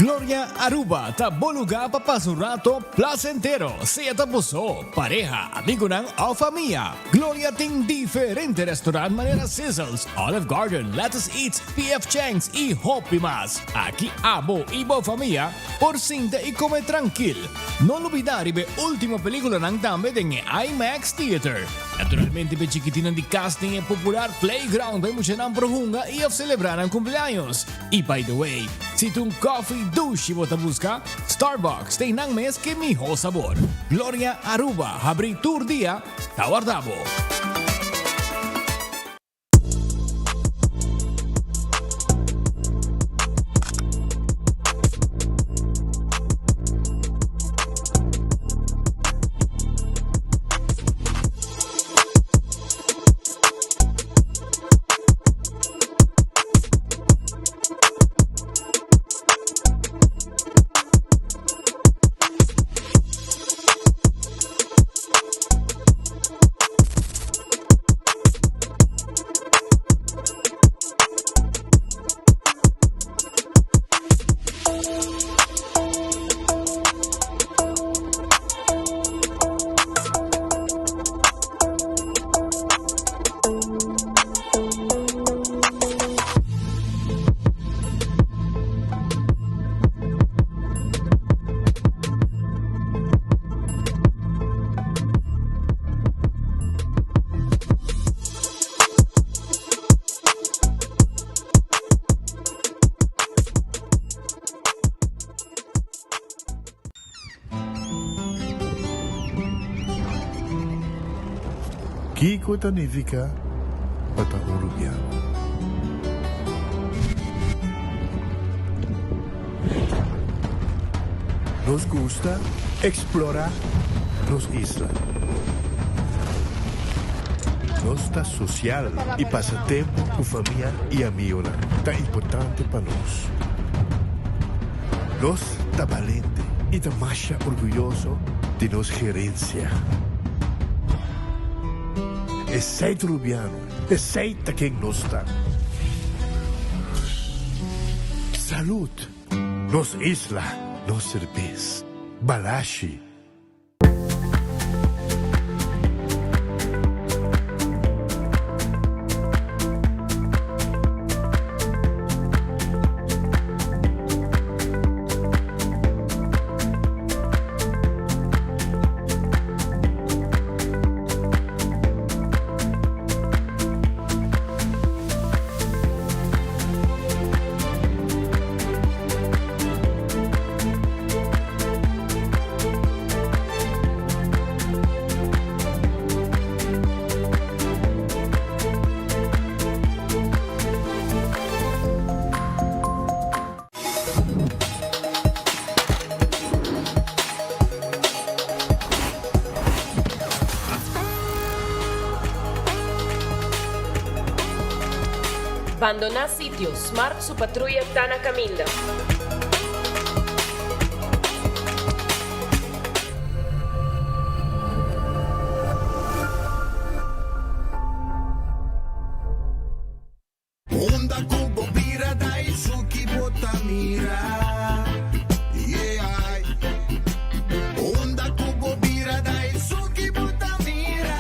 Gloria Aruba, taboluga papasurato placentero, siya tapuso, pareha, amigo ng o familia. Gloria ting diferente restaurant manera Sizzles, Olive Garden, Lettuce Eats, PF Chang's y Hopi Mas. Aquí amo ibo familia, por cinta y come tranquil. No olvidar ibe última película ng dame ng IMAX Theater. Naturalmente be chiquitinan di casting e popular playground be mucha ng prohunga y of celebrar ang cumpleaños. Y by the way, si tung coffee douche mo busca, Starbucks tem nang mes que miho sabor. Gloria Aruba, habri tour dia, tawardabo. Kiko Tanifica Patagurubiano. Nos gusta explorar los islas. Nossa social e passatempo com família e amigos tá importante para nós. Nós tá valente e tá mais orgulhoso de nossa gerência. Aceita Rubiano, aceita quem nós está. Salud, nos isla, nos cerveza, balashi. Abandonar sitio, Smart su patrulla Tana Camilla. Onda kubo bira dai suki botamira. Yeah. Onda kubo bira dai suki botamira.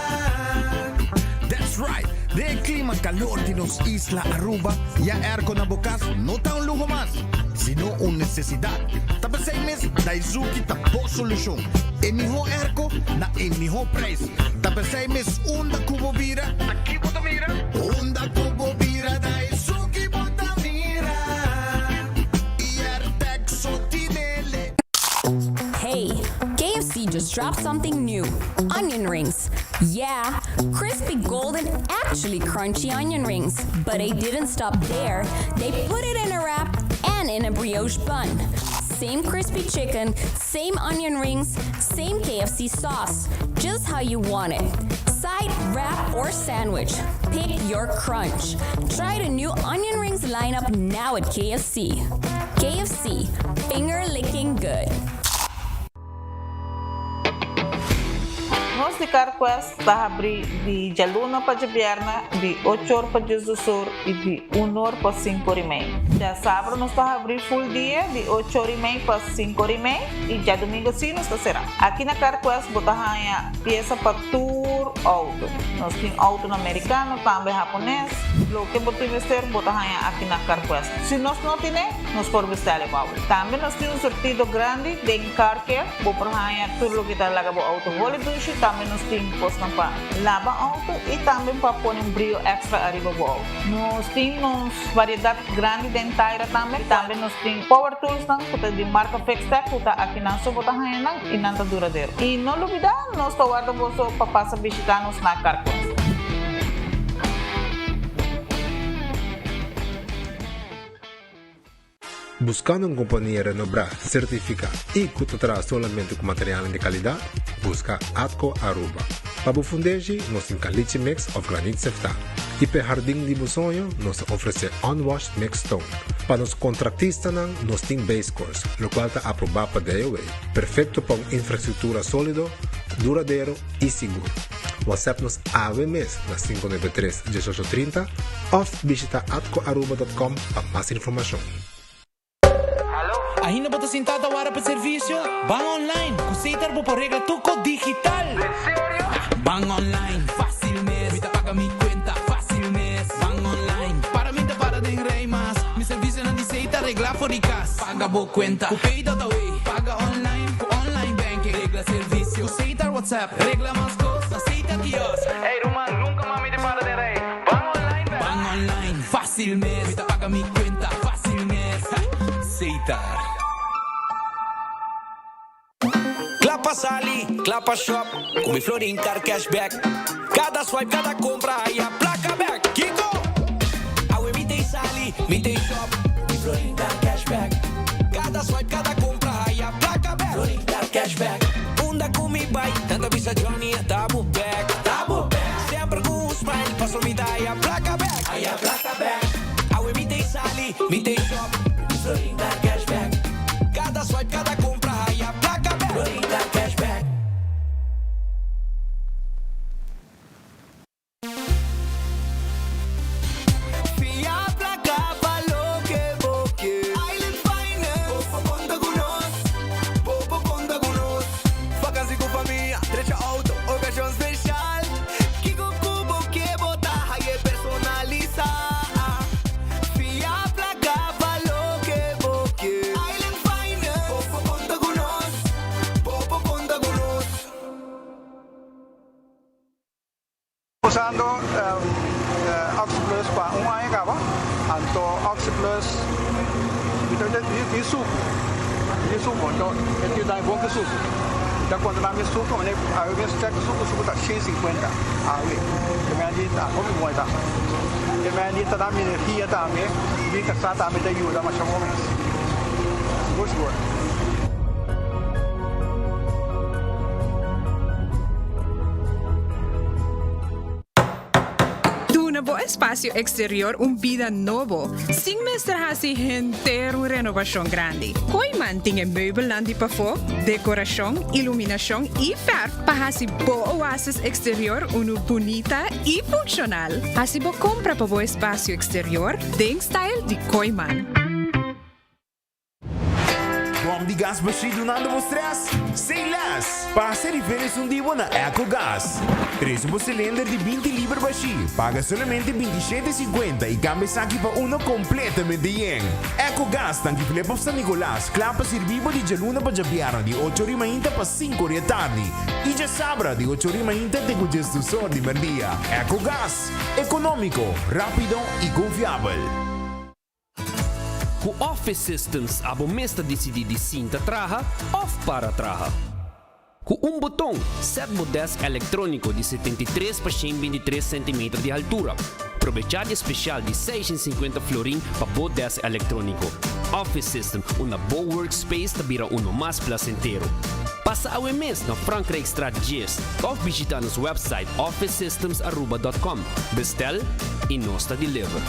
That's right. De clima calor de nos Isla Aruba, ya erko na bukas, no ta un lujo más, sino un necesidad. Tapos 6 meses, Daizuki tapo solusyon. Emiho erko na emiho price. Tapos 6 meses, unda kubo bira, aquí botamira. Unda kubo bira, Daizuki botamira. Ier texo tinele. Hey, KFC just dropped something new. Onion rings. Yeah, crispy golden actually crunchy onion rings. But they didn't stop there. They put it in a wrap and in a brioche bun. Same crispy chicken, same onion rings, same KFC sauce. Just how you want it. Side, wrap, or sandwich. Pick your crunch. Try the new onion rings lineup now at KFC. KFC, finger licking good. de Carquest está abrir de dia luna para dia viernes, de 8 horas para dia do sur e de 1 hora para 5 horas e meia. Dia sábado nós está abrir full dia, de 8 horas e meia para 5 horas e meia, e dia domingo sim nós está será. Aqui na Carquest botar a peça para tour auto. Nós temos auto americano, também japonês. Lo que botar investir botar aqui na Carquest. Se nós não temos, nós podemos vestir igual. Também nós temos um sortido grande de car care, botar tudo o que está lá para auto. Dushi, também nós temos postos para lavar auto e também para pôr um brilho extra arriba do auto. Nós temos variedade grande de inteira também. Também nós temos power tools de marca Fixtech, que está aqui na sua bota e não está duradouro. E não olvidar, nós estamos guardando para passar a visitar-nos na Carquest. Buscando uma companhia renombrada, certificada e que te traz somente com material de qualidade, busca Atco Aruba. Para o fundejo, nós temos caliche mix of granite sefta. E para jardim de sonho, nós oferecemos unwashed mix stone. Para os contratistas, nós temos base course, o qual está aprovado para DOA. Perfeito para uma infraestrutura sólida, duradouro e seguro. WhatsApp-nos AWMS na 593-1830 ou visita atcoaruba.com para mais informação. Ainda bota sentada hora para serviço? Van online, kusitar po por regla tuco digital. ¿En serio? Van online, fácil mes. Mita paga mi cuenta, fácil mes. Van online, para mí te para de rey más. Mi servicio no dice regla for casa. Paga bo cuenta, kupay away. Paga online, online banking. Regla servicio, kusitar WhatsApp. Regla más cosas, aceita kiosco. Hey Roman, nunca mami te para de rey. Van online, van online, fácil mes. Mita paga mi cuenta, fácil mes. Aceitar. Clapa Sali, Clapa Shop, com mi Florin Car Cashback. Cada swipe, cada compra, aí a placa back. Kiko! Aue, me tem Sali, me tem Shop, mi Florin Car Cashback. Cada swipe, cada compra, aí a placa back. Florin Car Cashback. Unda com mi bike, tanta visa Johnny, tabo back. Tabo back. Sempre com um smile, passo me dar aí a placa back. Aí a placa back. Aue, me tem Sali, me tem Shop, mi Florin Car Cashback. Cada swipe, cada compra, aí a placa back. Florin Car Cashback. Usando Oxyplus para um ano acaba, então Oxyplus isso então ele dá bom que suco. Então quando nós suco, né, a eu vejo que suco tá 150 aí, também tá como bom tá. Também tá dando energia também, e que está também tem ajuda mais ou menos. Gosto. Nuevo espacio exterior, vida novo. Sin mestrarse entero renovación grande. Koiman tiene meubel landi pafo, decoración, iluminación y verf para así bo oasis exterior uno bonita y funcional. Así bo compra para bo espacio exterior, den style de Koiman. Bom de gás baixo do nada stress? Sem less! Passa diferença divo na EcoGás. 3 cilindro de 20 libras baixo. Paga somente 27,50 e cambia aqui para uno completamente yen. EcoGás tanque Filipe San Nicolás. Clapa servivo de Jaluna para Jabiara de 8h30 para 5h da tarde. E já sabra de 8h30 tem o gestor de merdia. EcoGás. Econômico, rápido e confiável. O Office Systems abo mesta decidi de cinta traha off para traha. Com botão, set desk eletrônico de 73 por 123 cm de altura. Aprovechar especial de 650 florin para o desk eletrônico. Office System, uma boa workspace que vira mais placentero. Passa ao mês na Frankrijkstraat 10 ou visita nosso website officesystems.aruba.com. Bestel e nós deliver.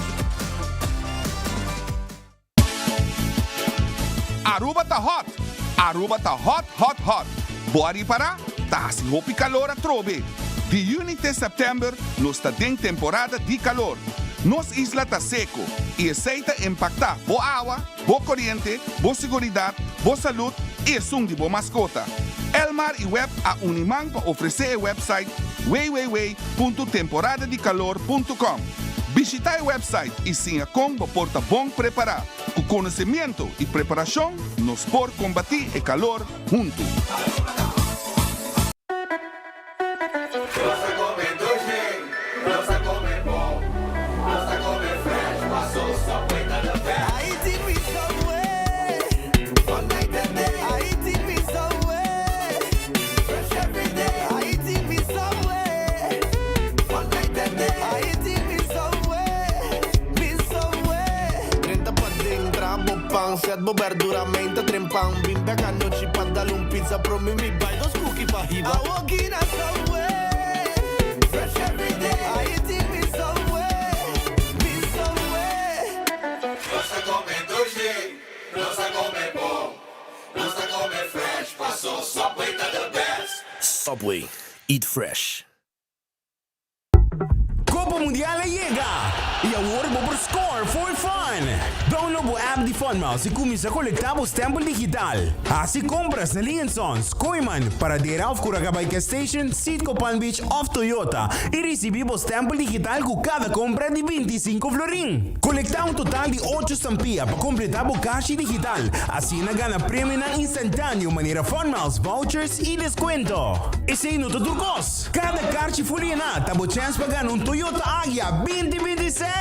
Aruba tá hot! Aruba tá hot, hot, hot! Bora para Tasi hopi calor a trove. De junho até setembro, nós está em temporada de calor. Nos isla está seco e aceita impactar boa água, boa corrente, boa segurança, boa saúde e som de boa mascota. Elmar e Web a Unimang para oferecer o website www.temporadadecalor.com. Visita o website e sinha como porta bom preparar. Com conhecimento e preparação, nos por combater o calor juntos. Set bo verduramente trempang bimbe canoci pantalon pizza pro me mi buy those cookie pa hiba I walk in a subway fresh every day I eat me somewhere Nossa come doce Nossa come bom Nossa come fresh passou Subway tá the best Subway eat fresh Copa Mundial llega y ahora por score for fun. Download o app de Funmouse y comienza a colectar o stampo digital. Así compras na Linsons, Koiman, para dir auf Kuragabay Station, Sitco Palm Beach of Toyota y recibir o stampo digital con cada compra de 25 florín. Colecta un total de 8 estampillas para completar o cash digital. Así na gana premio na instantáneo manera Funmouse, vouchers y descuento. Ese no te turcos. Cada carchi fuliana, tabo chance para ganar un Toyota Agya 2026.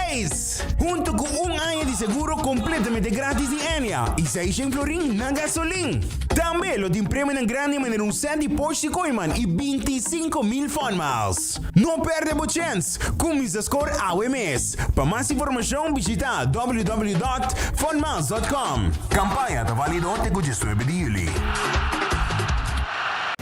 Junto con un año de seguro completamente gratis de Enya y 600 florín na gasolina. También lo de premio en grande manera un set de Porsche Koiman y 25,000 Fun Miles. No perde a chance. Comienza a score AWMS. Para más información visita www.funmiles.com. Campaña está válido até o 19 de julho.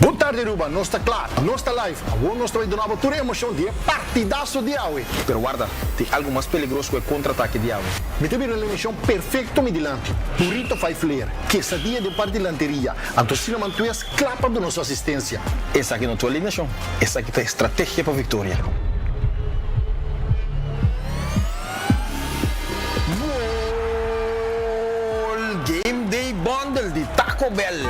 Boa tarde, Aruba. Nós está claro, nós está live. Agora nós estamos dando toda a emoção de partidaço de Aue. Pero guarda, tem algo mais perigoso que o contra-ataque de Aue. Me teve uma emoção perfeita me dilante. Burrito faz flair, quesadilla de parte de lanteria. Antocina mantuas clapa da nossa assistência. Essa aqui não é tua eliminação. Essa aqui é estratégia para vitória. Gol! Game Day Bundle de Taco Bell.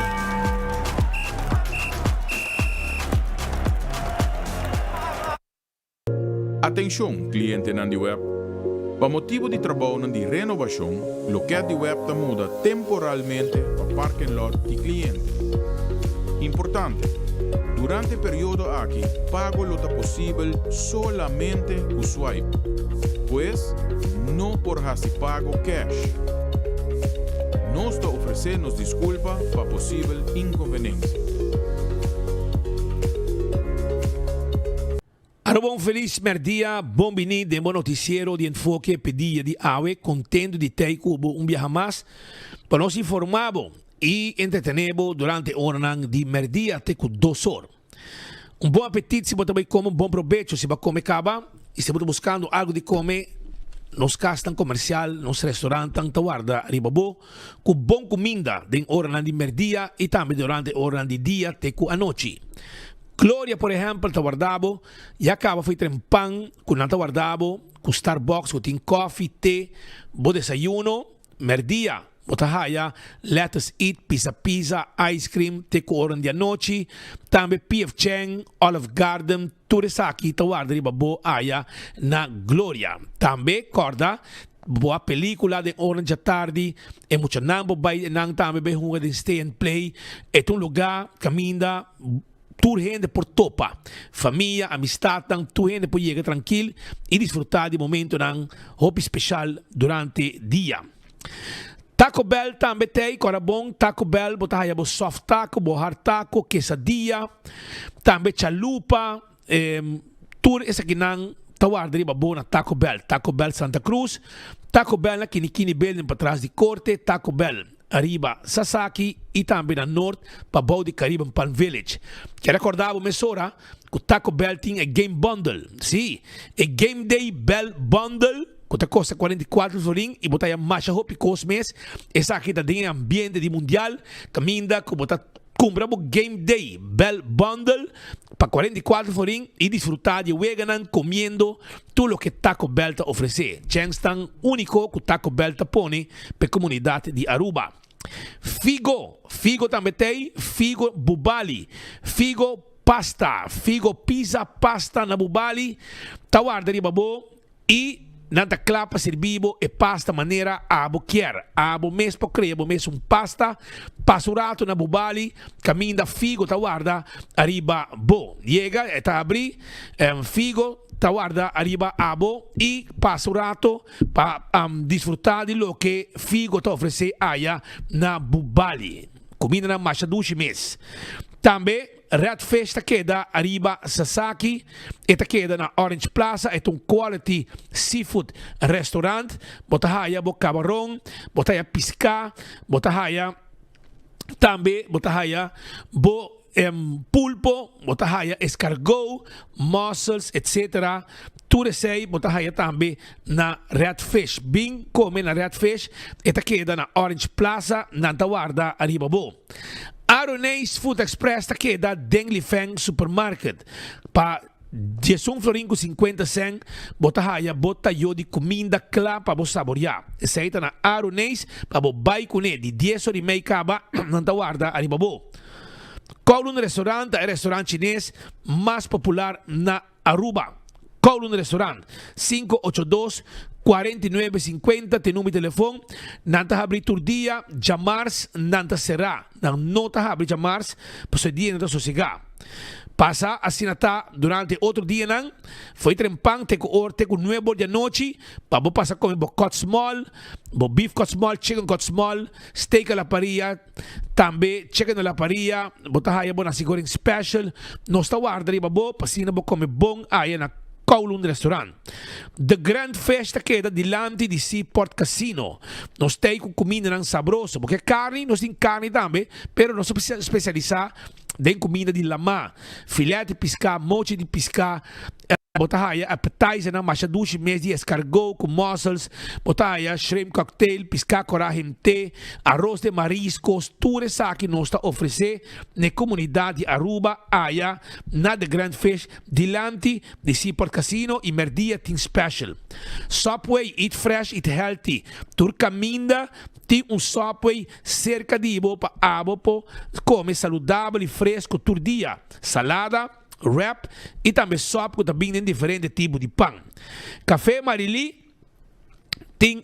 Atenção, cliente na web. Para motivo de trabalho de renovação, o local de web está muda temporalmente para parking lot de cliente. Importante, durante o período aqui, pago lo possível solamente com swipe, pois não por hacer pago cash. Nós está oferecendo desculpa para possível inconveniência. Aro bom feliz merdia, bom bini de bom noticiero de enfoque pedia de AWE, contendo de ter cubo viaje mais, para nos informarmos e entretenermos durante o ano de merdia até com 2 horas. Bom apetite se você também come, bom proveito se você come caba, e se você buscando algo de comer, nos casas comercial, nos restaurantes, guarda ribabo, com bom comida de hora de merdia e também durante o hora de dia até com a noite. Gloria, por exemplo, está guardado, e acaba foi trempang, com nata guardado, com Starbucks, com coffee, té, bom desayuno, merdia, botahaya, let's eat, pizza, ice cream, te com hora de noite, também P.F. Chang, Olive Garden, turisaki, está guardado ribabo, aya, na Gloria. Também, corda, boa película de hora da tarde, e muito nambo, nang também bem hunga de stay and play, é um lugar, caminha, tu gente por topa, família, amistad, tu gente por llegar tranquilo e disfrutar de momento ng hobby especial durante dia. Taco Bell também tem, cora bom, Taco Bell, botahaya bo soft taco, bo hard taco, quesadilla, também chalupa, tour essa aqui nang tawar dari babo na Taco Bell Santa Cruz, Taco Bell na Kinikini Building para trás de corte, Taco Bell arriba Sasaki e também na norte para Bau de Caribbean Palm Village. Que recordava mesora que o Taco Bell tinha Game Bundle. Sim, é Game Day Bell Bundle que custa 44 florin e botar mais roupa e mês. Essa aqui está dentro ambiente de mundial, caminda que botar compra Game Day Bell Bundle para 44 forinhos e desfrutar de Weganan comiendo tudo o que Taco Bell te oferece. Changstan único que Taco Bell te põe para a comunidade de Aruba. Figo também tem, Figo Bubali, Figo Pasta, Figo Pizza Pasta na Bubali, tawarda de babo e nanta clapa servibo e pasta maneira abo quer. Abo mesmo crebo mesmo pasta pasurato na Bubali, caminho da Figo tawarda arriba bo. Llega eta abri Figo tawarda arriba abo e pasurato para desfrutar de lo que Figo te oferece aya na Bubali. Comida na Machadushi mes. Também Red Fish ta queda arriba Sasaki, eta queda na Orange Plaza, é quality seafood restaurant, botahaya bo camarão, botahaya pisca, botahaya também botahaya bo pulpo, botahaya escargot, mussels, etc. Tudo sei, botahaya também na Red Fish. Bem come na Red Fish, eta queda na Orange Plaza, na tawarda arriba bo. Aronês Food Express ta queda Dengli Feng Supermarket pa 10 florin 50 cent botahaya bota yo di comida clara para vos saborear. Essa na Aronês para vos buy kune di 10 ori mei kaba nan tawarda arriba bo. Kowloon Restaurant é o restaurante chinês mais popular na Aruba. Kowloon Restaurant 582-4950 tem número de telefone. Nanta abrir todo dia, jamars nanta será. Não tá abrir jamars, para o dia não sossegar. Passa assim durante outro dia não. Foi trempang te com 9 da noite, para você passar com cut small, beef cut small, chicken cut small, steak à la parrilla, também chicken à la parrilla, botar aí bona sigouring special. Nós está guarda riba bo, pasina bo come bom aí na Kowloon Restaurant. The Grand Festa queda dilante di Seaport Casino. Nós temos com comida não sabrosa, porque carne, nós temos carne também, pero nós especializar em comida de lama, filé de piscar, mochi de piscar, botahaya appetizer na machadushi mes de escargot com mussels, botahaya shrimp cocktail, piscar coragem té, arroz de mariscos, tudo isso que nós está oferecer na comunidade Aruba, aya na The Grand Fish, dilante de Seaport Casino e merdia tem special. Subway, eat fresh, eat healthy. Turcaminda tem Subway cerca de ibo para abo come saudável e fresco todo dia. Salada, wrap e também sopa que também tem diferentes tipos de pão. Café Marili tem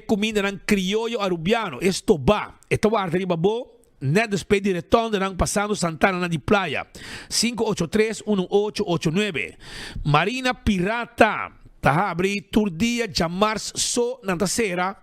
comida ng criollo arubiano, estoba. Ito guarda riba bo, net después de retorno ng pasando Santana na di Playa. 583-1889. Marina Pirata. Tahabri turdia jamars so nanta sera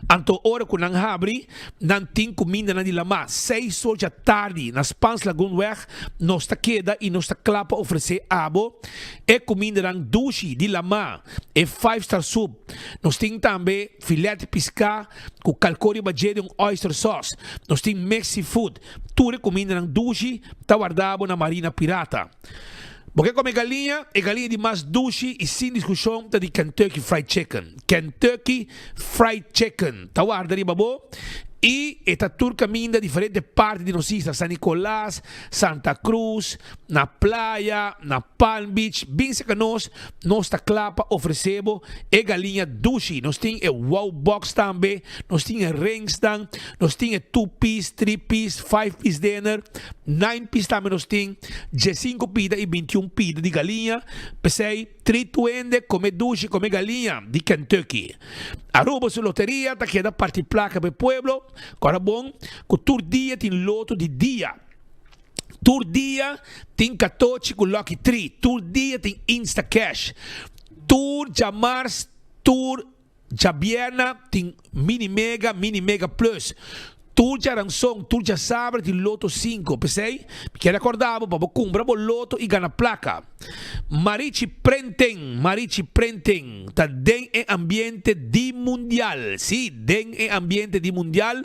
anto ora kun nang habri nan tin comida na dilama 6 sol ja tardi na Spans Lagoonweg nos ta queda e nos ta clapa oferecer abo e comida nang dushi dilama e 5-star soup nos tin também filé de pisca com calcori bagede um oyster sauce nos tin Mexi food tudo comida nang dushi ta guardabo na Marina Pirata. Porque come galinha, é galinha de mais dushi e sem discussão tá de Kentucky Fried Chicken. Kentucky Fried Chicken. Tá guarda riba bo. E esta tour caminha diferentes partes de nossa isla. San Nicolás, Santa Cruz, na praia, na Palm Beach. Bem se que nós está clapa oferecemos é galinha dushi. Nós temos wow box também. Nós temos rings também. Nós temos 2-piece, 3-piece, 5-piece dinner. 9-piece também nós temos. 15 pida e 21 pida de galinha. Pensei, 320 come dushi, come galinha de Kentucky. Aruba su loteria, tá queda parte placa para pueblo. Agora bom, que todo dia tem loto de dia. Todo dia tem 14 com Lucky 3. Todo dia tem Insta Cash. Todo jamars, todo jabierna tem Mini Mega Plus. Tudo já ranção, tudo já sabe de loto 5, pensei? Que recordava, para comprar o loto e ganhar placa. Marichi Prenten, tá den em ambiente de mundial. Sim, den em ambiente de mundial.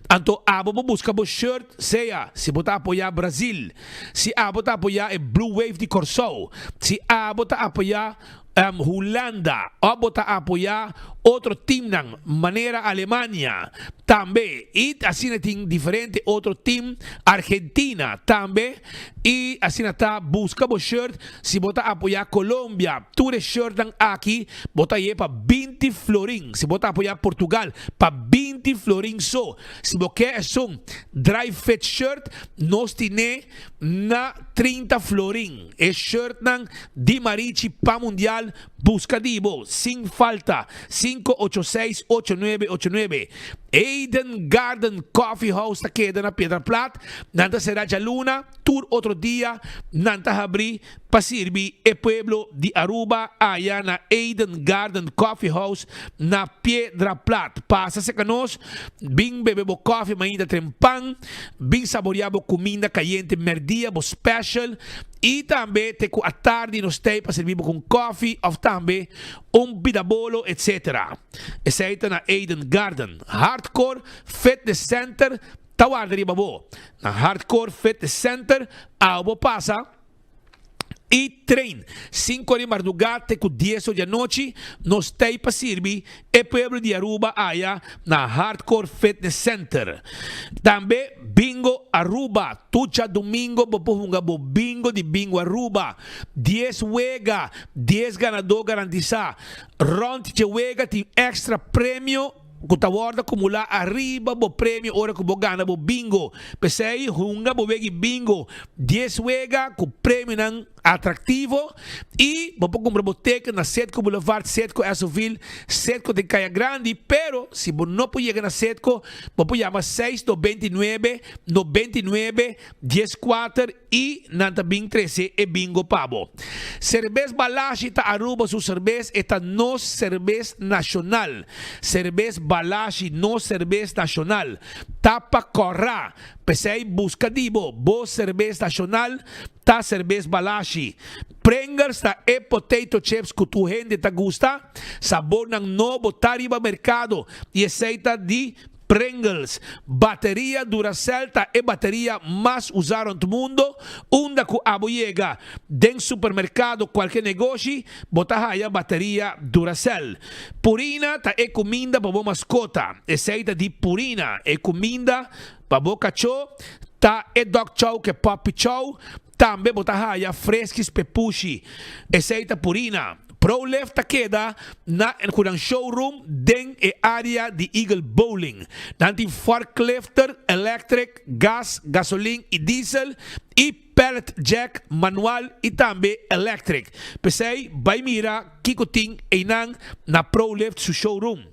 Então, abo busca o shirt, seja, se botar apoiar Brasil, se abo tá apoiar Blue Wave de Corso, se abo tá apoiar Holanda, o bota apoiar outro time ng maneira Alemanha também, e assim tem diferente outro time Argentina também, e assim tá busca o shirt se bota apoiar Colômbia, tudo shirt ng aqui bota aí para 20 florin, se bota apoiar Portugal para 20 florin só, se você quer um dry fit shirt nós tine na 30 florin, é shirt ng Di Marici pa Mundial, busca dibo, sem falta, 586-8989. Eden Garden Coffee House ta queda na Piedra Plat, nanta será de luna, tour outro dia, nanta abri, pasirbi e pueblo de Aruba, allá na Eden Garden Coffee House na Piedra Plat. Passa se canos, bing bebebo coffee mainda trempang, bing saboreabo comida caliente merdia, bo special, e também te a tarde nos tem para servir com coffee ou também bidabolo, etc. Essa aí na Eden Garden. Hardcore Fitness Center, tawar de babo. Na Hardcore Fitness Center, algo passa. E trein, 5 de madrugada com 10 da noite, nos tem para servir e pueblo de Aruba allá na Hardcore Fitness Center. Também Bingo Aruba, tucha domingo, bo bingo de Bingo Aruba, 10 wega, 10 ganador garantizar. Rond de wega tem extra prêmio. Kuta warda kumula arriba bo prêmio ora ku bogana bo bingo. Pesei hunga bo wegi bingo. 10 wega ku prêmio nang atrativo e bo compra boteca na Setco Boulevard, Setco Esoville, Setco de Caia Grande, pero se bo não pode na Setco, bo pode chamar 699 99 14 e nanta bing 13 e bingo pabo. Cerveza Balashi ta Aruba su cerveza eta no cerveza nacional. Cerveza Balashi no cerveza nacional. Tapa corra. Pesei busca dibo, bo cerveza nacional, ta cerveza Balashi. Pringles ta e potato chips que tu gente ta gusta, sabor ng novo tariba mercado e aceita de Pringles, bateria Duracell ta e bateria mais usada no mundo, unda ku aboyega den supermercado qualquer negócio, bota a bateria Duracell. Purina ta e comida para boa mascota, aceita de Purina e comida para boa cachorro, ta e dog chow que puppy chow, também bota a fresquis pepushi, aceita Purina. ProLift ta queda na een showroom den e área de Eagle Bowling. Nanti forklifter, electric, gas, gasoline e diesel e pellet jack manual e também electric. Pesei, vai mira, kikoting e nang na ProLift su showroom.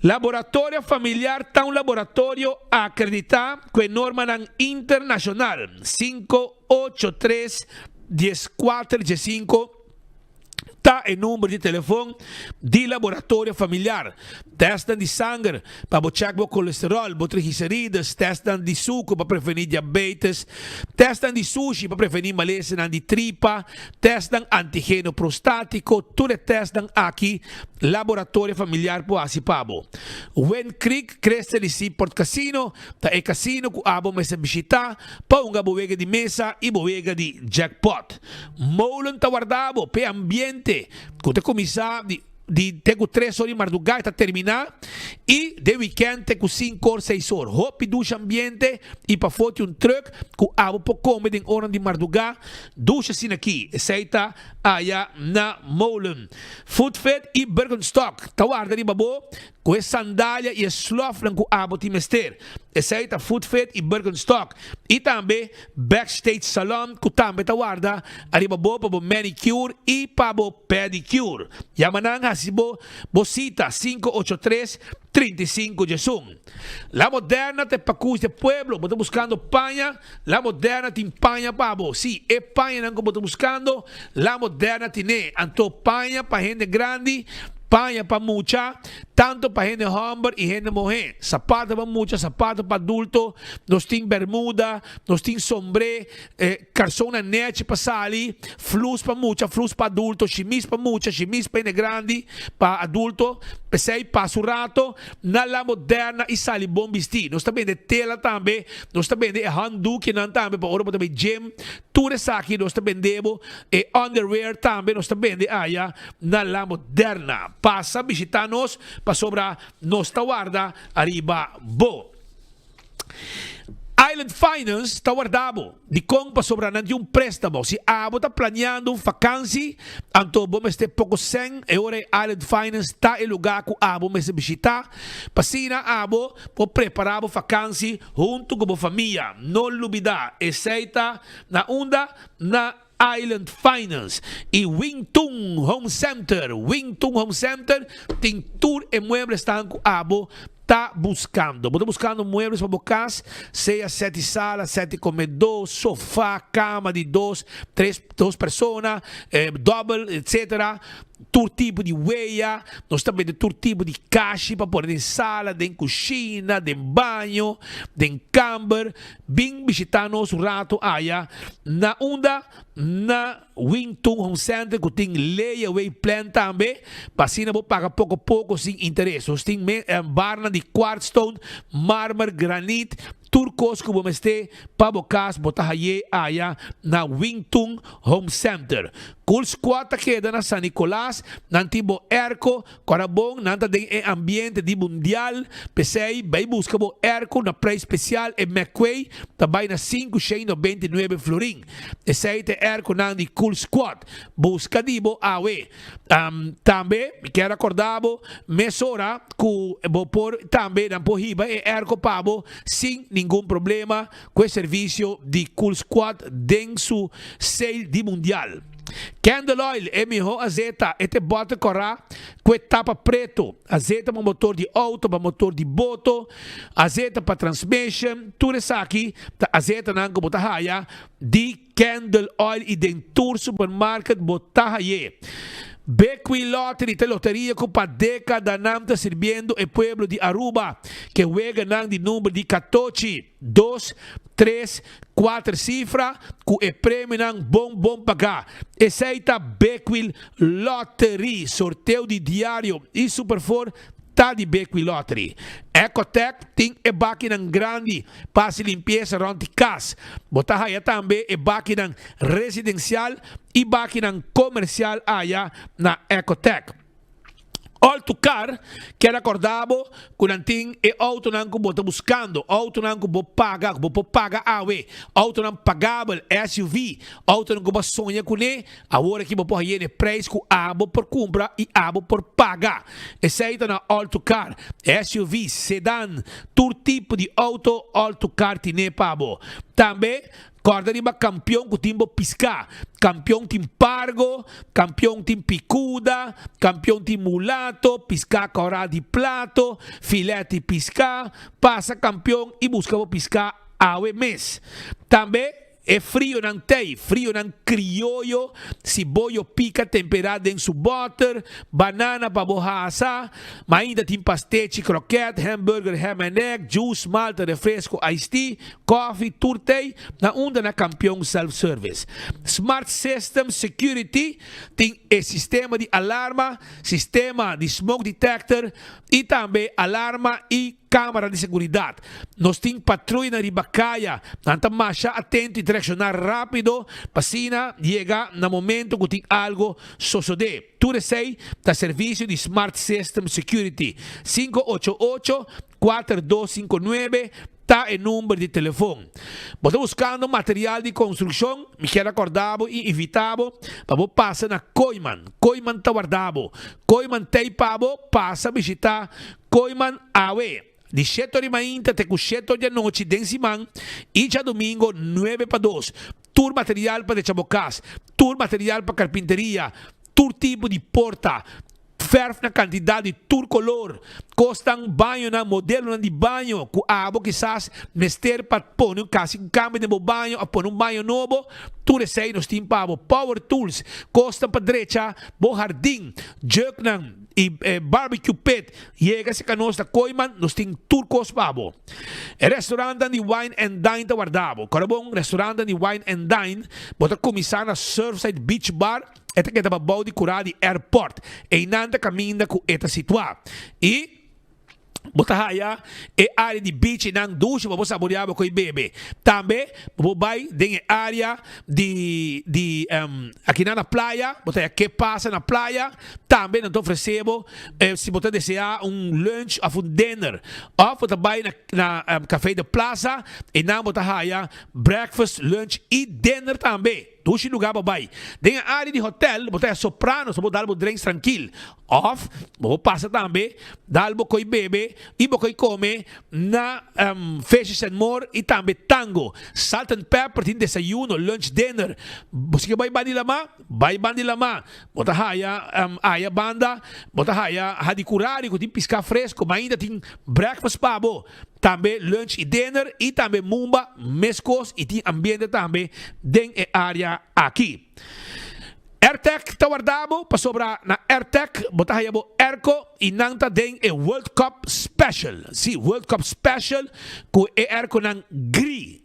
Laboratório familiar tá laboratório acreditado com norma internacional 583 1415 tá em número de telefone de laboratório familiar. Testam de sangue para checar o colesterol, triglicéridos, testam de suco para prevenir diabetes, testam de sushi para prevenir maleza de tripa, testam antígeno prostático, tudo testam aqui laboratório familiar por Asipabo. When Creek cresce de si Port Casino, tá é casino que abo mesa visitar, para uma boega de mesa e boega de jackpot. Molen tá guardado, pe ambiente. Quando começar de tenho 3 horas de madrugada está terminar e de weekend tenho 5 horas 6 horas. Hopi ducha ambiente e para foto truck que abo para comer em hora de madrugada ducha assim aqui. Aceita aí na Molen. Foodfed e Bergenstock. Tawarda de babo com essa sandália e slofran que abo te mester. Aceita Foodfed e Bergenstock. E também Backstage Salon que também tawarda ali babo para manicure e para pedicure. Yamanang hasibo bosita 583 35 Jesum. La Moderna te pacus de pueblo, bote buscando paña, la Moderna te paña pabo. Sí, es paña nango bote buscando, la Moderna tiene anto paña pa gente grande, paña pa mucha, tanto para gente hombre y gente mujer. Zapatos para muchos, zapatos para adultos, nos tiene bermuda, nos tiene sombrero, calzona net para salir, flus para muchos, flus para adultos, chemise para muchos, chemise para gente grande, para adultos, pesei para su rato, na la moderna e sali bom vestir. Nós também de tela também, nós também de handdoek não também, para hora também gym, tudo isso aqui nós também debo, e underwear também nós também de aya na la moderna. Passa visitar-nos, para sobrar nos guarda arriba bo. Island Finance está guardado de como para sobrar de um préstamo. Se abo está planeando vacância, então vamos ter pouco sem, e ora Island Finance está em lugar que abo me se visitar. Para assim abo por preparar a vacância junto com a família. Não duvida, aceita na onda na Island Finance e Wingtung Home Center. Wingtung Home Center tem tour e muebles estão com abo está buscando. Estou buscando muebles para casa, seja 7 salas, 7 comedor, sofá, cama de 2 pessoas, double, etc. Todo tipo de weia, nós também de todo tipo de caixa para pôr em sala, em cozinha, em banho, em camper. Vem visitar nosso rato aí na onda, na Wingtung Home Center, que tem layaway plan também, para assim não pagar pouco a pouco sem interesse. Nós tem barna de quartzstone, mármore, granite, turcos que vamos ter para vocês botar aí na Wingtung Home Center. Cool Squad queda na San Nicolás, nantibo erco, corabong, nanta de ambiente de mundial, pesei, vai busca bo erco na preço especial e McQuay, também na 5,29 florin. Pesei te erco na de Cool Squad, busca dibo awe. Também, quero acordar bo, mesora, ku bo por também na porriba e erco pabo, sem nenhum problema, com o serviço de Cool Squad dentro sale de mundial. Candle Oil é melhor azeite, este bota corra com etapa preto, azeite para motor de auto, para motor de boto, azeite para transmission, tudo isso aqui, azeite não botar raia de Candle Oil e dentro supermarket botar raia. Bequi Lottery, te loteria que para década não está servindo o pueblo de Aruba, que juega não de número de 14, 2, 3, 4 cifras, que o prêmio não bom pagar. Aceita Bequi Lottery, sorteio de diário e superfor, tá de Bequi Lottery. Ecotec tem e máquina grande para se limpeza rond casa. Botar aí também e máquina residencial e máquina comercial aí na Ecotec. Auto Car, que era acordado, quando tem e auto não que você buscando, auto não que você paga awe, auto não pagável, SUV, auto não que você sonha com ele, agora que você pode ir preço que abo por compra e abo por pagar. Esse aí na Auto Car, SUV, sedã, todo tipo de auto car tem pabo. Também corda de campeão que timbo piscar, campeão tim pargo, campeão tim picuda, campeão tim mulato, piscar corda de plato, filete piscar, passa campeão e busca piscar awe mês. Também é frio não tem, frio não criollo, cibollo pica temperado em su butter, banana para borraça, mas ainda tem pastete, croquete, hambúrguer, ham and egg, juice, malta, refresco, iced tea, coffee, turtei, na onda na campeão self-service. Smart System Security tem sistema de alarma, sistema de smoke detector e também alarma e câmara de segurança. Nós temos patrulha na Ribacaia, nanta marcha atento e direcionar rápido, para chega no momento que tem algo suceder. Tudo isso está serviço de Smart System Security. 588-4259 está o número de telefone. Estou buscando material de construção, me quero acordar e invitado para passar na Coiman. Coiman está guardado. Coiman tem pabo, passa a visitar Coiman Awe. De 7 de manhã até 7 da noite, de semana, e já domingo, 9-2. Tour material para chabocas, tour material para carpinteria, tour tipo de porta, ferf na quantidade, tour color, costam banho na modelo de banho ku abo quizás mester pat pôr kasi cambio de banho a pôr banho novo tudo sei nos tim pabo power tools costa pa direita bo jardim jerk nang barbecue pit llega se canos da koiman nos tim turcos pabo restaurante de wine and dine ta guardavo karabong restaurante de wine and dine bota comisana Surfside Beach Bar esta que estava bom de curar de airport e nanda caminha com esta situa e botahaya e área de beach nang duche vamos saborear com o bebê também vou vai tem área de aqui na praia botaya que passa na praia também não oferecemos se você desejar lunch ou dinner ou você vai na café da plaza e na botahaya breakfast lunch e dinner também duche lugar babai tem a área de hotel botaya soprano vou dar drinks tranquilo off vou passar também dar com o bebê e você come na Fishes and More e também tango salt and pepper tem desayuno lunch dinner você vai bandi lama bota haya aya banda bota haya hadi curari com tem piscar fresco mas ainda tem breakfast pabo também lunch e dinner e também mumba mescos e tem ambiente também dentro da área aqui AirTech ta guardavo pa sobra na AirTech botahayabo Airco e nanta den e World Cup Special. Si World Cup Special ku e Airco ng gri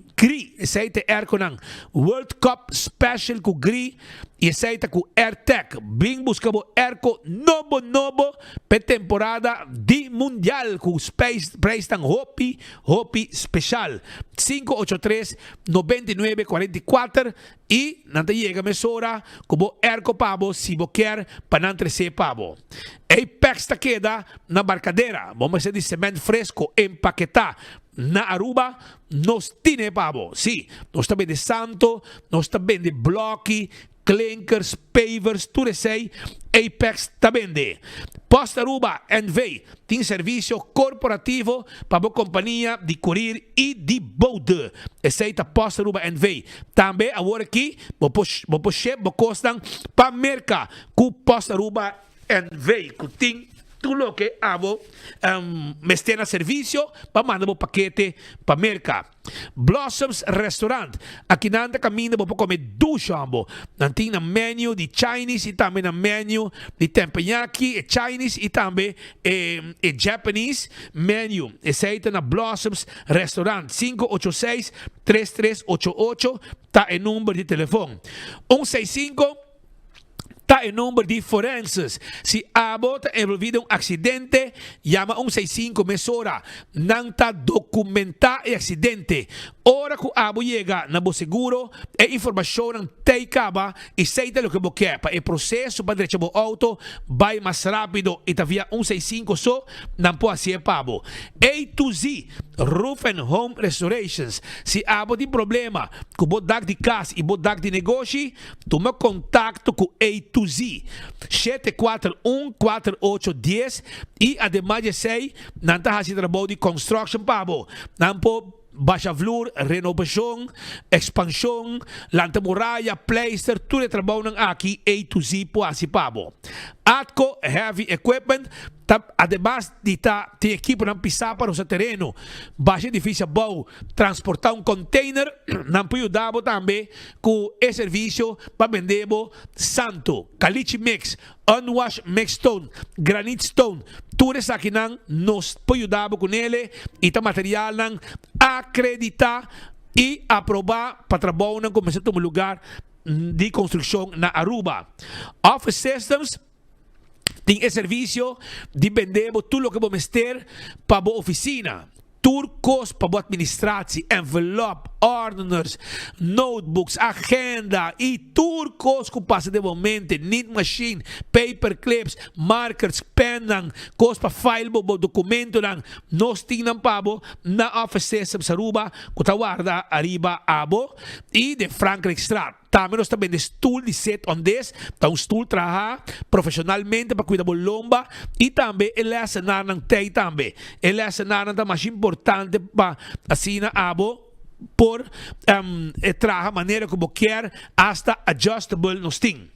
esaita Airco ng World Cup Special ku gri e esaita ku AirTech. Bing buscabo Airco nobo pe temporada di mundial ku space price tang Hopi Special 583-9944 e nanta llega mesora kubo Airco pabo si boquer panantre se pabo. Apex ta queda na barcadeira. Vamos ser de cemento fresco empaquetá na Aruba nos tiene pavo, sì, nos também de santo, nos também de blocchi, clinkers, pavers, tudo sei, Apex também de. Post Aruba NV tem serviço corporativo para a companhia de courier e de bode. Aceita Post Aruba NV. Também agora aqui, vou costar para merca com Post Aruba NV, que tem tudo que abo mestena serviço para mandar paquete para merca. Blossoms Restaurant aqui nanda caminho para comer duchambo nanti na menu de Chinese e também na menu de tempanyaki e Chinese e também e Japanese menu aceita na Blossoms Restaurant 586-3388 tá em número de telefone 165 tá em número de forenses. Se abo tá envolvido um acidente, llama 165 mesora. Não tá documentar o acidente. Ora que o abo chega na bo seguro, e informação não tem caba e seita o que você quer. Para o processo para direito do auto, vai mais rápido e tá via 165 só, não pode ser pabo. A to Z, Roof and Home Restorations. Se abo tem problema com o bodak de casa e bodak de negócio, toma contato com A to Z 741-4810 e ademais de sei não tá fazendo trabalho de construction pabo não pode baixa flor, renovação, expansão, lanta muralha, pleister, tudo é trabalho aqui A to Z pode pabo. Atco Heavy Equipment además de ter equipe para pisar para o seu terreno, baixa difícil bom transportar container, não pode ajudar também com esse serviço para vender santo, caliche mix, unwashed mix stone, granite stone, tudo isso aqui nos pode ajudar com ele e tá material acreditar e aprovar para trabalhar começar a lugar de construção na Aruba. Office Systems tem esse serviço de vender tudo o que vamos ter para a oficina. Turcos para a administração, envelope, orders, notebooks, agenda e turcos que passa de momento, knit machine, paper clips, markers, pen, cos para file, documento, nós tínhamos pabo na Office Systems Aruba, que está guarda arriba abo e de Frankrijk Straat. Também nós também de stool de set on this, tá stool trabalha profissionalmente para cuidar da lomba e também ele assinar não tem também. Ele assinar não tá mais importante para assinar abo por trabalhar maneira como quer hasta adjustable nos tem.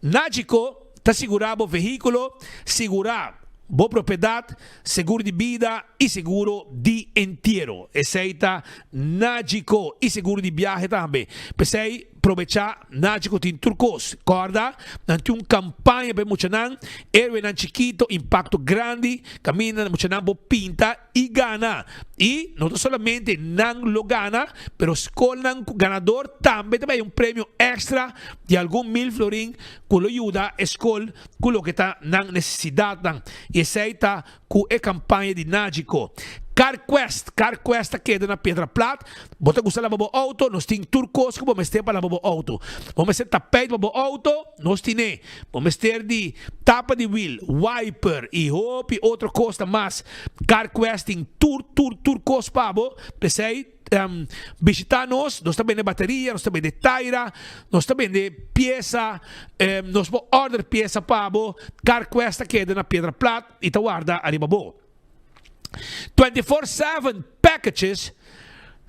Nágico tá segurar o veículo, segurar boa propriedade, seguro de vida e seguro de inteiro. Aceita Nágico e seguro de viagem também. Pensei aproveitar Nágico tem turcos. Corda, não tem uma campanha para Muchanan, Erwin chiquito, impacto grande, camina Muchanan bo pinta e gana. E não solamente não lo gana, pero escola ganador também um prêmio extra de algum 1.000 florin que lo ajuda a escola com o que está na necessidade. E aceita com a campanha de Nágico. CarQuest queda na Pedra Plata. Bota gostar da bobo auto, nós tem turcos que vamos ter para bobo auto. Vamos ter tapete bobo auto, nós tem. Vamos ter de tapa de wheel, wiper e roupa e outra coisa mais. CarQuest tem turcos pabo, pensei. Visitar-nos também de bateria, nós também de taira, nós também de peça, nós vamos order peça pabo. CarQuest queda na Pedra Plata e tá guarda ali bobo. 24/7 packages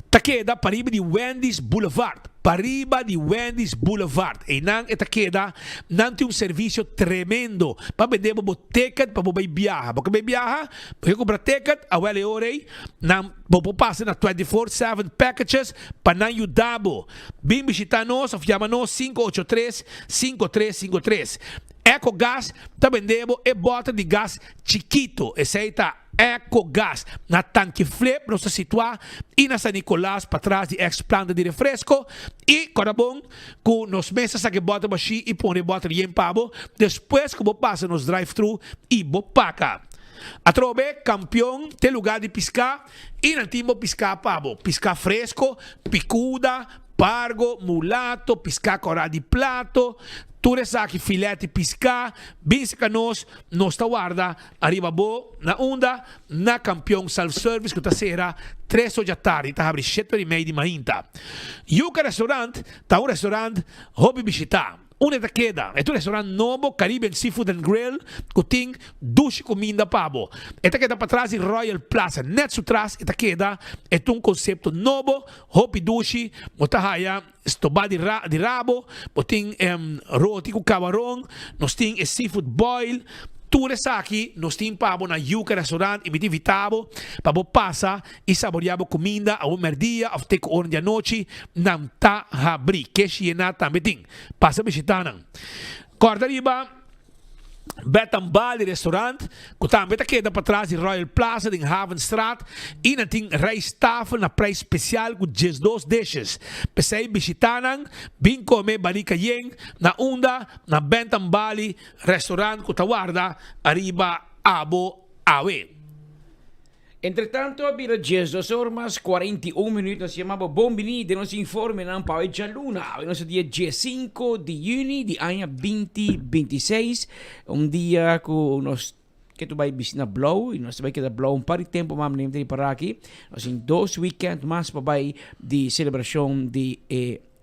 takeda pariba de Wendy's Boulevard. Pariba de Wendy's Boulevard. E nang etakeda nanti um serviço tremendo. Para vender bo ticket para bo viajar. Porque vai viajar, porque compra ticket, a wele orei, nang bo passa na 24/7 packages para não ajudar-bo. Bem visitar nós, ou chama-nos 583-5353. EcoGás está vendendo e bota de gás chiquito. Esse aí tá EcoGás. Na tanque flip, nós se situar e na San Nicolás, para trás de ex-planta de refresco. E, quando bom, com nos mesas que bota baixi e põe bota de empabo. Depois que passa nos drive-thru e bopaca. A trobe, campeão, tem lugar de piscar e não tem piscar pabo. Piscar fresco, picuda, pargo, mulato, piscar corá de plato. Tudo isso aqui, filete piscar, bem se nós está guarda, arriba bo, na onda, na campeão self-service, que será 3 horas da tarde, está abrindo 7h30 de manhã. Yuca Restaurante, está um restaurante, hobby visitar. Una queda, é um restaurante novo, Caribbean Seafood and Grill, que tem duas comidas pabo. Esta queda para trás de Royal Plaza, net atrás, esta queda é um conceito novo, hopi dushi, motahaya, estobá de rabo, tem roti com camarão, nós tem seafood boil. Tudo isso aqui, nós temos pabo na Yuca Restaurante e me invitamos para passar e saborear a comida a uma dia, a ter hora da noite, não está abrir, que é também tem. Passa a visitar. Corda riba, Betambali Restaurant, que também está para trás de Royal Plaza, em Havenstraat, e não tem rijsttafel na preço especial com 12 dishes. Pensei visitaram, bem comer barrica yen, na onda, na Betambali Restaurant, que guarda, arriba, abo, awe. Entretanto, abbiamo 10 horas, 41 minutos, nós chamamos Bombini, nos informe na Pau de Luna. Nós dia 5 de junho de ano 2026, dia que nós que tu vai visitar Blow, e nós vai quedar Blow par de tempo, mas nem tem para aqui. Nós em 2 weekends mais para vai de celebração de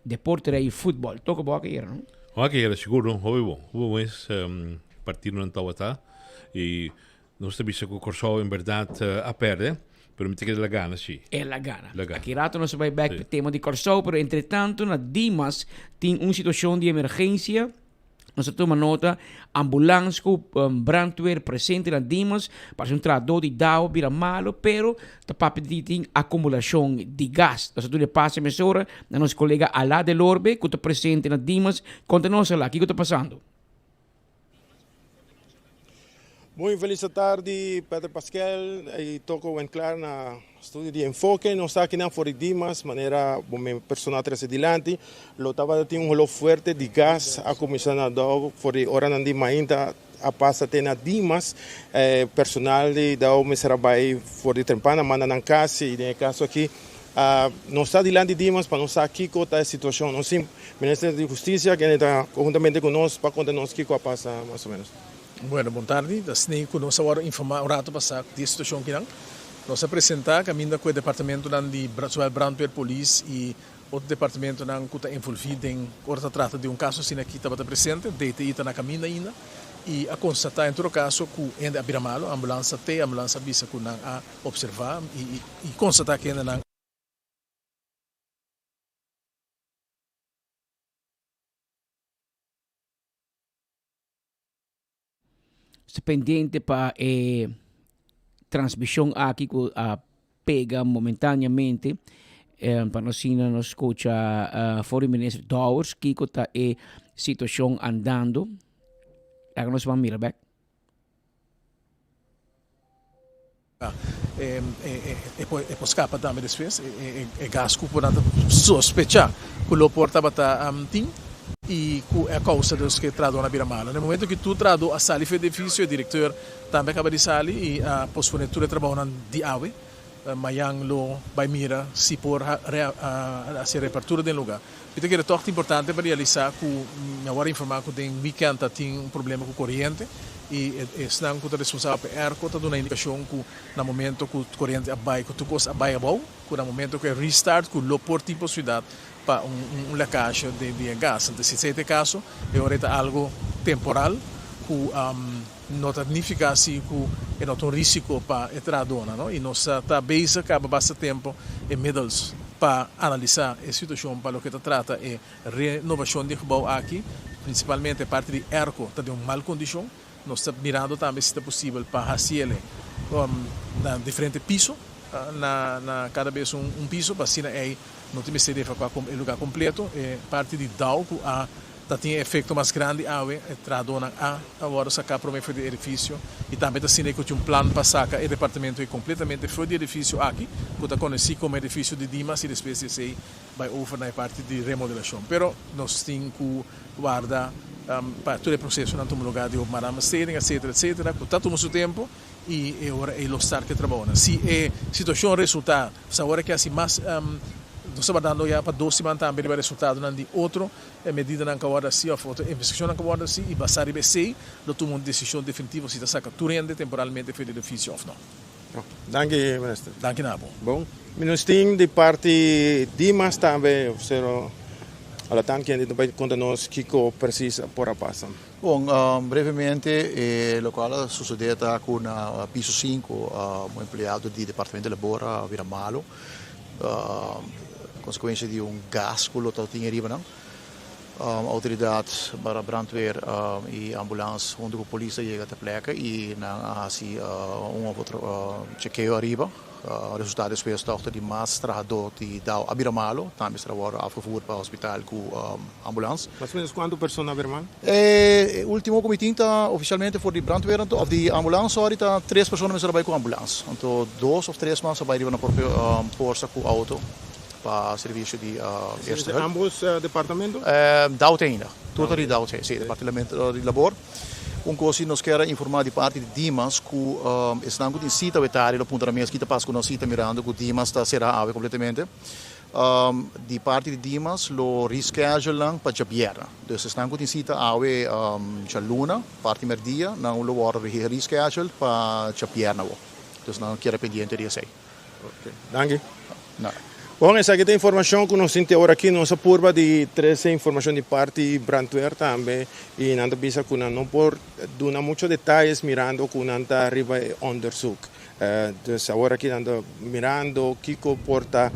deporte e futebol. Toca boa que era, não? Ok, era seguro, houve bom partido no Tauatá e nós sabemos que o Corsol em verdade a perde, pero me tem que dar gana, sim. É la gana. Aqui rato nós vai back para o tema de Corsol, pero entretanto na Dimas tem uma situação de emergência. Nós tomamos nota, ambulância com brandweer presente na Dimas, para um trator de dao vira malo, pero está pedindo acumulação de gás. Nós temos passa emissora, na nosso colega Alá de Lorbe, que está presente na Dimas, conta-nos lá, o que está passando? Muito feliz tarde, Pedro Pascal. Estou com entrar na estúdio de enfoque. Não está aqui na Fora Dimas, maneira como personal trazer adiante. Lo estava tendo rolo forte de gás a começar a dar fora hora na Dimas ainda a passa na Dimas. Personal da o mesera vai fora de trempana, manda na casa e no caso aqui não está adiante de Dimas para não estar aqui com a situação. Não sim, Ministério de Justiça que está conjuntamente conosco para contar-nos o que passa mais ou menos. Bueno, boa tarde. Assim, quando nós vamos informar o rato passado da situação que nós apresentar caminho com o departamento de Brandweer Police e outro departamento que está envolvido em outra trata de caso assim aqui estava presente, DTI está na caminho ainda e a constatar em todo caso que ainda é malo, a ambulância visa que a observar e constatar que ainda não pendiente para transmisión aquí que pega momentaneamente. Para nós nos escucha 40 minutes hours que está a situação andando. Agora nós vamos mirar back. E scapa também desfez e gasco por nada sospechar que o porta bata tim e a causa dos que trado na biramala. No momento que tu trado a sali foi edifício, o diretor também acaba de sali e a posponetura trabalhando de ave, mayang lo by mira se por a se repartura do lugar. Então que é muito importante para realizar que me agora informar que tem weekend tem problema com corrente e estão com o responsável por ERCO está dando uma indicação que no momento que a corrente abai, que tu costa abai abau, que no momento que restart, que lo por tipo cidade para leakage de gás. Então, se esse caso, é ahorita algo temporal, que não significa assim que é um risco para a dona, não? E nós está bem, acaba bastante tempo e middles para analisar a situação para o que trata é renovação de gebouw aqui, principalmente a parte de ERCO está em uma má condição. Nós estamos mirando também se é possível para fazer na diferente piso, na cada vez piso, para assim não tem que para o lugar completo. Parte de DAO que tem efeito mais grande a tradona agora sacar para o meio do edifício e também está sendo que um plano para sacar o departamento é completamente fora do edifício aqui, que está conhecido como edifício de Dimas e depois se vai over na parte de remodelação. Pero nós temos que guardar para todo o processo não lugar de marama steding, etc, que está todo o seu tempo e agora é o start que trabalha. Se a situação resultar, agora que assim mais nós estamos dando já para 2 semanas também para resultado de outra medida na causa assim, a investigação na causa assim e basar e sei, do tomar uma decisão definitiva se está saca turende temporalmente para o edifício ou não. Danke, ministro. Danke, Nabo. Bom, ministro de parte Dimas também, o alla tanto que vai contar nós que precisa por a passar. Bom, brevemente, o qual sucedeu com o piso 5, um empregado do Departamento de Labora, Viramalo, consequência de gás que ele tinha arriba, não? Autoridades para brandweer e ambulância, onde a polícia chega à pleca e assim outro chequeio arriba. O resultado depois da de mais trabalhador de Dao Abiramalo, também está agora afgevoerd para o hospital com ambulância. Mais ou menos quantas pessoas Abiramalo? O último comitê está oficialmente for de brandweer, of de ambulância, ahorita 3 pessoas trabalham com ambulância. Então 2 ou 3 mais trabalham na própria força com auto para serviço de eerste hulp. Ambos departamentos? Dao ainda, tudo de Dao, sim, departamento de labor. Coisa nós queremos informar de parte de Dimas que estão com cita vetária, o ponto da minha cita passa com cita mirando que Dimas está será ave completamente. De parte de Dimas, o reschedule para Jabiera. Então, estão com cita ave Jaluna, parte merdia, não o hora de reschedule para Jabiera. Então, não quero pendiente de sei. Ok, danke. Bom, essa aqui tem informação que nós temos agora aqui, nossa curva de 13 informação de parte brandweer também, e nada bisa que não por dar muitos detalhes mirando que não está arriba onderzoek. Então agora aqui ando mirando o que comporta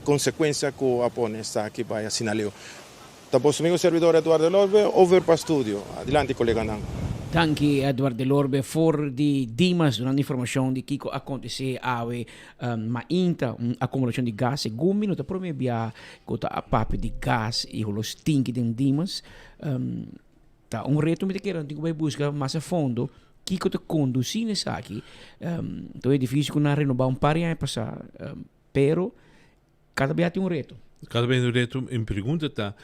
consequência que a pone está aqui vai assinaleu. Tá bom, amigo servidor Eduardo Lorbe, over para estúdio. Adelante, colega Nang. Danke Eduardo Lorbe voor die Dimas durante informação de que aconteceu mainta acumulação de gás e gumi no tá prome bia kota a papo de gás e o stink de Dimas tá reto me quero tem que buscar mais a fundo que kota conduzir nessa aqui então é difícil na renovar par de anos passar pero cada vez tem reto. Cada vez tem reto em pergunta tá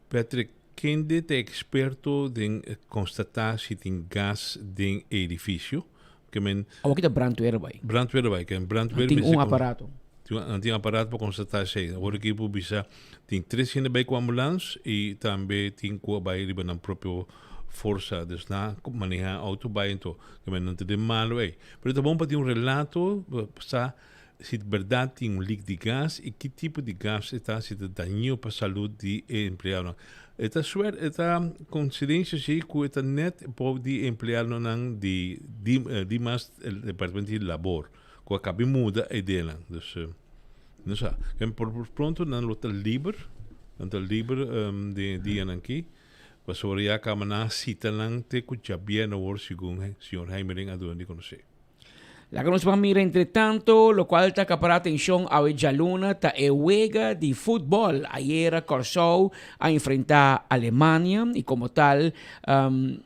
Patrick. Quem é experto em constatar se tem gás em edifício? Aqui tem brandweer vai. Brandweer vai, que brandweer tem aparato. Tem aparato para constatar se. Agora aqui bisa tem 3 ainda vai com ambulância e também tem com vai riba na própria força, dus na manejar auto vai então, que não tem malo aí. Mas é bom para ter relato para se de verdade tem leak de gás e que tipo de gás está se de dano para a saúde do empregado. Esta coincidência sim que está net pode empregado não de mais departamento de labor, que acaba muda a ideia. Dus não sei. Por pronto não está livre de dia aqui. Pasoria kamana sita lang te kuchabia na war sigung Sr. Heimering adun di konosi. La que nos va a mirar entre tanto, lo cual está para atención a Jaluna, ta juega de fútbol. Ayer Corsou a enfrentar a Alemania y como tal, un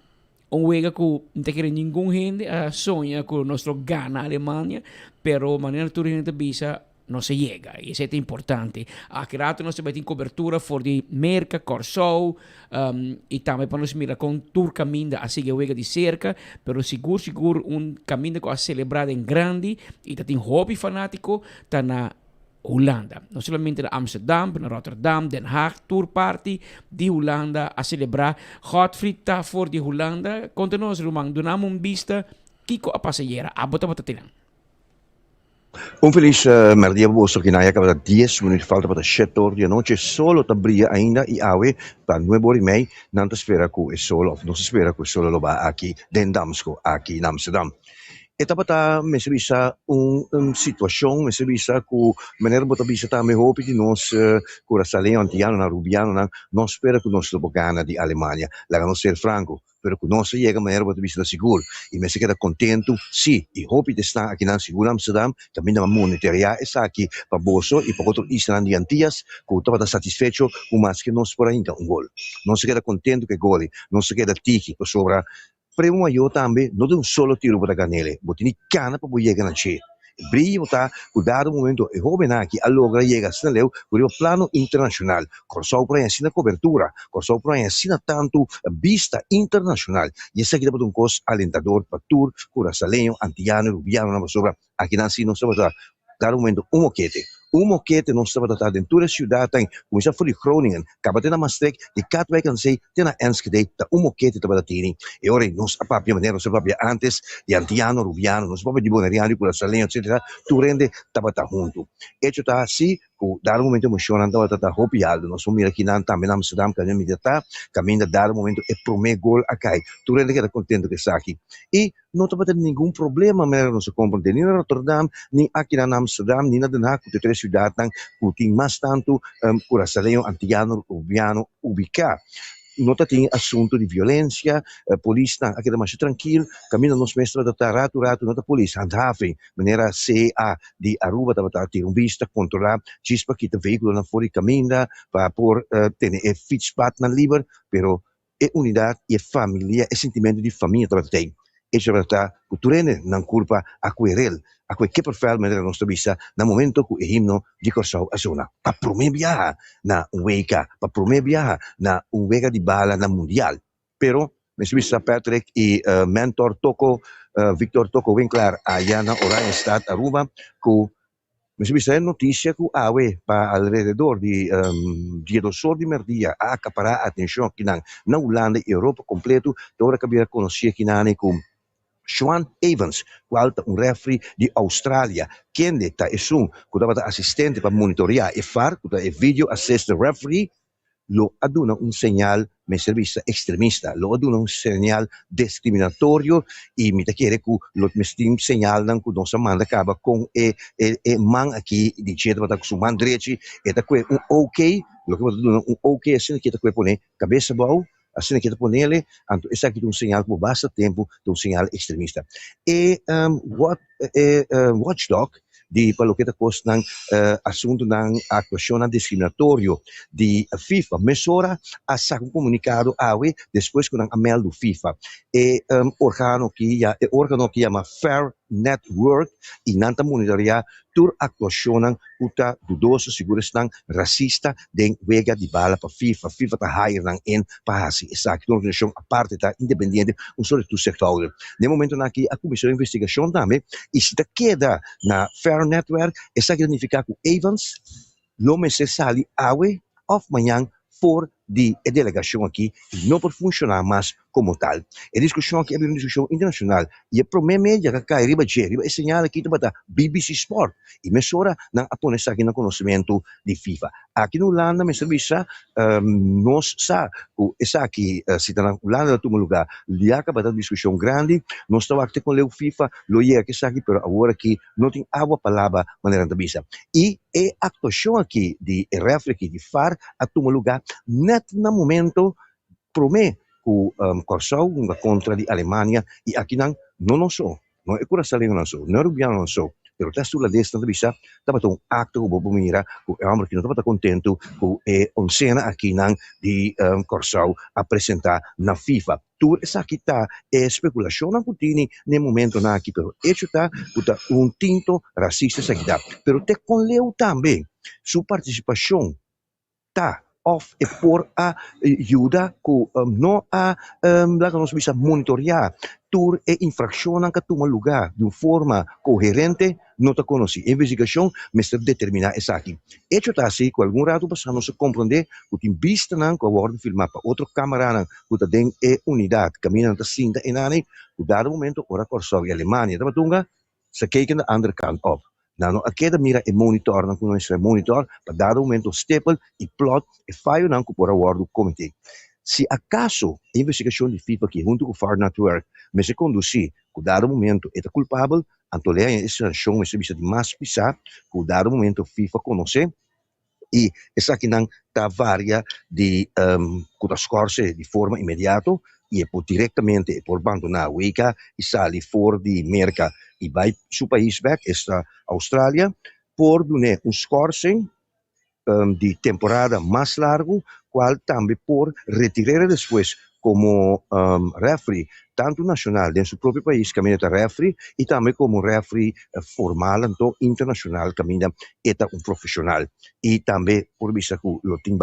juega que no quiere ningún gente sueña con nuestro gana Alemania, pero manera tu gente visa no se llega y eso es importante. Ha creado nuestra cobertura por de Merca, Corsou y también para nos mirar con tour caminda así que juega de cerca, pero seguro un camino que va a celebrar en grande y está en hobby fanático está na Holanda. No solamente en Amsterdam, en Rotterdam, Den Haag, tour party de Holanda a celebrar. Godfried está voor de Holanda. Conta-nos, Roman, donamos un vista Kiko a passagiera. A bota tiran. Un feliz merdia vostro che naia che 10 minuti falta per settor di noche solo tabria ainda e awe per 9 ore mei non si spera che è solo non si spera che solo lo va qui den Damsko qui in Amsterdam e tapata me se bisa un situazione me se bisa ku maniera bota bisa ta me hopi di nos cura saleo antiano na rubiano non spera che nos lo bocana di Alemania la non ser franco pero que no se llega a manera de vista seguro y me se queda contento sí y hope de estar aquí en seguro Amsterdam también la monetaria es aquí para bolso y para otros islandia antillas que estaba satisfecho con más que nos por ahí un gol no se queda contento que gol no se queda tiki por sobra primo yo también no de un solo tiro para ganele botini cana para llegar a che brilho tá cuidado momento e joven aqui allora llega sneleu con il plano internazionale Corsou para ensina cobertura Corsou para ensina tanto vista internacional e esse aqui depois um cos alentador para tour cura salenho antiano rubiano na sobra aqui na sino sobra dar momento um moquete não estava tratado em toda a cidade começar por Groningen acaba na Maastricht de Katwijk en Zee na Enschede da moquete estava tendo e ora nós a papia maneira nós papia antes de antiano rubiano nós papia de boneriano cura salenho etc tu rende estava junto e ciò tá assim dar um momento emocionante estava tá hopiado nós vamos aqui na também na Amsterdam caminho militar caminho dar um momento e primeiro gol acai tu rende que era contente que está aqui e não estava tendo nenhum problema mas não se compreende nem na Rotterdam nem aqui na Amsterdam nem na Den Haag de três cidades que tem mais tanto curaçaleio antiano rubiano ubicar não tem assunto de violência polícia aqui é mais tranquilo caminho nos mestres da rato não da polícia handhaving maneira CA de Aruba estava ter vista controlar chispa que o veículo na fora caminha para por ter fietspad na liber pero é unidade e família é sentimento de família estava tem e c'è verità culturale non colpa a querel a quel che per fare la nostra vista nel momento che himno di Corsou a zona pa prome viaja na un weka pa prome viaja na un weka di bala na mundial però mi si vista Patrick e mentor Toko Victor Toko Winkler allá na Orion Stad Aruba cu mi si vista notizia che awe pa alrededor di 10 ore di merdia a accaparare attenzione che na Holanda e Europa completo ora capire conoscere che nane con Sean Evans, un referee di Australia, che è un assistente per monitorare e fare il video assist referee, lo aduna un segnale me servizio estremista, lo aduna un segnale discriminatorio e mi chiede che lo mestim segnale che non si manda acaba con e man aqui dicendo che su man dreci e da qui un ok, lo che aduna un ok è che da pone cabeça boa assim que põe ele, então esse aqui é sinal por bastante tempo, um sinal extremista. E Watchdog di quello che costa assunto ng actuazione discriminatorio di FIFA, mesora a un comunicato AWE después con amel do FIFA e organo che chiama Fair Network e nanta monitoria tur actuazione uta dudosa siguristan racista den wega di bala pa FIFA ta hire nang in pa hasi esatto una organizzazione a parte ta indipendente un solo tu sector nel momento na che a commissione di investigazione dame e si ta queda na Fair Network esa significa que Evans lo mese sali awe of manhã for di delegação aqui não pode funcionar mais como tal. A discussão aqui é uma discussão internacional e a primeira mídia que cai riba é sinal aqui para BBC Sport e mesora não apenas aqui no conhecimento de FIFA. Aqui no Holanda, me serviço, nós sabemos que aqui se está na Holanda no lugar, já acaba da discussão grande, nós estamos aqui com o FIFA, lo é que está aqui, mas agora aqui não tem água palavra maneira de vista. E a actuação aqui de refere aqui de FAR a tomar lugar net no momento promê que Corsau uma contra de Alemanha e aqui não sou, não é Curaçalengo não sou, não é Rubiano não sou, pero testo la desta não bisa, estava um acto que bobo mira, que é homem que não estava contento que é cena aqui de Corsau apresentar na FIFA. Tudo essa aqui tá é especulação não putini no momento na aqui, pero isso tá tinto racista essa aqui tá, pero te conleu também sua participação tá of e por a ajuda que não a lá que nós bisa monitorear tur e infração que toma lugar de uma forma coerente não te conhece investigação mas te determinar essa aqui isso está assim com algum rato passando se compreender que tem vista não que a filmar para outro câmera não que tem é unidade caminhando da cinta e nani que dado momento ora Corsau e Alemanha da batunga se kijken de andere kant op. Nou, aquela mira e monitor, não conhece monitor, para dar momento staple e plot e faz não que por award do comitê. Se acaso a investigação de FIFA que junto com o Far Network, mas se conduzir, que dado momento é culpável, então a investigação é serviço de mais pisar, que dado momento FIFA conhece e essa aqui não está varia de que escorce de forma imediata e é por diretamente por abandonar o ICA e sair fora de América e vai seu país back, esta Austrália, por dar escorce de temporada mais largo, qual também por retirar depois como referee, tanto nacional dentro do próprio país, caminha da referee, e também como referee formal, então internacional, caminha eta profissional. E também, por vista que o tem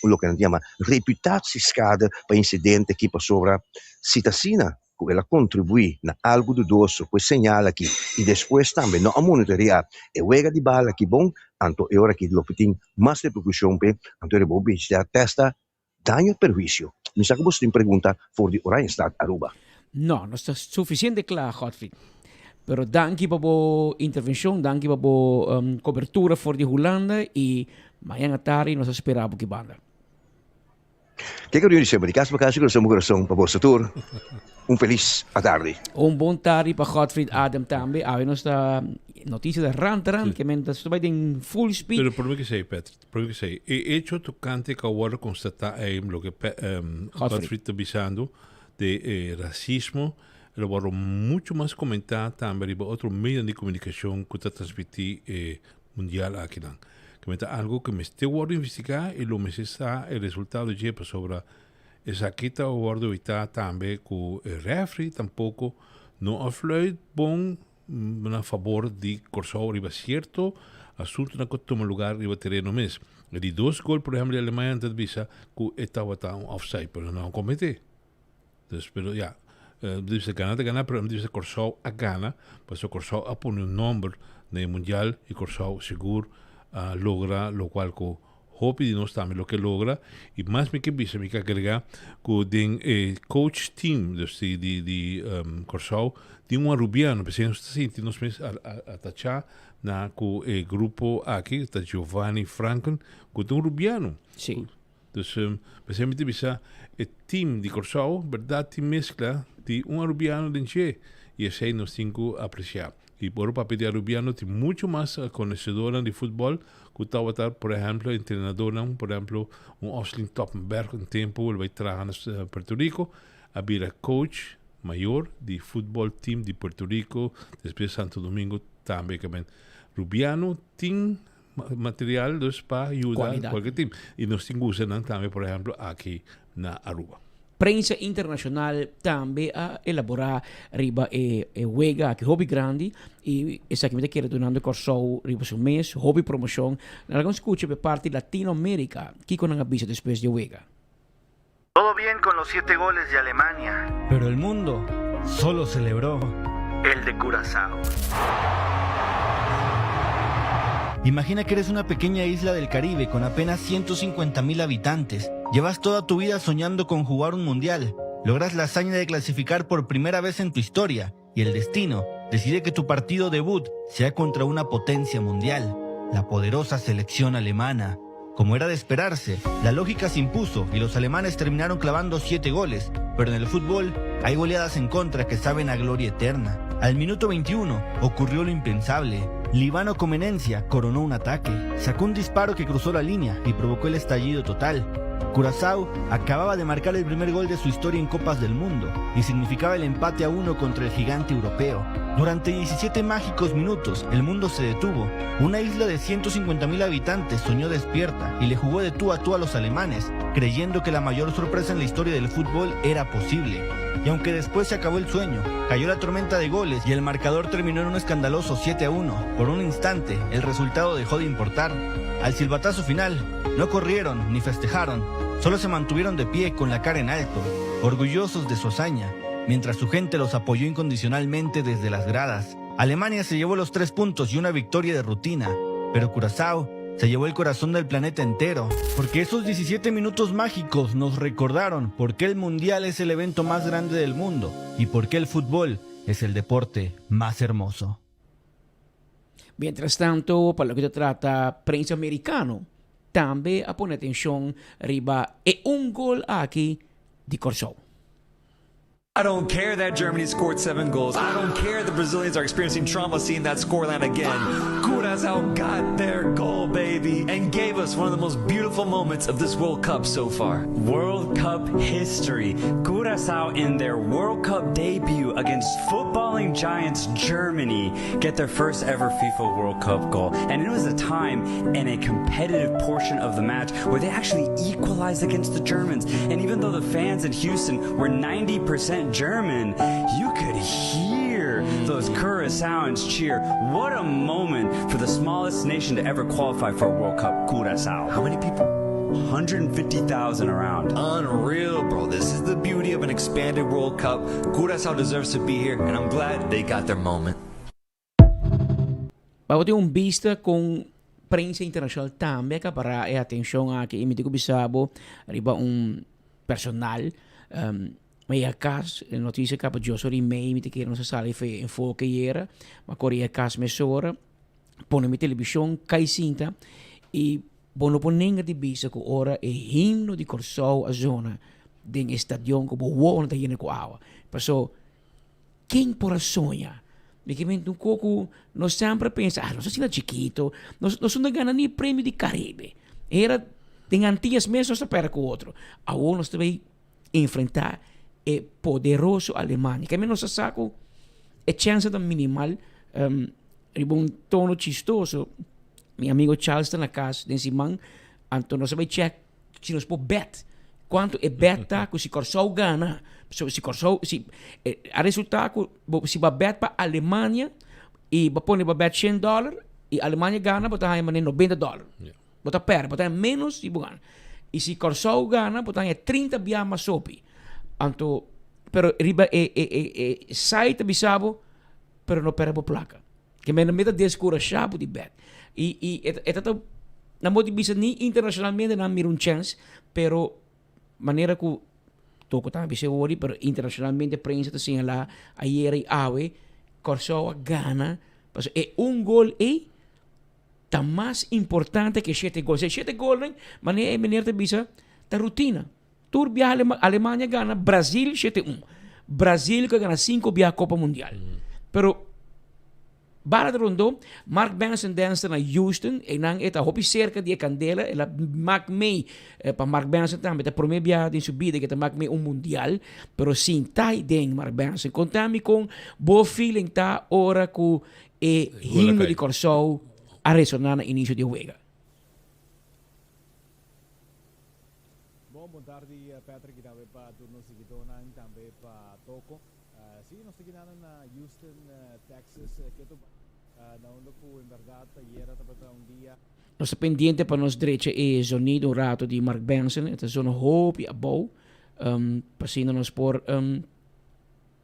o que a gente chama reputação escada para incidente que passou sobre citacina, que ela contribui na algo dudoso, que señala aqui, e depois também não a monitorear, e o de bala aqui bom, então é hora que o tem mais repercussão, então é bom visitar testa, daño perjuízo. Me sabe você tem pergunta for de Oranjestad Aruba? No, no está suficiente claro, Godfried. Pero danke para a intervenção, danke para a cobertura for de Holanda e amanhã à tarde nós esperamos que banda. Que eu dizer, de casa para casa, que eu coração para você tour. Feliz à tarde. Bom tarde para Godfried Adam também. A nós está notícia da Rand, que men está em full speed. Pero por que sei, Petr, por que sei. E hecho tocante que agora constatar lo que Godfried está avisando de racismo, lo vou muito mais comentar também para outro meio de comunicação que está transmitir mundial aqui não. Comenta algo que me estou a investigar e lo me está o resultado de sobre essa quita o guardo está também com o referee tampouco não afluit bom a favor de Corsau riba certo assunto na que toma lugar riba terreno mesmo. De 2 gols, por exemplo, de Alemanha antes visa que estava um offside, pero não cometeu. Então, pero já, deve ganhar, pero deve Corsau a gana, mas o Corsau a pôr número no mundial e Corsau seguro logra lo qual que hope de nós também lo que logra e mais me que bisa me que agregar que den coach team de Corsau tem rubiano, porque nós está nós mesmos a tachar na com o grupo aqui está Giovanni Franken que tem rubiano. Sim. Então, precisamente bisa o team de Corsau, verdade, tem mescla de rubiano dentro e esse aí nós temos que apreciar. E por o papel de Rubiano tem muito mais conhecedora de futebol que estava estar, por exemplo, treinador, por exemplo, Oslin Toppenberg, tempo, ele vai trabalhar em Puerto Rico, a vir coach maior de futebol team de Puerto Rico, depois Santo Domingo também. Rubiano tem material para ajudar qualquer time. E nós temos também, por exemplo, aqui na Aruba. Prensa internacional também a elaborar riba e huelga que hobby grande e exatamente que retornando Corsau riba su mês hobby promoção alguns escucha por parte Latinoamérica que con una visa después de huelga. Todo bien con los 7 goles de Alemania. Pero el mundo solo celebró el de Curazao. Imagina que eres una pequeña isla del Caribe con apenas 150,000 habitantes. Llevas toda tu vida soñando con jugar un mundial. Logras la hazaña de clasificar por primera vez en tu historia y el destino decide que tu partido debut sea contra una potencia mundial, la poderosa selección alemana. Como era de esperarse, la lógica se impuso y los alemanes terminaron clavando 7 goles, pero en el fútbol hay goleadas en contra que saben a gloria eterna. Al minuto 21 ocurrió lo impensable. Líbano con Menencia coronó un ataque, sacó un disparo que cruzó la línea y provocó el estallido total. Curazao acababa de marcar el primer gol de su historia en Copas del Mundo y significaba el empate a 1 contra el gigante europeo. Durante 17 mágicos minutos, el mundo se detuvo. Una isla de 150.000 habitantes soñó despierta y le jugó de tú a tú a los alemanes, creyendo que la mayor sorpresa en la historia del fútbol era posible. Y aunque después se acabó el sueño, cayó la tormenta de goles y el marcador terminó en un escandaloso 7-1. Por un instante, el resultado dejó de importar. Al silbatazo final, no corrieron ni festejaron, solo se mantuvieron de pie con la cara en alto, orgullosos de su hazaña, mientras su gente los apoyó incondicionalmente desde las gradas. Alemania se llevó los 3 puntos y una victoria de rutina, pero Curazao se llevó el corazón del planeta entero, porque esos 17 minutos mágicos nos recordaron por qué el Mundial es el evento más grande del mundo y por qué el fútbol es el deporte más hermoso. Mientras tanto, para lo que se trata prensa americano, también a poner atención arriba un gol aquí de Corsou. I don't care that Germany scored 7 goals. I don't care the Brazilians are experiencing trauma seeing that scoreline again. Curaçao got their goal, baby, and gave us one of the most beautiful moments of this World Cup so far. World Cup history. Curaçao in their World Cup debut against footballing giants Germany get their first ever FIFA World Cup goal. And it was a time in a competitive portion of the match where they actually equalized against the Germans. And even though the fans in Houston were 90% German, you could hear those Curaçaoans cheer. What a moment for the smallest nation to ever qualify for a World Cup, Curaçao. How many people? 150,000 around. Unreal, bro. This is the beauty of an expanded World Cup. Curaçao deserves to be here, and I'm glad they got their moment. Vamos ter vista com prensa internacional também para a atenção a que imito bisabo riba personal mas a cas notícia que eu sou de meio me que não se sabe foi enfoque era mas corria cas mesora põe na televisão cai cinta e bono ponenga de bisa com ora e himno de Corsou a zona de estadion como o tá indo com água passou quem por sonha porque um pouco nós sempre pensa nós assim chiquito nós não ganhamos nem prêmio de Caribe era tem antigas mesmo só para com o outro a nós também enfrentar é poderoso Alemanha que menos saco é chance da minimal um tono chistoso meu amigo Charles está na casa desse man então nós vai check se nós pode bet quanto é beta que se Corsou ganha se Corsou se a resultado se vai bet para Alemanha e vai pôr para bet $100 e Alemanha ganha botar aí mané $90 botar perde botar menos e ganha e se Corsou ganha botar aí 30 biama sopi anto pero riba site bisabo pero no perde placa que me meta descurajado de bet e tanto na motivisa ni internacionalmente na mir chance pero maneira que toco também se ori pero internacionalmente prensa assim lá ayer e awe Corsou gana mas é gol tá mais importante que 7 gols 7 gols maneira de bisa da rotina Turbia Alemanha gana Brasil 7-1 Brasil que gana 5 via Copa Mundial pero Bara de rondo, Mark Benson dança na Houston e nang eta hopi cerca de candela ela Mac May para Mark Benson também tá primeiro via de subida que tá Mac May mundial pero sim tai den Mark Benson contami com bo feeling tá ora ku himno de Corsou a ressonar no início de jogo. Boa tarde, Patrick, e também para turno seguidor também para Toco. Sim, nós estamos na Houston, Texas, que na onda que, em verdade, era para dia. Nós pendiente para nós direita é sonido um rato de Mark Benson, esta zona hope e abou, passando nós por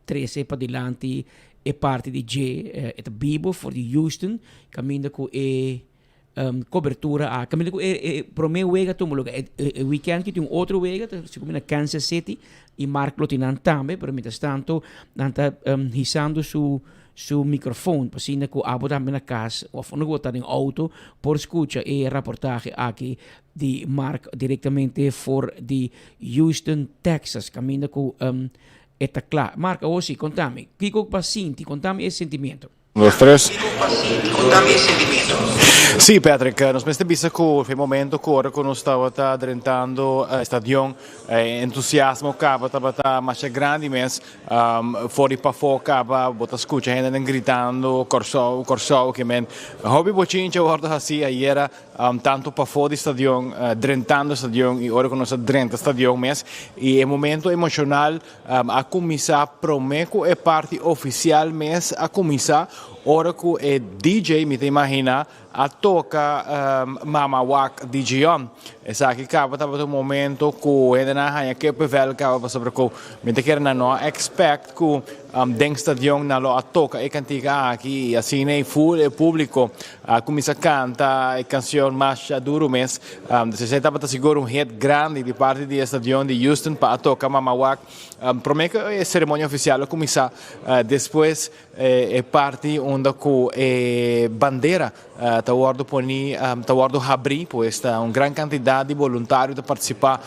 13 para diante e parte de J, é Bibo for de Houston, caminho com cobertura a caminho com primeiro wega tomo lugar weekend que tem outro wega se combina Kansas City e Mark Lotinan também pero mientras tanto nanta hissando su microfone passando com abo também na casa ou quando botar em auto por escuta e reportagem aqui de Mark diretamente for de Houston, Texas caminho com eta claro Mark hoje contame Kiko paciente contame esse sentimento. 2, 3. Sì, Patrick, nós mesmo visto que o momento que agora nós estava adrentando o estádio, entusiasmo acaba tá mais grande, mas fora para fora acaba bota escuta gente gritando, corso que men hobby bochincha agora assim aí era tanto para fora do estádio, drentando o estádio e agora nós drenta o estádio, mas e o momento emocional a começar prometo é parte oficial, mas a começar ora que é DJ, me imagina, a toca Mama Wak DJ on. Essa aqui acaba um momento que ainda não há que pevel acaba sobre que me te quer não expect que dentro stadion na lo a toca e cantiga aqui assim nem full e público começa a cantar a canção mais duro mas se estava seguro hit grande de parte do stadion de Houston para tocar Mama Wak. Prometo que a cerimônia oficial começa depois é parte onde que bandeira tá guardo poni tá guardo abrir pois está uma grande quantidade de voluntários de participar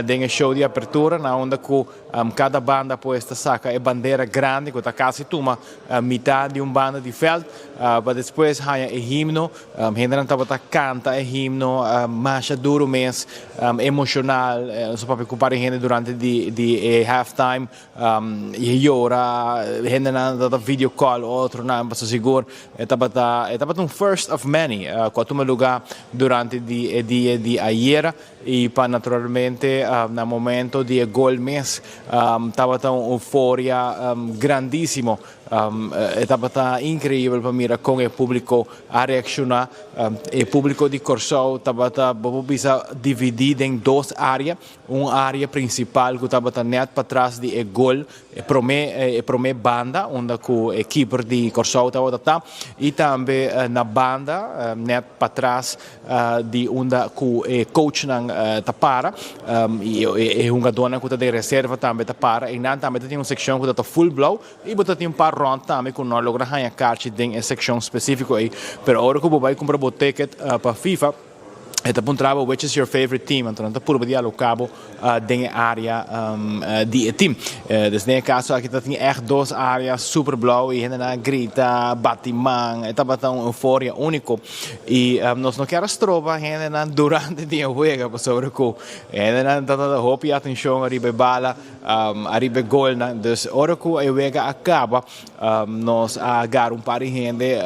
do show de abertura na onde que cada banda pois saca é bandeira grande que está quase toma metade de banda de feld para depois há o himno gente não estava canta o himno mais duro mas emocional só para preocupar gente durante de halftime e ora gente não dá video call outro não para seguro estava first of many quanto lugar durante dia de ayer e para naturalmente no momento de gol mês estava uma euforia grandíssimo estava incrível para mim com o público a reaccionar o público de Corso estava dividido em duas áreas uma área principal que estava net para trás de gol prome banda onde o equipe de Corso estava e também na banda net para trás de onde o coach está para e uma dona que está de reserva também está para e não também tem uma secção que está full blow e tem um par round também que não logra ganhar carte em secção específica aí, mas agora que eu vou comprar o ticket para FIFA Eta puntrava which is your favorite team, então tá por dia lo cabo da área de team. Nesse caso aqui tem echt duas áreas super blauw e ainda grita, batimang, eta batang euforia único e nós não queremos trova ainda durante dia jogo sobre que ainda tá toda hope atenção arriba bala, arriba gol, dus hora que o jogo acaba nós agar par de gente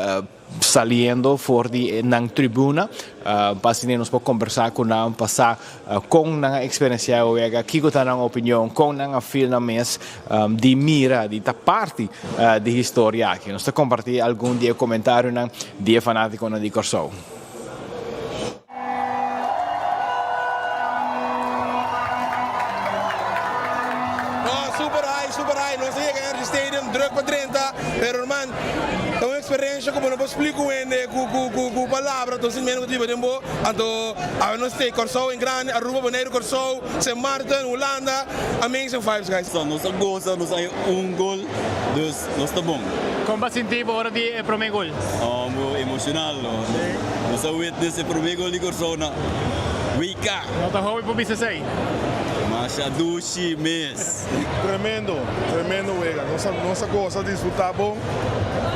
saliendo fora na tribuna para nos pode conversar com não passar com a experiência o que que tá na opinião com a feel na mês de mira de parte de história aqui nós compartilhar algum dia comentário na dia fanático na de Corso. Super high, nós chegamos no stadium druk para 30, pero man uma experiência como não posso explicar com palavras, então simplesmente tipo de boa, então a nós tem Corso em grande, Aruba, Bonaire, Corso, Saint Martin, Holanda, amazing vibes guys. Nós gosta, nós hay gol, dus nós está bom. Como vai sentir agora de primeiro gol? Emocional, nós witness o primeiro gol de Corso na Wika. Não tá hobby por bisa sei. Machadushi mes. Tremendo juego. Nossa gosta de disfrutar bom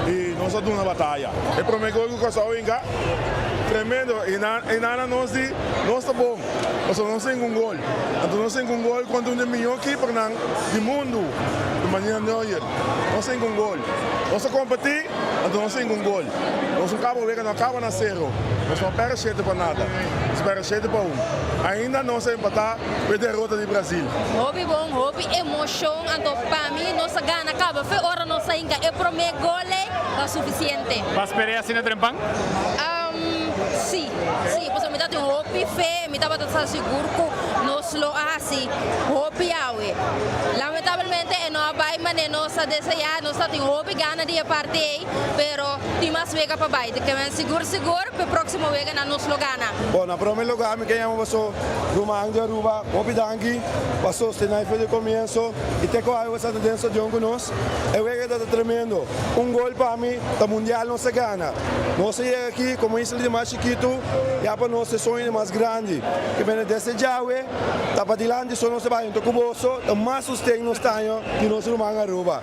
e nós damos uma batalha. É primeiro gol que o Corso venga. Tremendo e nada nós está bom. Nós não temos gol. Então nós temos gol quando um melhor keeper do mundo. De maneira neuer. Nós temos gol. Nós competir, então nós temos gol. Nós não acaba na zero. Nós não perdemos 7 para nada. Nós perdemos 7 para 1. Ainda não se empatar com a derrota do Brasil. Hobby bom, hobby emoção. Então para mim nossa gana acaba. Foi hora nossa ainda é primeiro gol é suficiente. Vas esperar assim na trempang? Sim, pois me dá um hobby fé, me dá para seguro que nós lo assim, hobby awe. Lamentavelmente não vai mas nossa desejar, nós tem hobby gana de parte, pero tem mais vega para baixo, que é seguro para o próximo vega na nós lo gana. Bom, na primeiro lugar me ganhamos o Rumang de Aruba, hobby danki, passou se na foi de começo e te coi essa tendência de nós, é vega da tremendo. Gol para mim, da mundial não se gana. Nós chega aqui como isla de mais chiquito, e para nós é sonho mais grande. Que vem desse Jaue, tá para dilante só não se vai então cuboso, o mais sustento nós tenho que nós não vamos dan Aruba.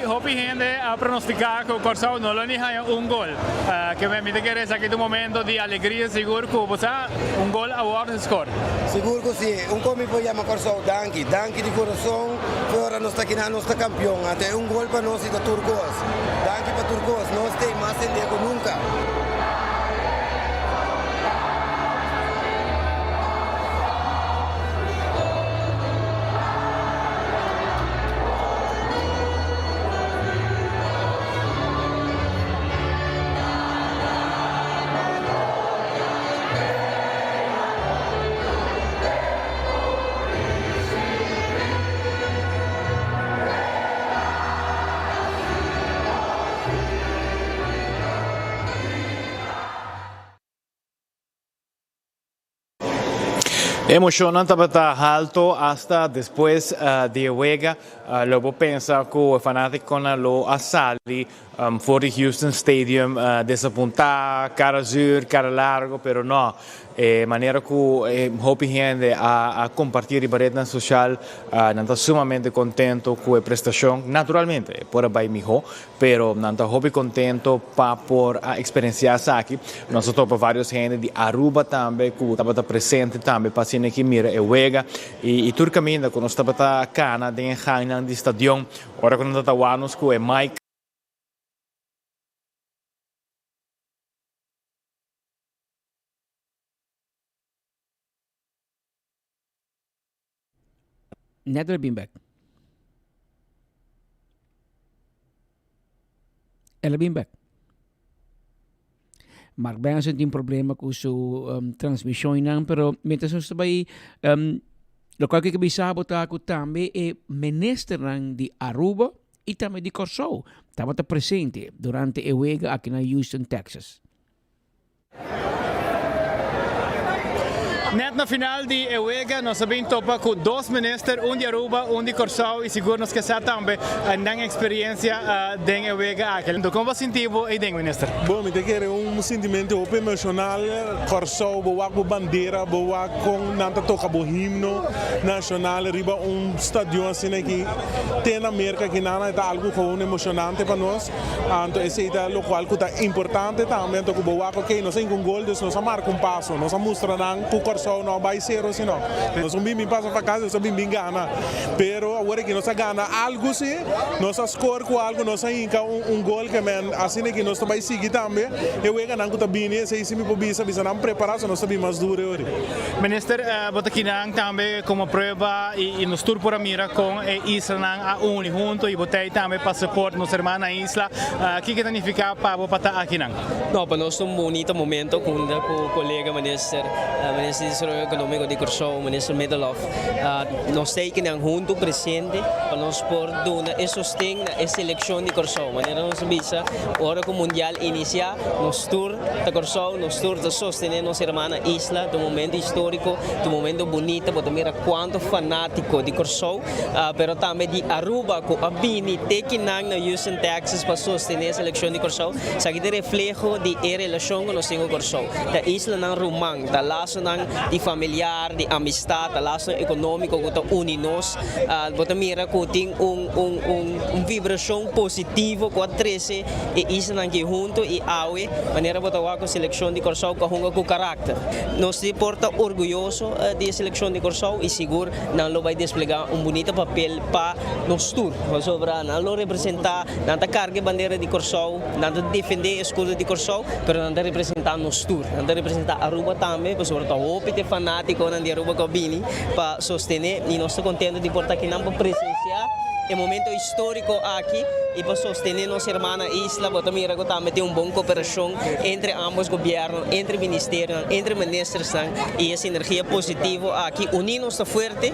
Hopi gente a pronosticar que o Corsão não lhe ganha gol. Que me quer aqui do momento de alegria seguro que você gol a hora score. Seguro que sim. Come poi chiama Corsão Danki di coração. Ora nós está aqui na nossa campeão. Até gol para nós e da Turcos. Danki para Turcos. Nós tem mais em dia que nunca. Emocionante para estar alto hasta después de juega. Luego pensa que el fanático lo asali for the Houston Stadium desapuntar, cara sur, cara largo, pero no. Manera que Hopi gente a compartir y barreta social, nanta sumamente contento con la prestación. Naturalmente, por ahí mijo, pero nanta Hopi contento por experienciar aquí. Nosotros por varios gente de Aruba también, que estaba presente también, paciente que mira e juega. Y turcamente, cuando estaba acá, en Hainan, de estadio, ahora cuando estábamos con Mike. Never been back. Ela been back. Maar bij ons een problema com sua transmissão não, pero mientras nós também lo qual que bisa botar com também é ministro de Aruba e também de Corsão. Estava presente durante a juega aqui na Houston, Texas. Net na final de Ewega, nós sabemos topa com dois ministros, de Aruba, de Corsão, e seguro nos que se também na experiência de Ewega. Então, como você sentiu aí, ministro? Bom, me tem sentimento emocional. Corsão, boa com bandeira, boa com nanta toca o himno nacional, riba estádio assim que tem na América que nada é algo com emocionante para nós. Então, esse é o qual que é importante também, então boa que nós tem gol, nós marca passo, nós mostra que Corsão não vai ser assim não. Nós bem passa para casa, nós bem gana. Pero agora que nós gana algo sim, nós score com algo, nós inca gol que men assim que nós também seguir também. Eu ia ganhar com também, se isso me pobisa, bisa não preparação, nós sabemos mais duro hoje. Minister, bota aqui também como prova e nos tour por a mira com Israel a uni junto e botei também passaporte nos irmãos na isla. Que significa para botar aqui não? Não, para nós um bonito momento com o colega minister de Desenvolvimento Econômico de Corsão, ministro Medelov. Nós temos junto presente para nós por dar e sostener a seleção de Corsão. Maneira nós visa hora que o mundial inicia, nós tour de Corsão, nós tour de sostener nossa irmã isla, do momento histórico, do momento bonito, para mira quanto fanático de Corsão, pero também de Aruba, que a bini teki na Houston, Texas, para sostener a seleção de Corsão, sa que reflejo de a relação que nós temos com Corsão. Da isla ng Rumang, da laço de familiar, de amistad, laço econômico que une nós, para mira que tem vibração positiva com a 13 e isla que junto e awe, maneira para a seleção de Corsão com caráter. Nós se porta orgulhoso da seleção de Corsão e seguro não vai desplegar bonito papel para nós tour, sobre não representar, não carregar bandeira de Corsão, não defender a escudo de Corsão, pero não representar nós tour, não representar Aruba também, para sobre o opite fanático de Aruba Cabini para sostener e nós estamos contentes de portar aqui para presenciar o momento histórico aqui e para sostener nossa irmã isla, para mira que também tem boa cooperação entre ambos governos, entre ministérios, entre ministros e essa energia positiva aqui unir-nos está forte,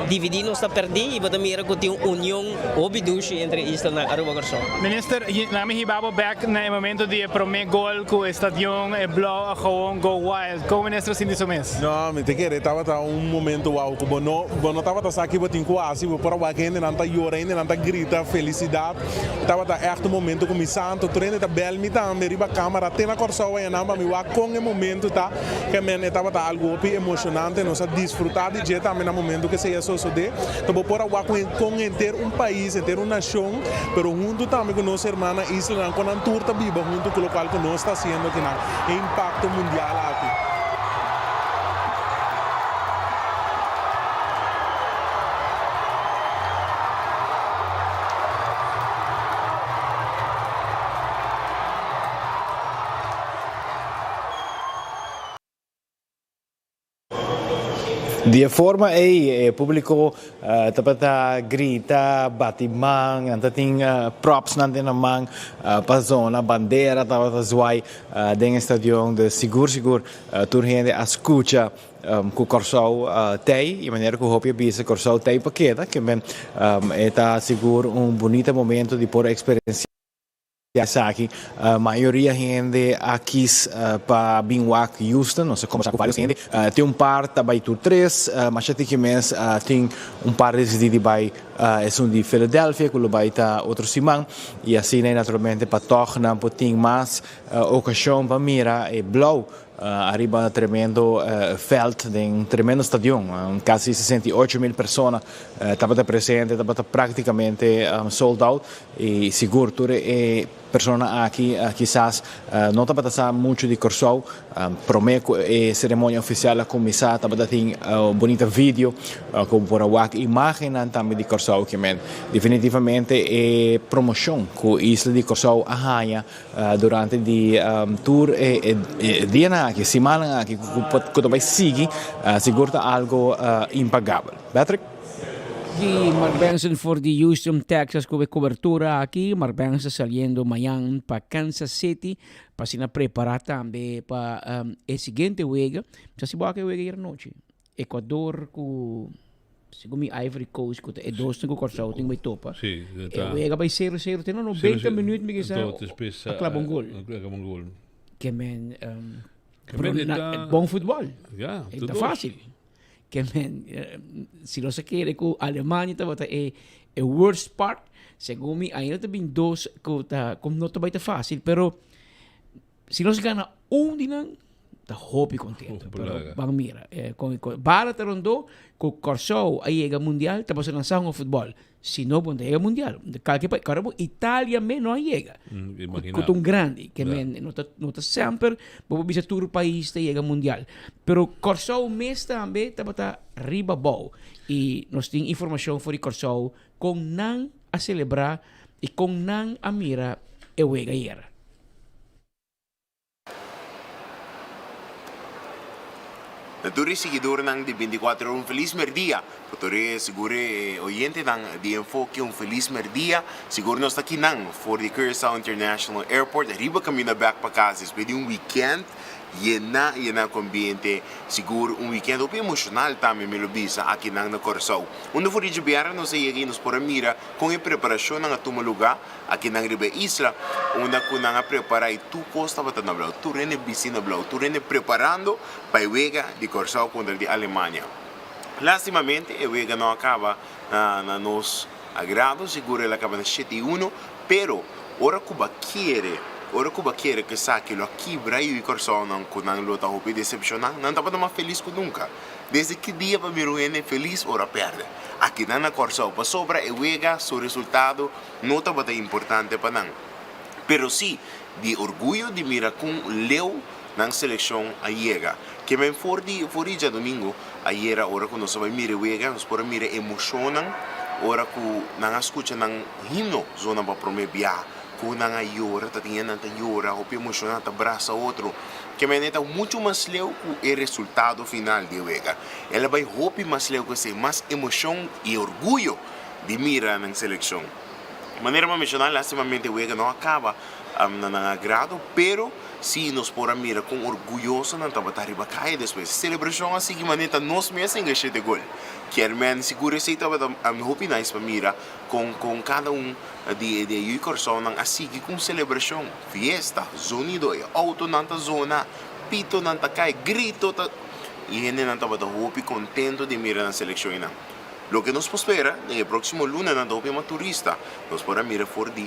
dividir-nos está perdido e para mira que tem união obiduche entre isla e Aruba Corsão. Minister, nami hibabo back na momento de primeiro gol com o estádio e blow a gewoon go wild. Como ministro sinto isso mesmo? Não, me te quero, estava momento wow, como não estava aqui para tinha quase, para o weekend não tá chorando, não tá grita felicidade. estava echt um momento com o santo treino tá bel me também riba câmera tem na Corsão e namba me wa com o momento tá que men estava tá algo emocionante nós a desfrutar de dia também no momento que se é só de então por wa com inteiro país inteiro nação pero junto também com nossa irmã Isla com a tour tá biba junto com o local que nós está sendo aqui na impacto mundial aqui. De forma aí, o público tá grita, bate mão, anta tem props na mão, para zona bandeira, tá zoai dentro do estádio de seguro, tur gente escuta com o Corsão tem, de maneira que o Hopi bisa Corsão tem paqueta, que bem está seguro bonito momento de por experiência. Aqui, a maioria gente aqui para Binwak Houston, não sei como sabe vários gente, tem par também tu 3, mas tem que mês tem par de vai é de Filadélfia, que vai tá outro simão e assim naturalmente para tornar um pouquinho mais ocasião para mirar e blow arriba tremendo felt de um tremendo estádio, quase 68.000 pessoas estavam presentes, estavam praticamente sold out e seguro tudo persona aqui quizás não estava a muito de Corsão, prometo a cerimônia oficial começar, estava tem bonito vídeo como por a imagem também de Corsão que definitivamente é promoção que a isla de Corsão arranha durante o tour dia aqui semana aqui que vai seguir seguro algo impagável. Patrick? Aqui, Mark Benson for the Houston, Texas, com cobertura aqui. Mark Benson saliendo Miami para Kansas City, para se preparar também para o seguinte jogo. Já se vai que jogo ir noite. Equador com segundo Ivory Coast, que é dois com Corsão, tem muito topa. Sim, tá. O jogo vai 0-0, tem 90 minutos, me diz a clava gol. Que men bom futebol. Ja, é fácil. Que se você quer que a Alemanha é o worst part, segundo mim, ainda tem dois como não vai estar fácil, pero se nós ganha dinan, tá hopi contento. Vamos mira, para Toronto, com Corsão, aí é mundial, tá passando lançar futebol. Se não, quando é mundial, caramba, Itália menos chega. Com um grande, que não está sempre, vamos ver todo o país chega mundial. Pero Corsão mês também está riba bom. E nós temos informação sobre Corsão com não a celebrar e com não a mira e o era. Natürlich seguidor ng de 24 feliz merdia. Potore siguro oyente ng de enfoque feliz merdia. Siguro nós aqui nang for the Curaçao International Airport. Arriba kami na back pa casa. Pwede weekend. Yena com ambiente seguro weekend opi emocional também me lobisa aqui na Corsão. Onde for de biara nós aí nos por mira com a preparação na tuma lugar aqui na Riba Isla, onde com na preparar e tu costa bata na blau, tu rene piscina blau, tu rene preparando para o jogo de Corsão contra a Alemanha. Lastimamente o jogo não acaba na nos agrado, seguro ele acaba na 7-1, pero ora Cuba quer que saque lo aqui Brasil e Corsão não com não luta hopi decepcionar, não estava mais feliz com nunca. Desde que dia para miruene feliz ora perde. Aqui na Corsão para sobra e wega seu resultado não estava tão importante para não. Pero sim, de orgulho de mira com leu na seleção a chega. Que men for dia domingo a era ora que nós vai mira wega, nós por mira emocionam, ora que não escuta não himno zona para promebiar. Kung nangayora, tatingnan ng yora, o emocional, abraça outro, que meneta muito mais leu com o resultado final de jogo. Ela vai hope mais leu com esse mais emoção e orgulho de mira na seleção. De maneira mencionar, lastimamente o jogo não acaba na agrado, pero se nos por mira com orgulhoso não estava arriba cai depois. Celebração assim que maneta nós mesmos engajar de gol. Que men seguro se estava hope nice para mira com cada de Corsão nang asigi kung celebração, fiesta, sonido, auto nanta zona, pito nanta kay, grito ta, e hindi nanta bata hopi contento de mira na seleksyon ina. Lo que nos espera el próximo lunes na Dope Turista, nos podrá mirar por di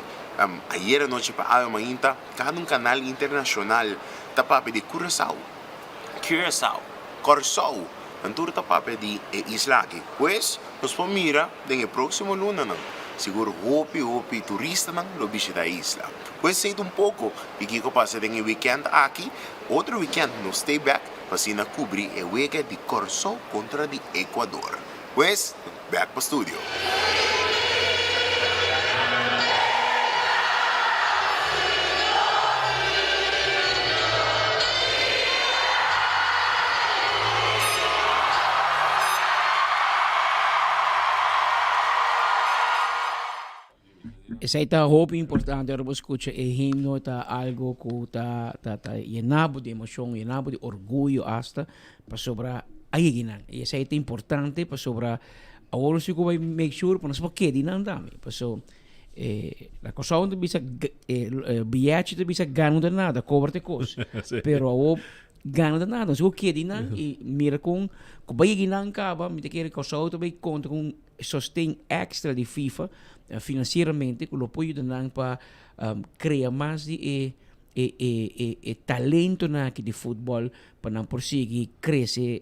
ayer anoche pa Ave Mainta, cada un canal internacional tapape de Curaçao, Corsou, Antur tapape de Isla aqui. Pues, nos podemos mirar en el próximo lunes, seguro hopi turista lo visita a isla. Pues sei un poco y que pasa en el weekend aquí, otro weekend nos stay back para cubrir el weekend de Corsou contra de Ecuador. Pues, back para estudio. Essa aí tá roupa importante, eu vou escutar o himno, tá algo que tá llenado de emoção, llenado de orgulho hasta para sobrar aí ginan. E essa aí tá importante para sobrar agora se vai make sure para nós porque dinan também. Passo la cosa onde bisa bilhete de bisa ganho de nada, cobre de coisa. Pero o ganho de nada, se o que dinan e mira com vai ginan acaba, me te quer cosa auto vai conta com sostém extra de FIFA financeiramente, que lo apoio de nang para criar mais de talento na aqui de futebol para não prosseguir crescer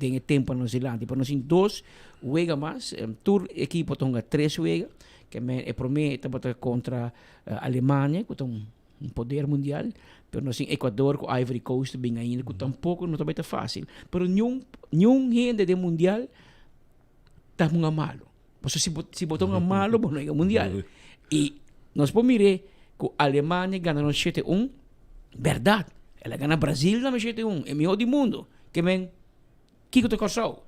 em tempo na Zelândia. Para nós em 2 juega mais, tur equipo tonga 3 juega, que é promete para contra Alemanha, que tem poder mundial, pero nós em Equador com Ivory Coast bem ainda, que tampouco não está fácil. Pero nenhum gente de mundial está muito malo. Porque se botar malo, não é mundial. E nós podemos mirar que a Alemanha ganha 7-1, verdade. Ela ganha Brasil na 7-1, é melhor do mundo. Que men, que te Corsou.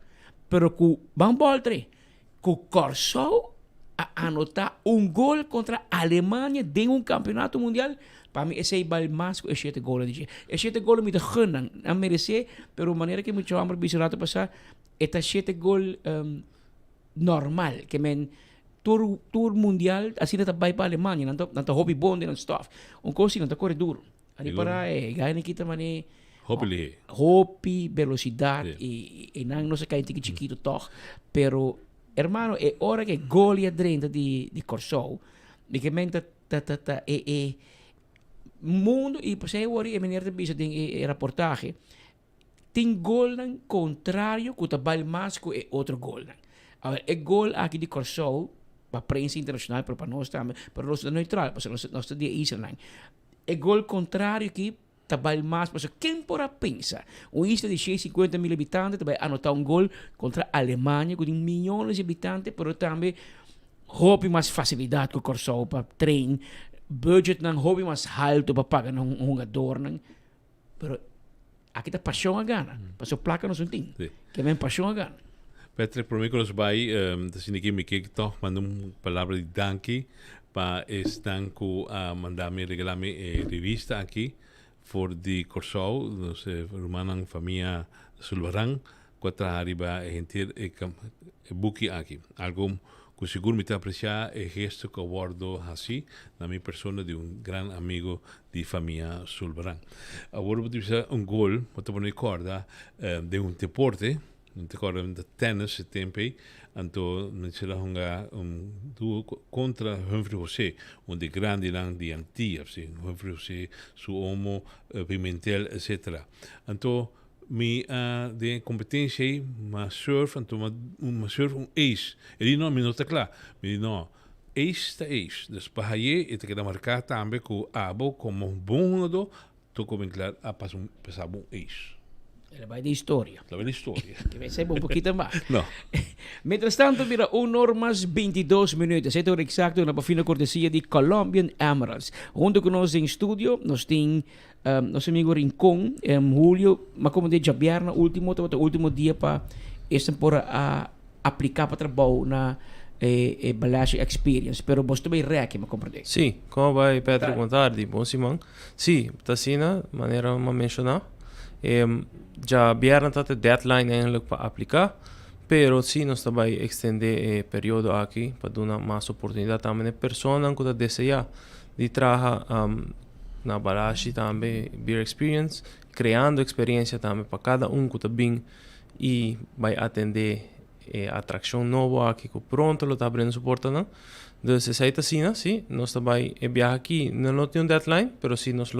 Pero que vamos voltar, que Corsou a anotar gol contra a Alemanha em campeonato mundial, para mim esse é o mais que 7 gols. 7 gols me gunan, não merece, pero a maneira que muito amor bisurato passar, é 7 gols normal, que men tour mundial assim não tá vai para a Alemanha, não tá hobby bond and stuff. Coisa não tá corre duro. Ali para ganha kita mane hobby, velocidade e não se cai tique chiquito toch, pero hermano é hora que gol e adrenta de Corsou, de que men mundo e por sei worry e maneira de bisa tem reportagem tem gol nan contrário que o trabalho mais que outro gol nan. O gol aqui de Corsou, para a prensa internacional, para nós também, para nós é neutral, para nós é de Israel. O gol contrário que trabalha mais, porque quem pode pensar? Isla de 650 mil habitantes vai anotar gol contra a Alemanha, com milhões de habitantes, mas também houve mais facilidade com Corsou para treino, budget não houve mais alto para pagar um jogador, mas aqui está paixão a gana, para placa não tem, que vem paixão a gana. Patrick, por mim que nos vai, assim que me quer toch manda palavra de danke para estar com mandar-me regalar-me revista aqui for de Corsou, nos rumanan família Sulbarang, quatro arriba gente buki aqui. Algo que seguro me está apreciar é gesto que abordo assim na minha persona de grande amigo de família Sulbarang. Agora vou dizer gol, vou te poner corda de deporte. Não te corre de tennis esse tempo aí, então não se lá duo contra Humphrey José, de grande lang de Antillas, Humphrey José, su homo Pimentel, etc. Então de competência aí, mas surf, então surf ace. Ele não me nota claro, me não ace tá ace. Depois aí ele quer marcar também com abo como bom jogador, tô bem claro a passar bom ace. Ela vai de história. Ela vai de história. Que vai ser um pouquinho mais. Não. Mientras tanto, mira, 1 hora mais 22 minutos. Esta hora exacta, uma fina cortesia de Colombian Emeralds. Junto conosco em estúdio, nós temos nosso amigo Rincón, Julio, mas como de Jabiarna, último dia para esta temporada aplicar para trabalho na Balashi Experience. Pero você também reaque, me compreende? Sim, como vai Pedro contar, bom Simão? Sim, está assim, maneira de mencionar. Já vieram até deadline eigenlijk para aplicar, pero sim nós também extender período aqui para dar mais oportunidade também a pessoas que deseja de trabalhar na Balashi também beer experience, criando experiência também para cada que está bem e vai atender atração nova aqui que pronto lo está abrindo suporta não. Dus essa aí tá assim, sim, nós também viaja aqui, não tem deadline, pero sim nos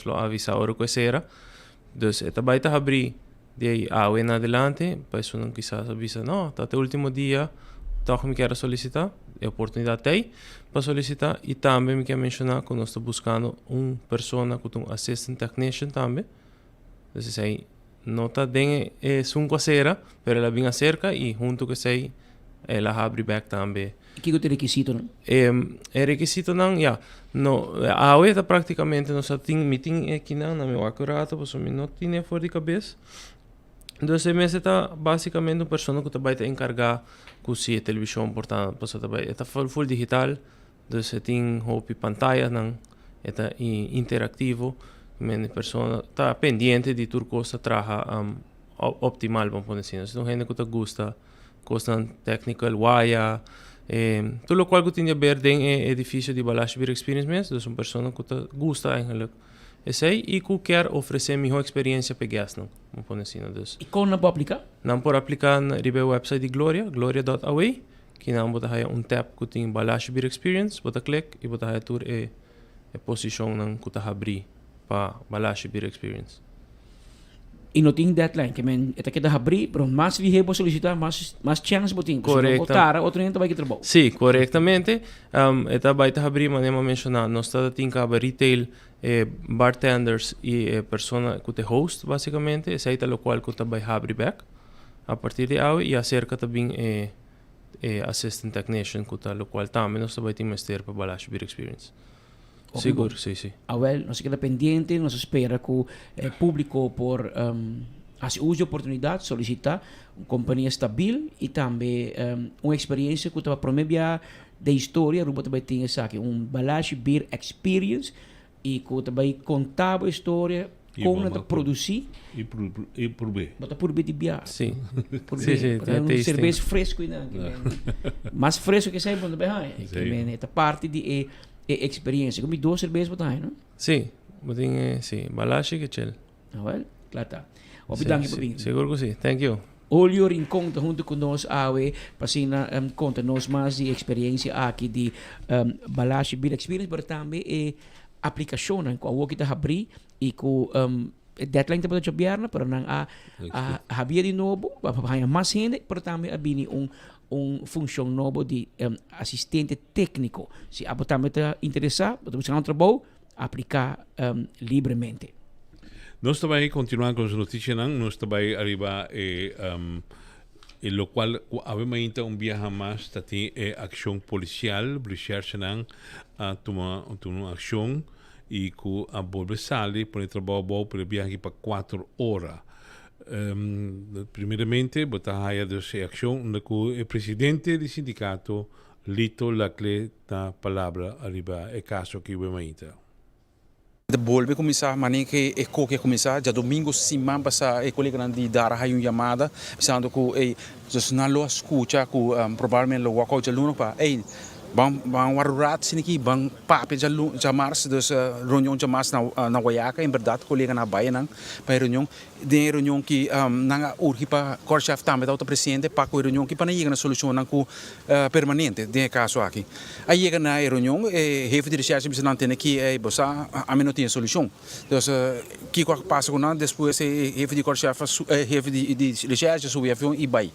lo avisa hora que será. Dus também tá abrir de aí em adelante, para isso não quizás avisa, não, até o último dia, tá me quer solicitar, é oportunidade aí para solicitar e também me quer mencionar que nós estamos buscando pessoa com assistant technician também. Dus aí não tá dentro sunco será, pero ela vem cerca e junto que sei ela abre back também. Que é o requisito, não? É requisito não, no, a está praticamente nós tem meeting aqui não, na meu acurato, pois não tinha fora de cabeça. Então, esse mês está basicamente uma pessoa que vai te encargar com a televisão, portanto, está full digital, então tem hopi pantalla, não, está interativo, a pessoa está pendente de tudo que trabalha optimal, vamos dizer assim. Então, gente que gosta, costa technical, wire, tudo o qual que tinha a ver dentro do edifício de Balash Beer Experience mesmo, então, uma pessoa que gosta, eigenlijk, esse aí, e que quer oferecer a melhor experiência para guests, não, vamos dizer assim. E como não pode aplicar? Não pode aplicar na website de Gloria, gloria.away, que não pode ter tab que tem Balash Beer Experience, pode clicar e pode ter a posição que está abrir para Balash Beer Experience. E não tem deadline, que está aqui abrir, pero mais vi para solicitar, mais chance para ter. Correto. Outro gente vai que trabalhar. Sim, corretamente. Está vai abrir, mas nem mencionar, nós está tem que retail, bartenders e pessoa que te host, basicamente, esse aí é o qual que vai abrir back a partir de aí e acerca também assistant technician, que é o qual também nós vai ter master para Balash Beer Experience. Seguro, sim, sim. Nós queda pendiente, nós espera que o público por use a oportunidade solicitar uma companhia estável e também uma experiência que vai promover da história, ruba também tem aqui Balash Beer Experience e que também contar a história como não produzir e por B. Bota por B de biar. Sim. Por B. Sim, cerveja fresco ainda, mais fresco que sempre quando bem, que é parte de experiência. Como 2 cervejas botar, não? Sim, botem sim, Balash que chel. Claro tá. Obrigado por vir. Seguro que sim. Thank you. Olho em conta junto conosco para sina conta nós mais de experiência aqui de Balash Beer Experience, mas também aplicação que o que está abrir e com deadline para o bierna para não havia de novo para mais gente, para também abrir função nova de assistente técnico. Se a botar está interessado, buscar um trabalho, aplicar livremente. Nós também continuamos com as notícias, nós também arriba e lo qual avem ainda viaje mais tem ação policial, recherche a tomar ação e que a volver sair para o trabalho para viajar para 4 horas. Primeiramente, botar a ação que o presidente do sindicato Lito Lacle na palavra arriba é caso que vem ainda. Volve começar, mas que é que começar. Já domingo, semana passada, o colega de dar uma chamada, pensando que se não lo escuta, que provavelmente o walkout já luno para bang warurat sini ki bang pape jamars dus reunião jamars na Guaiaca, em verdade colega na Bahia nang pa reunião de reunião que nanga urgi pa corchef também da presidente pa ko reunião que pa na chega na solução nang ku permanente de caso aqui aí chega na reunião jefe de recherche bisa não tem aqui bosa a mim não tem solução dus que passa com nada depois jefe de corchef jefe de recherche subi avião e vai.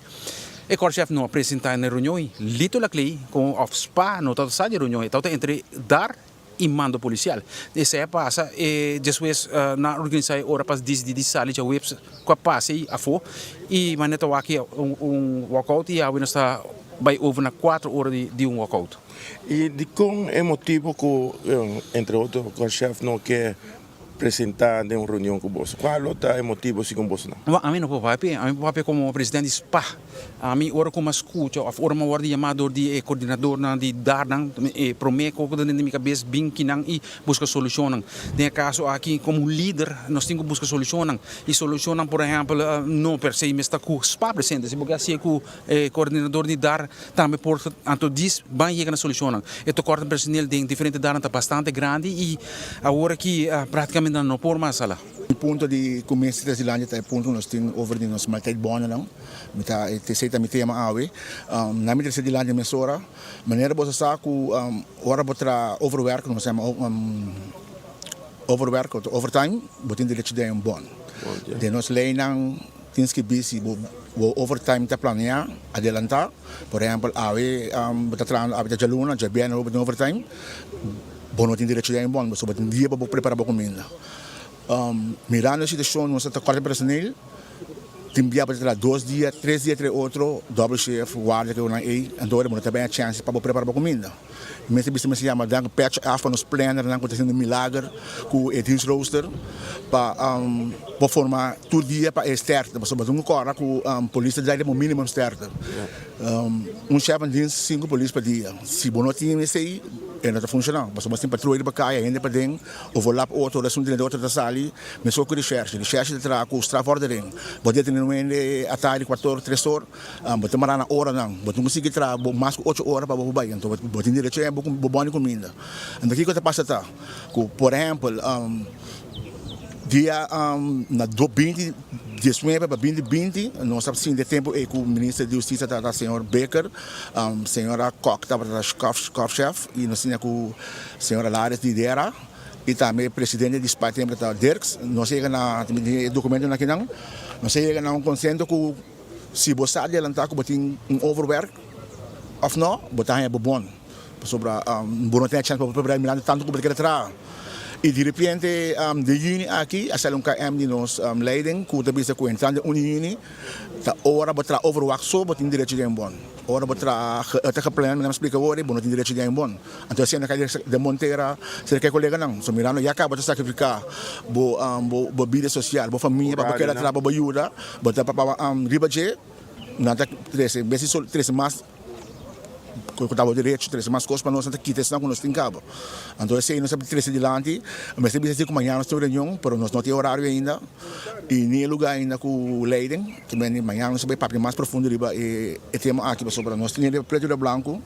E corchef não apresentar na reunião, Lito Lacle com of spa no toda essa reunião, então entre dar e mando policial. Isso é passa e depois na organizar hora para de sala já webs com passa e afo e maneta aqui walkout e a gente está vai over na 4 horas de walkout. E de com é motivo que entre outros o corchef não quer apresentar de uma reunião com você. Qual é o motivo se com você não? A mim não pode a mim pode como presidente SPA. A mim ora como escuta, ora uma hora de chamado de coordenador de dar prometo que dentro da minha cabeça bem que não e busca solução. De caso aqui como líder nós temos que buscar solução e solução por exemplo não per se está com SPA presente, se porque assim com coordenador de dar também por tanto diz vai chegar na solução. E o corte personal de diferente dar está bastante grande e agora que praticamente não por mais lá. punto di começo da Zilândia tá ponto nós tem over de nós malta bom não mita te mi tema awe na mita Zilândia mesora maneira boa sa ku ora botra overwork nós chama overwork ou overtime botin direito de bom de nós lei não tens que busy o overtime tá planear adelantar por exemplo awe botra awe jaluna já bem no overtime bom não tem direito de bom mas botin dia para preparar para comida mirando a situação nós está quase personal tem dia para 2 dias 3 dias entre outro double shift guarda que uma aí então não também a chance para preparar para comida mas se chama dan patch af nos planner dan acontecendo milagre com edins roster para formar todo dia para start mas sobre um cara com polícia já é o mínimo start chefe de 5 polícia para dia se bom não tinha esse aí não está funcionando mas tem patrulha para cá ainda para dentro overlap outro da sunde de outra da sali mas só que recherche de tra com os ordering pode ter no ende atalho 4 3 horas botar marana hora não botar conseguir tra mais 8 horas para bobar então botar direito é bom comida então aqui que passa tá por exemplo dia na 2019 para 2020 nós estamos de tempo com o ministro de Justiça da senhor Becker senhora Koch estava da chef e nós tínhamos com a senhora Lares de Dera e também presidente do Spartem da Dirks nós chega na documento aqui não nós chega na consenso com se você adiantar com botin overwork of não botar é bom sobre não tem chance para preparar mirando tanto como ele quer e de repente de juni aqui a salão KM de nós leiding com também se conta de uni tá hora botar overwork só botin direito de bom hora botar até plan não explica agora bom tem direito de bom então se na cadeira de Monteira se quer colega não so mirando já acaba de sacrificar bo vida social bo família para querer trabalhar bo ajuda botar para ribaje nada 13 mais que estava direito, 13 mais coisas para nós não quitar senão nós temos cabo. Então esse nós sabemos 13 adiante, mas sempre dizer que amanhã nós temos reunião, mas nós não temos horário ainda e nem lugar ainda com o Leiden, também amanhã nós sabemos papo mais profundo riba e tema aqui para nós temos preto e branco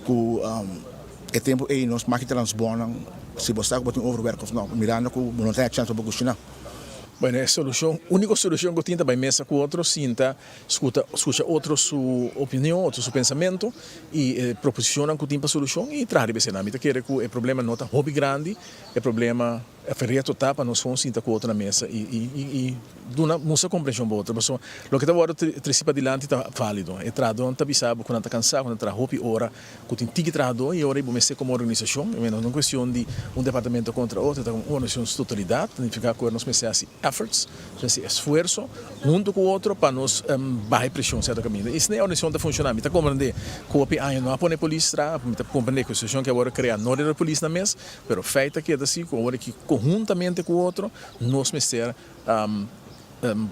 com o tempo aí nós máquina transbonam se você botar overwork of não, mirando com não tem chance para cozinhar. Bueno, a única solução que tinha também mesa com outro, sinta, escuta outro sua opinião, outro seu pensamento e proposiciona que tinha solução e traz a cena. Mita quer que o problema não está hobby grande, o problema é feria total para nós vamos sinta com outro na mesa e duna muita compreensão para outra. Mas o que está agora trecipa adiante está válido. E trado está bisabo quando está cansado, quando está hobby hora, que tem que trado e agora vamos ser como organização, não é questão de departamento contra outro, é uma organização de totalidade, significa que nós merecemos efforts, esforço, junto com o outro para nós baixar pressão certo caminho. Isso não é a organização está funcionando. Está compreender que o PI não põe polícia, está compreender que a situação que agora cria não é a polícia na mesa, mas o feito que é assim, agora que conjuntamente com o outro, nós merecemos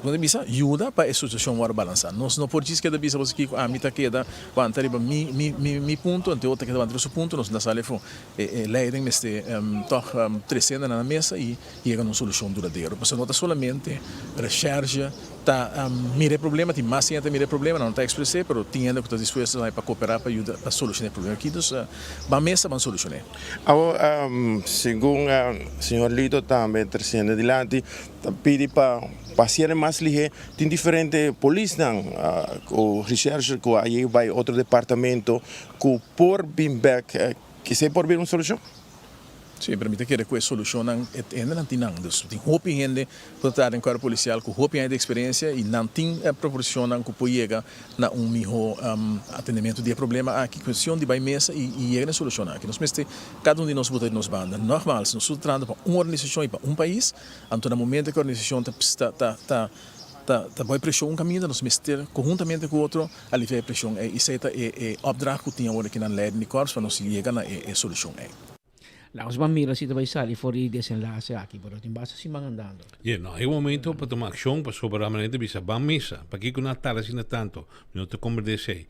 quando bisa ajuda para a situação agora balançar. Nós não podemos que da bisa você que a mita queda quando arriba mi ponto, ante outra que vai seu ponto, nós na sala foi leiding meste trecendo na mesa e chega numa solução duradoura. Mas não está solamente recherche tá mire problema, tem mais gente mire problema, não está expressar, mas tinha que estar disposto para cooperar para ajudar a solucionar o problema. Aqui dos ba mesa vão solucionar. Agora, segundo o senhor Lito também trazendo adiante, pede para passear mais ligeiro, tem diferentes polícias, o research que aí vai outro departamento, que por bem back, que se por ver uma solução? Sim, permite que a solução ainda não tem nada. Tem roupa gente para estar em cargo policial com roupa de experiência e não tem proporciona que pode chegar na melhor atendimento de problema aqui questão de mesa e chegar a solucionar. Que nós mestre cada de nós botar nos banda. Normal, se nós estamos tratando para uma organização e para um país, então no momento que a organização está boa pressão um caminho, nós mestre conjuntamente com o outro aliviar a pressão e isso é o obdrag que tinha agora aqui na lei de corpos para nós chegar na solução. Vamos a mirar si vai sair fora de desenlace aqui, pero tem base assim mandando. No hay un momento para tomar acción para sobre la manera de va a mesa, para que con una tala sin tanto, no te convertirse.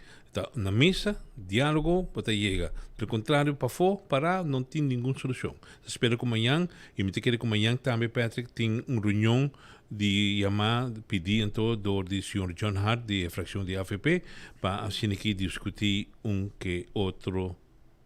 Na mesa, diálogo, para llega. Pelo contrário, para fora, para não tem nenhuma solução. Espero que amanhã, e me te quero que amanhã também, Patrick, tem uma reunião de chamar, pedir então do senhor John Hart, de fração de AFP, para assim aqui discutir que outro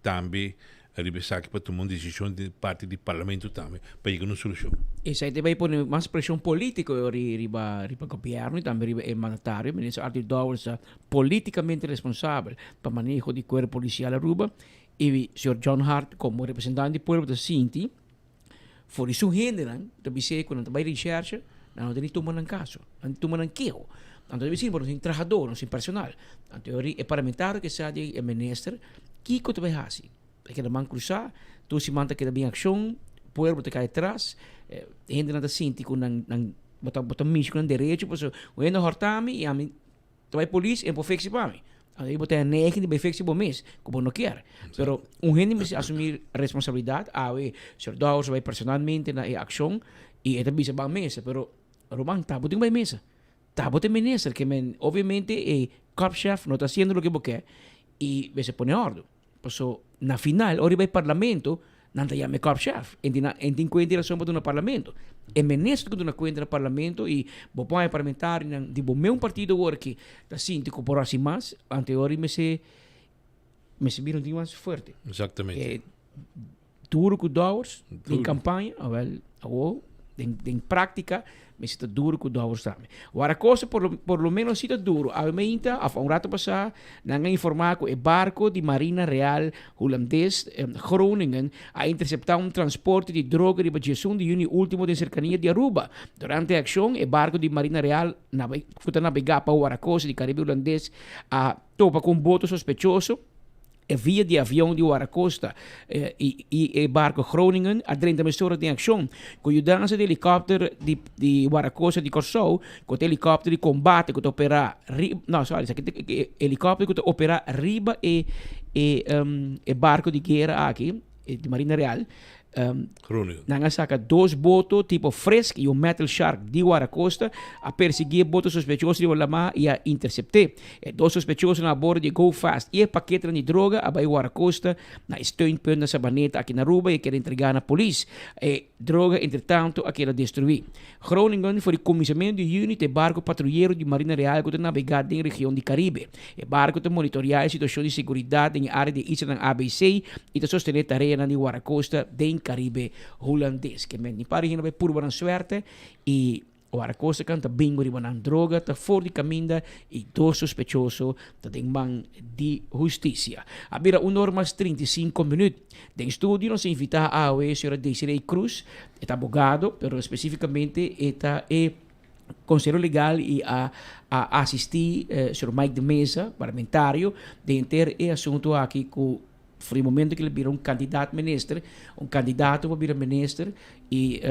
também ribe saque para tomar uma decisão de parte do parlamento também, para chegar a uma solução. Isso aí também põe mais pressão política riba governo e também riba mandatário, ministro Arthur Dowers politicamente responsável para manejo do corpo policial Aruba e o Sr. John Hart como representante do povo da Sinti, for isso renderam, também sei quando também recherche, não tem tomar um caso, não tomar um queijo. Então, deve ser, não trabalhador, não personal. Então, é parlamentar que sabe, é ministro, que que vai fazer? Porque a mão cruzar, tu se mantém que da bem ação, poder botar cá atrás, ainda não assim, tipo, botar misto com direito, porque o ainda hortami e a mim, tu vai polícia, é perfeito para mim. Aí botar neke de perfeito para mês, como não quer. Pero gente me assumir responsabilidade, o Sr. Dawes vai personalmente na ação e é também se vai mesa, pero Román, tá boting vai mesa. Tá boting ministro, que obviamente o corp chef não está haciendo lo que quer e se pone orden. So, na final, ora vai parlamento, não tem o corp chef. E tem conta relação para o parlamento. É ministro que tem conta no parlamento e o pai parlamentar de meu partido agora que assim te corporação mais, anterior me se viram de mais forte. Exatamente. Duro com Dowers, em campanha, em prática, mas está duro com Dowers também. Agora, a coisa, por lo menos, está duro. A mim, um rato passado, não informar que o barco de Marina Real holandês Groningen a interceptado um transporte de droga de 21 de junho último de cercania de Aruba. Durante a ação, o barco de Marina Real foi navegar para o Aracosa de Caribe holandês a topa com um boto sospechoso. Via de avião de Waracosta e barco Groningen a 30 horas de ação, com a ajuda de helicóptero de Waracosta de Corsou, com o helicóptero de combate que opera helicóptero que opera riba e barco de guerra aqui, de Marina Real. Nanga saca 2 botos tipo Fresk e Metal Shark de Waracosta a perseguir botos sospechosos de Lama e a interceptar. 2 sospechosos na bordo de Go Fast e paquete de droga a Waracosta na steunpunt da Sabaneta aqui na Aruba e quer entregar na polícia. Droga, entretanto, a quer destruir. Groningen foi o comissamento de unit de barco patrulheiro de Marina Real que navegado em região de Caribe. O barco tem monitorear a situação de segurança em área de isla na ABC e de sostener tarefa na Waracosta de Caribe holandês. Que me pare que vai por boa sorte e o Aracosta canta bingo de boa droga, tá fora de caminho e 2 sospechosos tá em mão de justiça. Abira 1 hora mais 35 minutos. De estúdio nós invita a senhora Desiree Cruz, é abogado, pero especificamente é conselheiro legal e a assistir senhor Mike de Mesa, parlamentário, de ter e assunto aqui com foi o momento que ele virou um candidato ministro para virar ministro e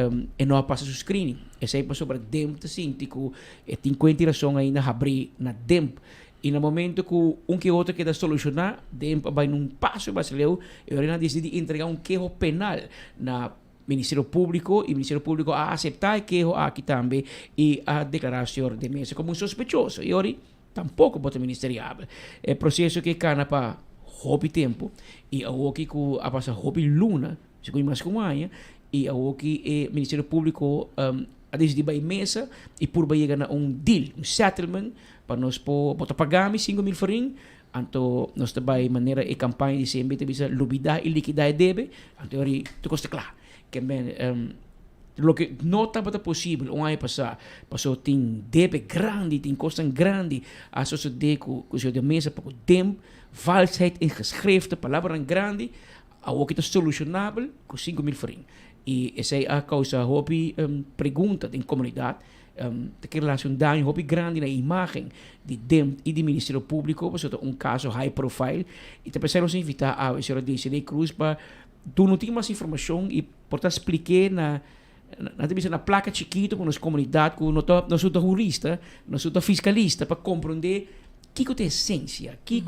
não passa o screening. Esse aí passou para DEMP, assim, tem consideração ainda abrir na DEMP. E no momento que que outro quer solucionar, DEMP vai num passo brasileiro e ele decide entregar um queijo penal na Ministério Público e o Ministério Público a aceitar o queijo aqui também e a declarar o senhor de Mesa como um sospechoso. E agora tampouco bota ministerial. É processo que cana para hobby tempo e a o que a passa hobby luna se com mais como aia e a o que o Ministério Público a decidir by mesa e por vai chegar um deal, um settlement para nós botar pagar 5.000 farinha anto nós também maneira e campanha de CMB bisa lubida e liquidar debe anto ori tu costa claro que lo que não estava possível um ano passou tem debe grande tem costa grande a sociedade com o senhor de mesa para o tempo valsheid in geschrifte palavra grande ao que é solucionável com 5.000 farinha e essa é a causa hobby pergunta da comunidade que relação dá um hobby grande na imagem de DEM e do Ministério Público por um caso high profile e te precisamos invitar a senhora Desiree Cruz para tu não tem mais informação e portanto explicar na placa chiquito com as comunidades com nós somos jurista nós somos fiscalista para compreender que é a essência que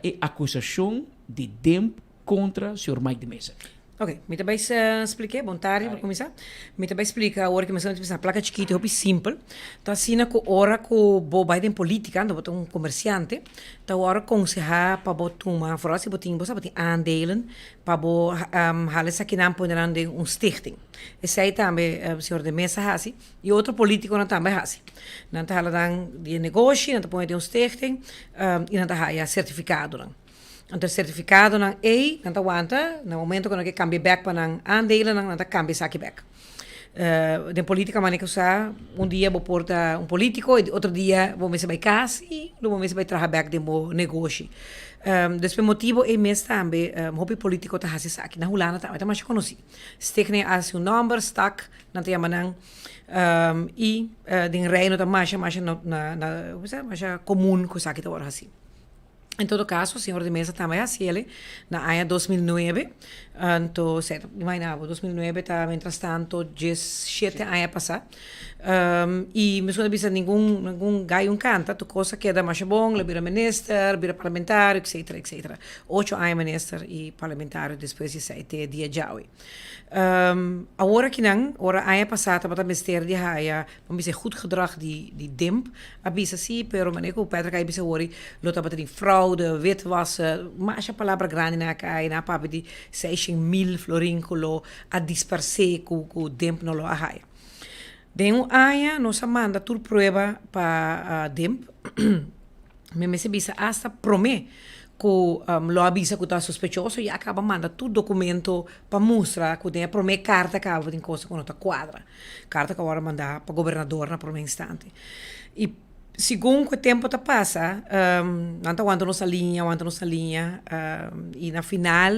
é a acusação de DEM contra o senhor Mike de Mesa. Ok, me também expliquei, bom tarde, para começar. Me também explica a hora que começamos a placa chiquita, é simples. Então, assim, na hora que o Biden política, não botar um comerciante, então, a hora que aconselhar para botar uma frase, botar aandelen, para botar essa aqui não pode dar stichting. Esse aí também, o senhor de Mesa, assim, e outro político não também, assim. Não está de negócio, não pode ter stichting, e não está certificado, não. Então, certificado não é, não aguanta, no momento que cambia back para não aandelen, não cambia saque back. De política, mas que usar dia vou portar político, e outro dia vou começar a casa e no momento vai trabalhar back de negócio. Después motivo é mesmo também, hobby político tá hasi saque. Na Holanda também, mas conheci. Stek nem as um number stack, não tem amanhã. E den reino tá mais comum que saque tá assim. Em todo caso, o senhor de mesa também assim ele na ano 2009, então, certo, imaginava, 2009 tá mientras tanto 17 anos passar. E mesmo não bisa nenhum ganho canta, tu coisa que é mais bom, ele vira minister, vira parlamentário, etc, etc. 8 anos minister e parlamentário depois de 7 dias já. Agora que não, agora ano passado para o ministério de Haia, vamos dizer goed gedrag de DEMP, a bisa sim, pero maneco Petra kai bisa ori, lota para fraude, witwassen, mas a palavra grande na kai na papi de 6.000 florincolo a disperser com DEMP no lo a Haia. De ano nós manda tur prueba para DEMP, me se bisa hasta prome que lo avisa que está sospechoso e acaba manda tudo documento para mostrar que tem a primeira carta que acaba de coisa com outra quadra. Carta que agora mandar para o governador na primeiro instante. E segundo o tempo tá passa, não aguenta nossa linha, e na final,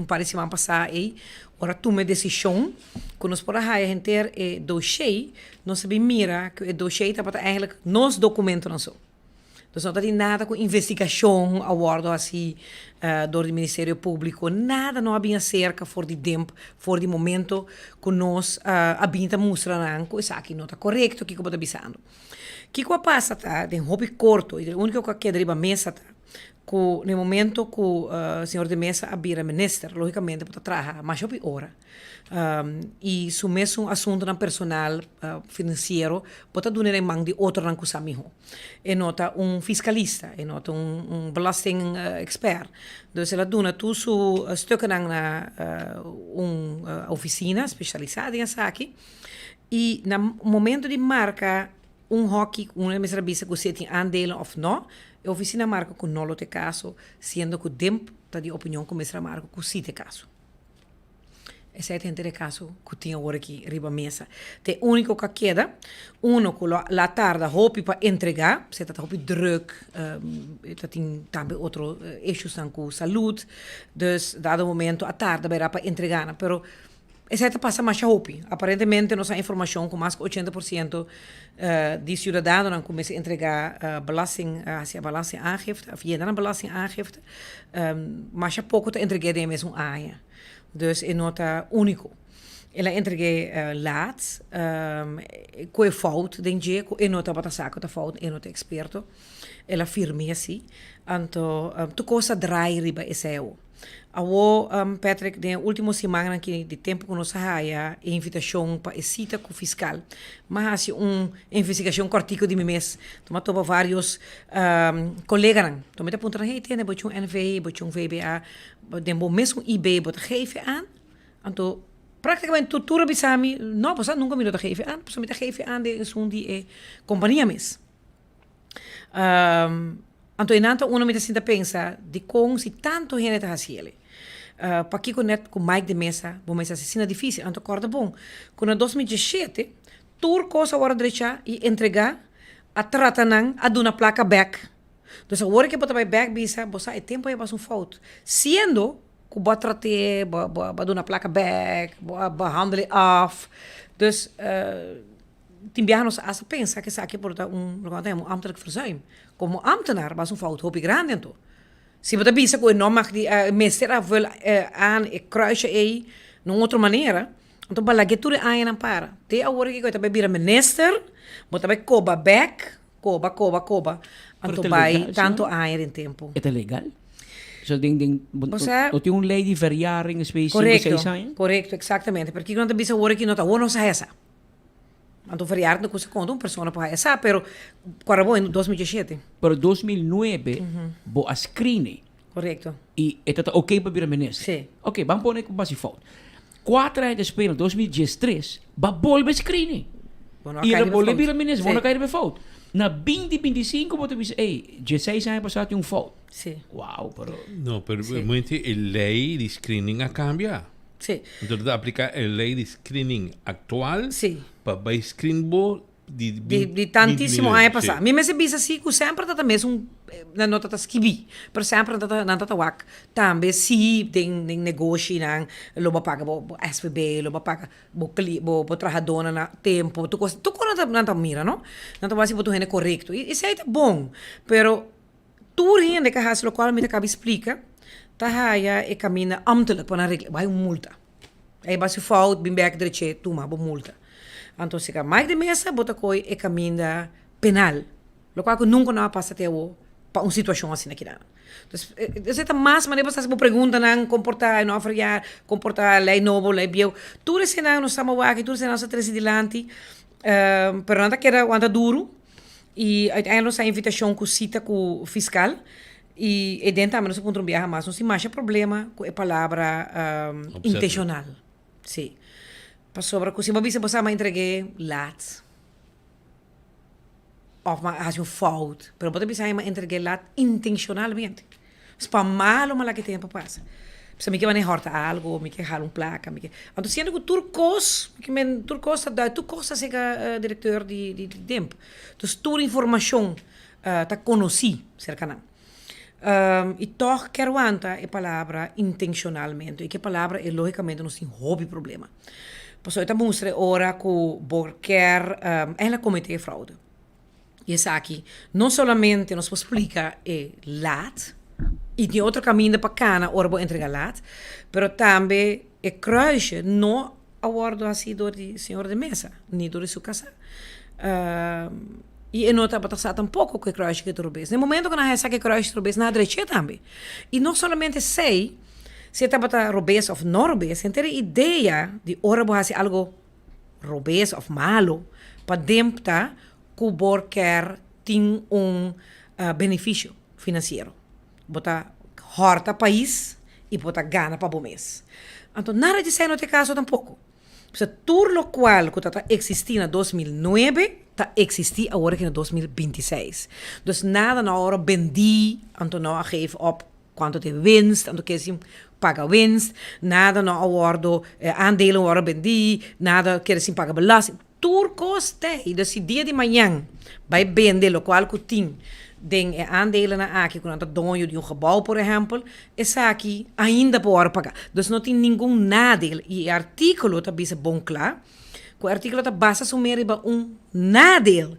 parece que passar aí, agora toma decisão, que nós por a gente ter dossiê, nós sabemos mira que o dossiê está para eigenlijk nos documentos não são. Então, não tem nada com investigação, abordo assim, do Ministério Público, nada não havia cerca for de tempo, for de momento que nós habita mostrando que isso aqui não está correto, que está avisando. O que passa, tá? Tem hobby curto, e o único que é mesa, tá? Que no momento que o senhor de mesa abrir a minister, logicamente, pode trabalhar mais de hora. E se o mesmo assunto personal financeiro pode dar em mão de outro rango samiho. E nota fiscalista, e nota belasting expert. Então, ela dona tudo stukken na oficina especializada em aqui. E no momento de marca hockey, uma mesa que você tem aandelen of não, a oficina marca que não tem caso, sendo que o tempo está de opinião que a mesa marca que sim tem caso. Esse é o caso que tinha agora aqui, riba mesa. O único que queda, que la tarde hopi para entregar, se está hopi druk, tem também outros issues com saúde, dus dado momento a tarde vai para entregar, pero esse passa mais hopi. Aparentemente nossa informação com mais que 80% de cidadãos não começa a entregar belasting, a belasting aangifte, of je dan een belasting aangifte, mas pouco te entregar de mesmo área. Dus é nota único. Ela entreguei laat, com fout, denk é nota para saco da fout, é nota experto. Ela firme assim, então tu coisa drai riba eseu. Awo Patrick, de última semana que de tempo que nós haia invitação para cita com o fiscal, mas investigação cortico de mês, toma toba vários colegas, toma te apontar hey tem bochum NVI, bochum VBA, dembo mesmo IB bot geven aan, então praticamente tudo bisami, não posso nunca me dá geven aan, posso me dá geven aan de sundi e companhia mes. Então, enquanto uno me sinta pensa de como se tanto gente está fazendo. Para aqui com Mike de mesa, vou mesa se difícil. Então, corda bom. Quando em 2017, tur coisa agora direita e entregar a tratanang a dar uma placa back. Então, agora que botar back bisa, você é tempo aí para um foto. Sendo que vou tratar, vou dar uma placa back, vou behandelen af. Dus Timbianos als pensa que aqui por ambtelijk verzuim. Como ambtenaar was een fout, hoop ik grande en toe. Se você pensa que não mag die meester wil aan kruisje ei, numa outra maneira, então para que tudo aí não para. Te agora que eu também vira minister, mas também coba back, coba. Então vai tanto aí em tempo. É legal? So tem lei de verjaring específica. Correto, exatamente. Porque quando você agora que não está, não sai essa. Então, verjaarde que se conta uma pessoa para essa, pero quando em 2017. Pero 2009, bo a screening. Correto. E está ok para virar ministro. Sim. Ok, vamos pôr com base foto. 4 anos depois, em 2013, va volver screening. E ele volve virar ministro, vamos cair de foto. Na 2025, você diz, 16 anos passado tem foto. Sim. Uau, pero... No, pero muita lei de screening a cambiar. Sim. Então, de aplicar a lei de screening atual para screen de tantíssimo ano passado. Me se bisa assim que sempre tá mesmo na nota tá skibi, por sempre na tá wak. Também se tem negócio não, loba paga bo SPB, loba paga bo trabalhador na tempo, tu não tá mira, não? Não tá vai se botar rende correto. Isso aí tá bom, pero tu rende que has local me cabe explica, tá raia e caminha ambtelijk para regle, vai multa. Aí vai se fout, bem back direito, tu ma bo multa. Então, se mais de mesa, bota coi e caminha penal. Lo qual que nunca não passa até o para uma situação assim aqui. Então, essa mais maneira você se pergunta não comportar, não afriar, comportar lei novo, lei bio. Tudo isso não estamos aqui, tudo isso não está transitante. Pero não queda anda duro e aí nossa invitação com cita com o fiscal e dentro também nós podemos viajar mais, não se mais problema com a palavra intencional. Sim. Sobre que se você me entreguei laat. Of maar als je fout. Pero você bisa me entreguei laat intencionalmente. Para malo mal que tempo passa. Se me que vai horta algo, me que jala placa, me que. Então sendo que turcos, que men turcos da tu costa sega diretor de tempo. Então toda informação tá conheci cercana. E toch quero anta a palavra intencionalmente. E que palavra é logicamente não tem hobby problema. Posso eu mostrar ora que quer ela cometer fraude. E essa aqui, não somente nos explica laat, e tem outro caminho para cana, ora vou entregar laat, mas também é kruisje não awardo assim do senhor de mesa, nem do sua casa. E não está para tampouco que kruisje que trobes. No momento que nós sabe que kruisje trobes na direita também. E não somente sei se está para robes ou não robes, sem ter ideia de ora vou fazer algo robes ou malo, para dentro que o quer tem benefício financeiro. Bota horta país e bota gana para o mês. Então, nada de ser no teu caso tampouco. Tudo lo qual que está existindo em 2009, está existindo agora em 2026. Então, nada na hora vendi, então não geef op quanto te winst, então que se paga winst, nada na hora aandelen worden vendi, nada quer se paga belasting. Turcos tem, dus se dia de manhã vai vender o qual que tem den aandelen aqui com o dono de gebouw, por exemplo, essa aqui ainda pode pagar. Dus não tem nenhum nadeel. E o artigo está bem bom claro, que o artigo está bastante sobre nadeel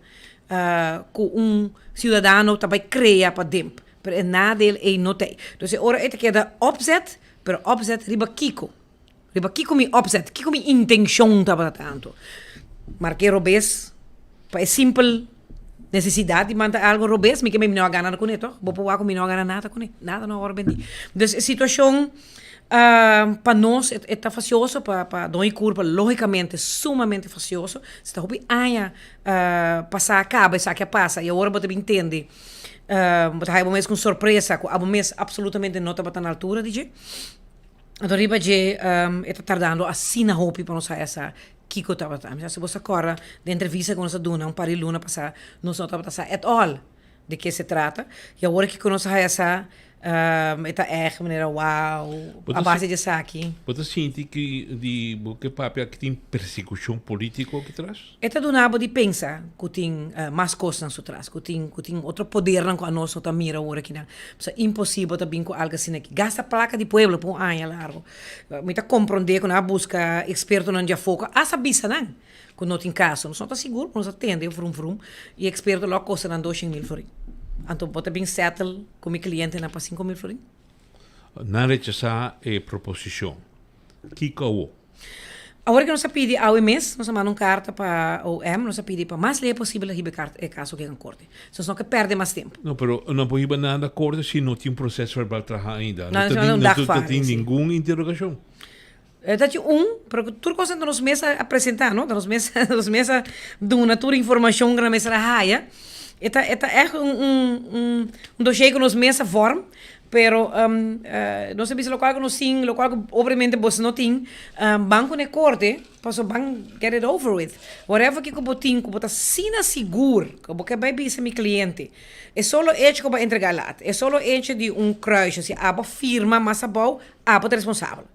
que cidadão está vai criar para dentro. Mas o nadeel é não tem. Dus agora é que é opzet, pero opzet riba kiko. Riba kiko mi opzet, kiko mi intenção tá para tanto. Marquei robês, é simples necessidade de mandar algo robês, me que me não ganha com isso, vou pôr me não ganha nada com isso, nada não hora bem. Então, a situação para nós é facioso, para nós curva, logicamente, sumamente facioso. Se está ruim, passar a cabo, isso que passa, e agora você entende, você vai com surpresa, com a mês absolutamente não está na altura, DJ. Então, riba de está tardando assim na roupa para nós essa Kiko estava também. Se você corre de entrevista com nossa dona, par de luna passar, não estava passar at all de que se trata. E agora que conosco essa está echt maneira uau, a base de saque. Você sente que que papel que tem persecução política que traz? Eta do nabo de pensa que tem mais coisas na sua trás, que tem outro poder não com nós outra mira agora aqui não. É impossível também com algo assim aqui. Gasta placa de pueblo por ano largo. Muita compreender quando a busca experto não já foca, a sabisa não. Quando não tem caso, não está seguro, não atende frum e experto logo custa não 200.000 florins. Então, pode bem settle com meu cliente na para 5.000 florins. Na rechazar a proposição, que caiu? Agora que nós pedimos ao mês, nós mandamos carta para o OM, nós pedimos para mais lei possível o caso que é em corte. Só não que perde mais tempo. Não, mas não pode ir nada a corte se não tem processo verbal trabalhar ainda. Não tem nenhuma interrogação. Dati porque tudo coisa que nós mesmos apresentar, não? Nós mesmos dão uma toda informação que nós mesmos raia. Eta é um dossiê que nós mesmos form, Pero no se dice lo cual que no sin, lo cual que obviamente vos no tin, banco ne corte, paso ban get it over with. Whatever que como tin, como tá sina seguro, como que vai bisa mi cliente. É solo hecho como entregar lá. É solo hecho de kruisje, se aba firma, mas abau, aba responsável.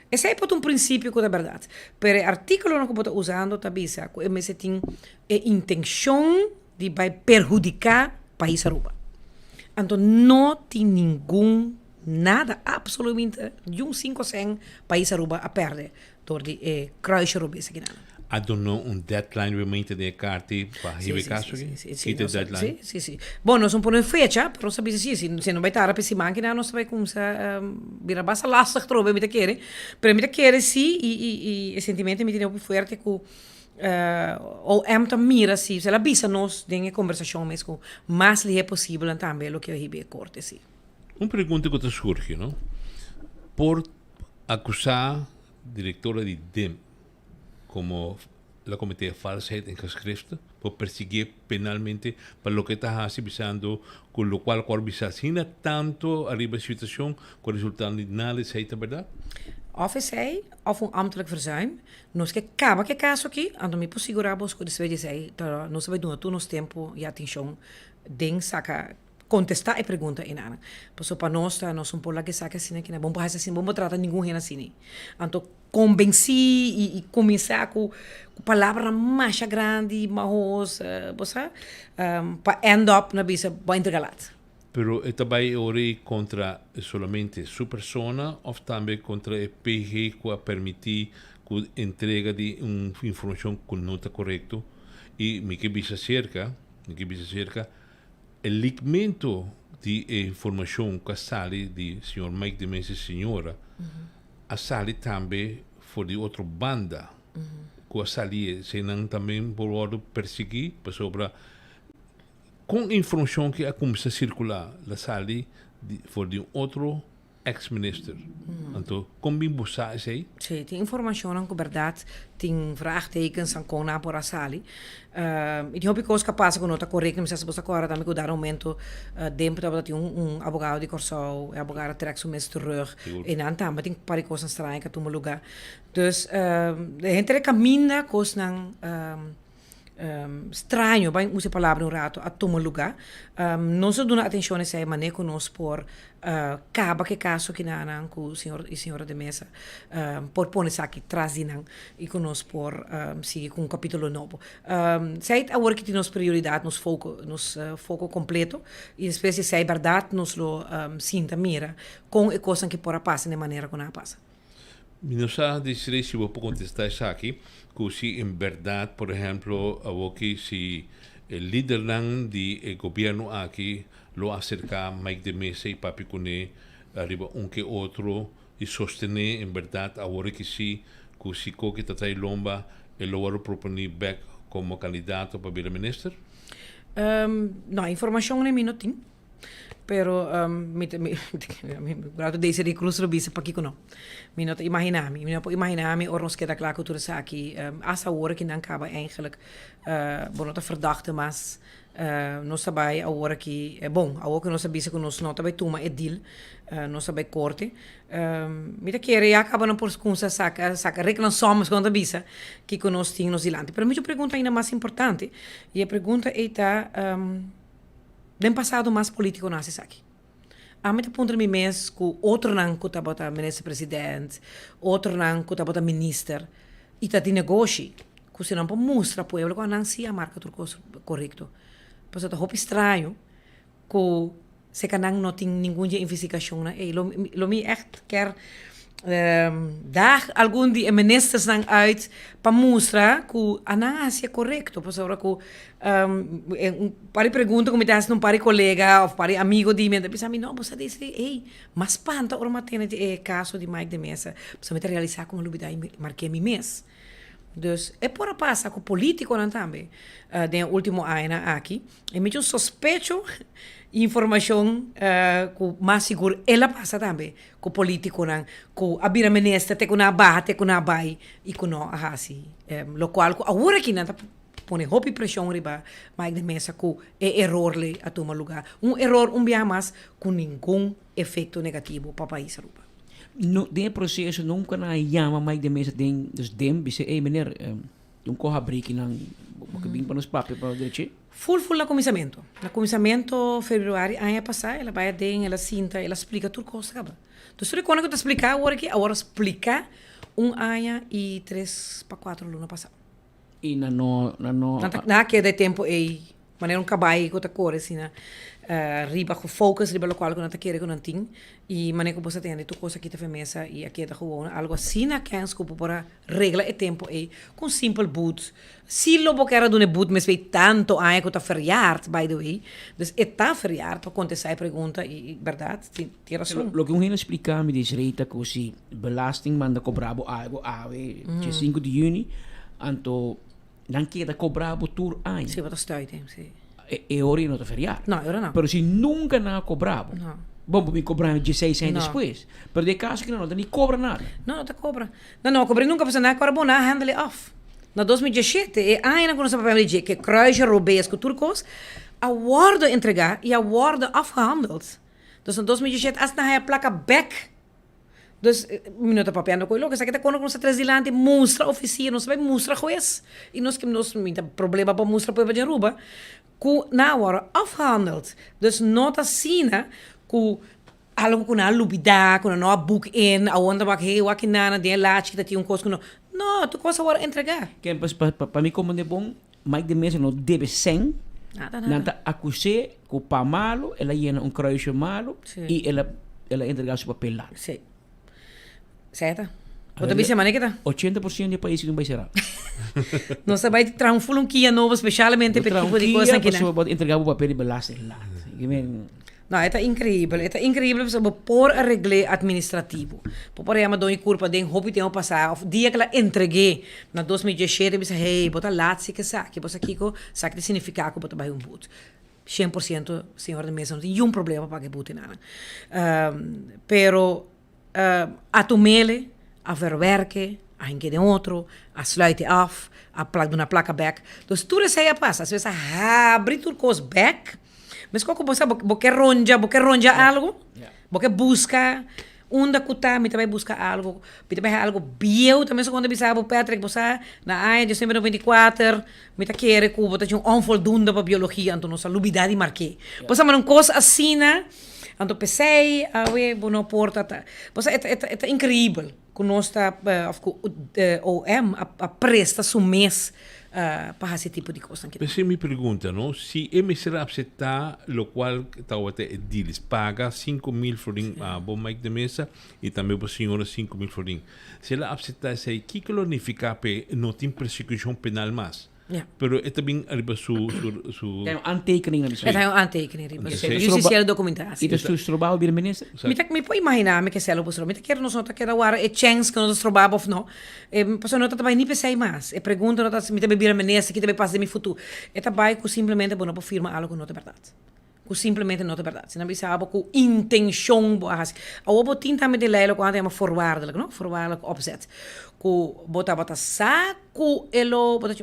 Esse é um princípio que é verdade. Pero o artículo que eu estou usando também é que tem a intenção de vai perjudicar o país Aruba. Então, não tem nada, absolutamente, de 5% país Aruba a perder door de kruisje Aruba. I don't know deadline realmente de carta para esse caso aqui? Sim, deadline? Sim. Bom, nós vamos pôr uma fecha, para saber se não vai estar a esse máquina, nós vai começar a virar bastante lastig trobe, me querer. Pero me querer sim, e sentimento me tem muito forte que ou é mira se ela bisa nós tem conversação mais com mais li é possível e também o que eu ribe corte sim. Uma pergunta que te surge, não? Por acusar diretora de DEM como la comete de falsedad en gescripto, por perseguir penalmente para lo que está haciendo, con lo cual corbisacina tanto arriba de situación con resultado de nada de seita, ¿verdad? Of is hij, of een ambtelijk verzuim. Nós que acaba que caso aqui, ando me seguramos que desde sei, nós vai doar tudo tempo e atenção, den saca contestar e pergunta em ana. Passou para nós por lá que saca assim que não bom para assim, bom tratar ninguém rena assim. Então convenci e começar com palavra mais grande, mais, você, para end up na bisa bem entregalado. Pero esta vai ori contra solamente su persona ou também contra o PG que permitir que entrega de informação que não está correto e me que bisa cerca o ligamento de informação que sale de Sr. Mike de Mesa senhora a sale também for de outra banda que a sali se não também por perseguir sobre com informação que a começa a circular la sali for de outro ex-minister. Então, como bem buscar isso aí? Sim, tem informação que verdade, tem vraagtekens aan kona por a sali. E de hobby coisa capaz que não está correto, mas se você agora também que dar aumento tempo dat tem advogado de Corsau, advogado trek o mês terug e dan também tem para coisas estranhas que toma lugar. Dus de gente caminha coisas não estranho, bem usa a palavra um rato, a tomar lugar. Nós damos atenção a essa maneira que nós por caba que caso que não com o senhor e senhora de mesa por pôr isso aqui atrás de não e que nós por seguir com um capítulo novo. Sei a hora que temos prioridade, nos foco completo e depois se é verdade, nós lo sinta mira com a coisa que por passar de maneira que não passa. Não sabe se vou contestar isso aqui, que se em verdade, por exemplo, aqui se o líder do governo aqui lo acerca Mike de Mesa e Papi Cune arriba que outro e sostener em verdade agora que se que está trai lomba e lo vai propor back como candidato para vir minister? Não, informação nem não tem. Pero grato deze die cruise robise pakiko no. Mi not imaginami or ons queda klaar cultuur saki asa hoor que não acaba eigenlijk bonota verdachte mas nós sabai a hora que é bom a hora que nós sabia que nós não tabai tuma é deal nós sabai corte mi da querer e acaba não por consa saca reclamamos quando bisa que nós tínhamos dilante. Pero mi pergunta ainda mais importante e a pergunta é den passado mais político nasce aqui. A mim ponto me mês com outro não que tá ministro presidente, outro não que tá minister, e tá de negócio, que se não pode mostrar para ele que não se a marca turco correto. Pois tá roupa estranho, que se que não tem nenhuma investigação, né? E lo me echt quer dar algum de ministers dan uit para mostrar que a não é correto, por exemplo, que para pergunta como está um para colega ou para amigo de mim, pensa mim não, você disse, ei, mas panta or matena de caso de Mike de Mesa, você me realizar como lubida e marquei mi mês. Dus é por passar com político não também, de último ano aqui, e me suspeito informação que mais seguro ela passa também com político não com a bira ministra te com a barra te com a bai e com não assim lo qual agora que não põe roupa e pressão riba mas de mesa com é erro le a tomar lugar erro biar mais com nenhum efeito negativo para o país Aruba. No, de processo nunca na llama mais de mesa tem dus dem disse ei meneer um corra break nang que bem para nos papel para direito Full na começamento. Na começamento fevereiro ano passado ela vai den ela cinta ela explica tudo coisa acaba. Tu só quando eu te explicar agora explicar ano e 3 para 4 luna passado. E na que de tempo ei maneira cabai com outra cor assim na riba com focus riba lo qual que não tá querendo que não tem e maneira que você tem tu coisa aqui tá mesa e aqui tá gewoon algo assim na que scopo para regla e tempo ei com simple boot se lo boquera do ne boot mas vei tanto ai que tá feriado by the way dus tá feriado para acontecer a pergunta e verdade tem razão lo que um explicar me direita que se belasting manda cobrabo algo ave 5 de junho anto não queda cobrabo tour ai sim para estar tem sim e ora não tá feriado não ora não pero se nunca na cobrabo não bom me cobrar 16 anos depois pero de caso que não nem cobra nada não tá cobra não cobrei nunca passa nada agora bom na handle off na 2017 e ainda quando você papel de que Kruiser Robesco turcos award entregar e award afgehandeld dus in 2017 as na a placa back dus minuto papel com ele que está quando nós traz dilante mostra oficina nós vai mostra juiz e nós que nós tem problema para mostra para de Aruba ku na hora afgehandeld dus nota sina ku algo com a lubida com a book in a onda bak hey wakin na de laat que tinha coisa não tu coisa agora entregar que para mim como de bom mais de mês não deve sem nada nada acusé com pa malo ela llena kruisje malo e ela entregar seu papel lá sim certo outra vez semana que tá 80% de países não vai ser não se vai transformar um dia novo especialmente para tipo de coisa que não pode entregar o papel de belasting lá não, é incrível por arreglo administrativo. Por exemplo, dou culpa de hobby tempo passado, dia que ela entreguei na 2017, eu disse, hey, bota lá, se que sabe, você aqui sabe que significa que bota um boot. 100% senhor de mesa não tem nenhum problema para que bote nada. Pero a tumele, a verwerken, a gente de outro, a sluiten af, a placa back. Dus tudo isso aí passa. Às vezes abre tudo com os back. Mas como você boque ronja algo, boque busca onde cuta, me também busca algo, me também algo bio, também quando bisa o Patrick você na área de 1994, me tá querer que você tinha onvoldoende para biologia, então nossa lubidade marquei. Você uma coisa assim, então pensei, bono porta, você é incrível, que nós tá OM a presta seu mês para esse tipo de coisa. Você me pergunta, não? Se MSR aceitar, lo qual talvez eles paga 5.000 florin a bom Mike de mesa e também para a senhora 5.000 florin. Se ela aceitar isso aí, que significa que não tem persecução penal mais? Pero é também arriba su tem antekening na isso. É antekening riba. Justiça documentação. E tu trabalho bem ministro? Me pode imaginar me que se ela postou. Me quero nós outra que agora é chance que nós trabalho ou não. Passou não tá nem pensei mais. Pergunta não tá me também vir ministro que também passa de meu futuro. É trabalho que simplesmente bom para firma algo não é verdade. Que simplesmente não é verdade. Se não bisa abo com intenção boas. A obo tinta me de leilo quando é uma forwardelijk, não? Forwardelijk opzet. Ku bota saco elo bota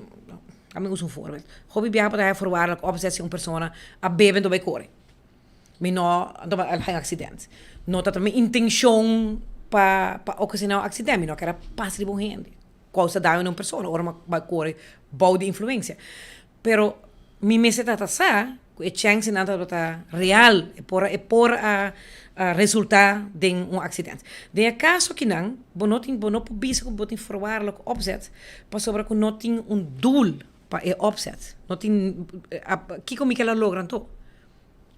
Kami uso een voorbeeld. Hobby viaja para voorwaardelijk opzet een persoon a beben bij koren. Maar no, geen accident. No dat er mijn intentie pa ocasionar accident, maar no que era passa de bom gente. Causa daño a uma pessoa, ora vai koren bouw de influência. Pero mi mese tata sa, e chance nada bota real, e por a resultaat de um acidente. De acaso que não, bono bisa com botin voorwaardelijk opzet, pas sobre que não tem doel para o opzet. Não tem que como que ela logra então.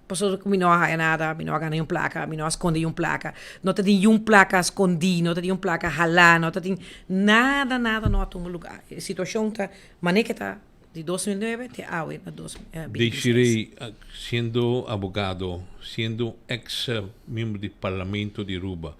Passou que não há nada, não há nenhuma placa, não esconde nenhuma placa, não tem nenhuma placa escondida, não tem nenhuma placa ralar, não tem nada não há um lugar. A situação tá maneira tá de 2009 até agora na 2026. Desiree, sendo abogado, sendo ex-membro do Parlamento de Aruba,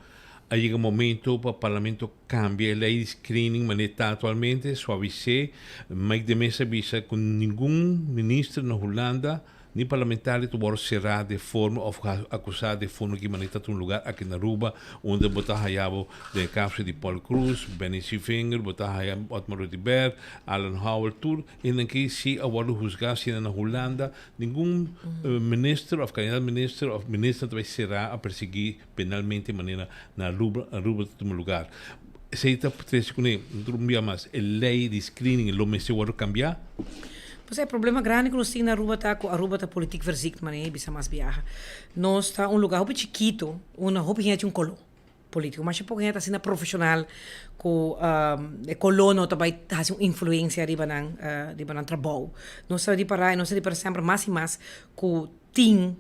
ha llegado un momento para el Parlamento cambie la ley de screening maneta actualmente, suavice, Mike de Mesa visa con ningún ministro en Holanda nem parlamentares tu bora será de forma ou acusar de forma que manita um lugar aqui na Aruba onde botar hayabo de caso de Paul Cruz, Benny Finger, botar hayabo Otmar Rutiber, Alan Howard Tour e aqui se agora juzgar se na Holanda nenhum ministro ou candidato ministro ou ministra também será a perseguir penalmente maneira na Aruba no lugar. Se está três com ele, não mais a lei de screening lo me se vai cambiar. Pois é, problema grande que nós temos na Aruba tá com Aruba tá política versict, mas nem bisa mais viaja. Nós tá lugar muito chiquito, roupa gente colo político, mas pouco gente assim profissional com colono também faz influência riba nan trabalho. Nós está de parar, nós está de para sempre mais e mais com tem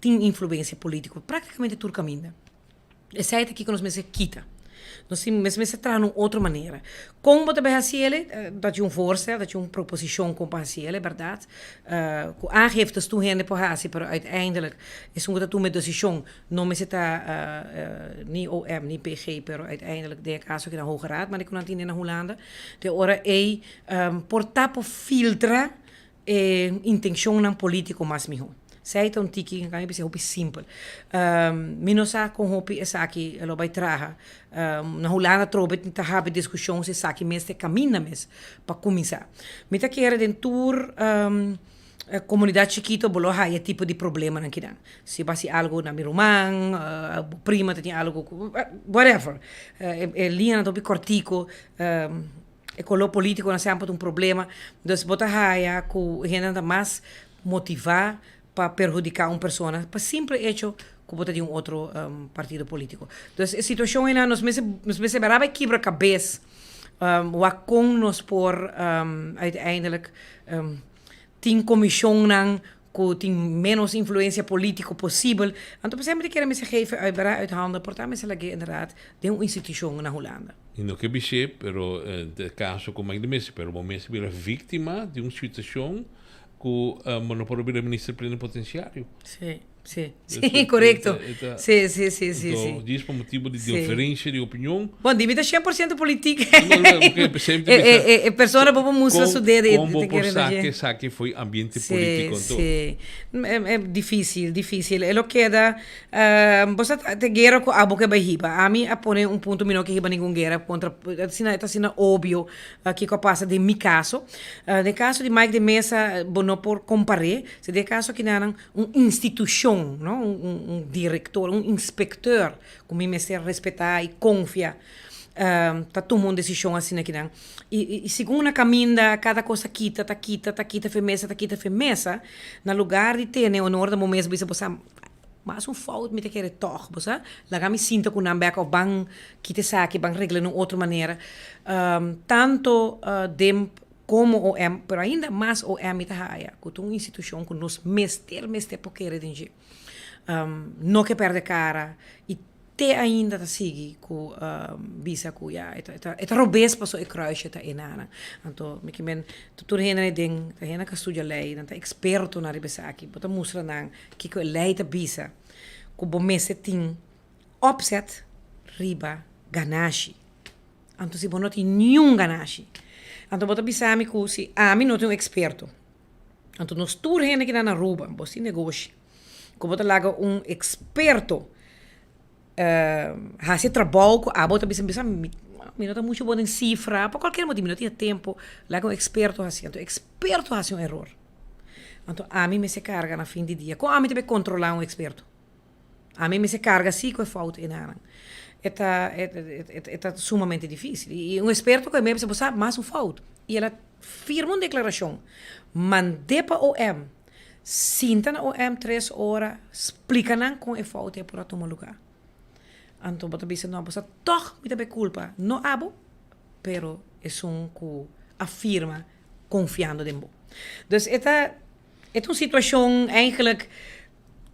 influência política, praticamente tudo caminho. Essa é aqui que nós mesmo quita. Nós temos que trazer de outra maneira. Como também assim ele, dat je voorstel, dat je proposição com assim ele, verdade? Com aangiftes toe heen por assim, pero uiteindelijk is dat toe met decisão, não me está niet OM, niet PG, pero uiteindelijk de caso que na Hoge Raad, maar ik kon in Holanda, de ora portar por filtra intenção nan político mais melhor. Zij het tiki kan je hopi simpel. Minosa com hopi esaki elo bij traga. Na Holanda trobet niet te hebben discussies esaki meeste camina mes pa começar. Mita kere den tour comunidade chiquito bolo haya tipo de problema nan kidan. Se basi algo na mirumang, prima tem algo whatever. Linha topi cortico ecolo político na sempre problema. Dus bota haya ku gente mais motivar para perjudicar uma pessoa, para simples hecho que botar de outro partido político. Então, a situação é nos meses beraba quebra-cabeça, com nós por uiteindelijk tem comissão que tem menos influência política possível. Então, sempre querem me geven uit handen, portar me inderdaad de uma instituição na Holanda. E não que biche, pero de caso como ainda mesmo, pero o mesmo vira vítima de uma situação com o monopólio do ministro plenipotenciário. Sim, correto. Sim. Então, diz por motivo de diferença de opinião. Bom, divide 100% política. É pessoa para mostrar sua dedo. Como por saque foi ambiente político. Sim. É difícil. É o que dá. Você tem guerra com a boca vai riba. A mim apone ponto menor que riba nenhuma guerra contra. Está sendo óbvio que passa de mi caso. No caso de Mike de Mesa, não por comparar. Se de caso que não instituição, não? Diretor, inspector, como me se respeitar e confia, tá tomando decisão assim aqui não. E segundo a caminha, cada coisa quita, firmeza, na lugar de ter, né, o norte do momento, você mas fout me te querer toch, você? Lá me sinto com nambeck of bang quita saque, bang regle de outra maneira, tanto dem como OM, pero ainda mais OM itahaya, com uma instituição que nos mester porque de não que perde cara e te ainda tá sigue com visa com ja, eta robes passo e kruisje ta enana. Então, me que men tudo hena ding, ta hena ka studia lei, dan ta experto na ribesaki, bota musra nang que lei ta visa, com bom mesetin opset riba ganashi. Então, se bonoti nenhum ganashi. Então, bota bisami kusi, mim não tenho experto. Então, nós tur hena que na Aruba, bosi negócio. Como bota laga experto hace trabalho com bota bisami minuto muito bom em cifra, por qualquer motivo, não tinha tempo, laga experto assim. Então, experto hace error. Então, mim me se carga na fim de dia. Como mim deve controlar experto? Mim me se carga sim com falta em nada. É sumamente difícil. E experto que me sabe mais falta. E ela firma uma declaração, mande para OM, sinta na OM 3 horas, explica com a falta para tomar lugar. Então, bota bisa não, você toch me deve culpa. Não abo, pero é que afirma confiando em você. Então, é uma situação eigenlijk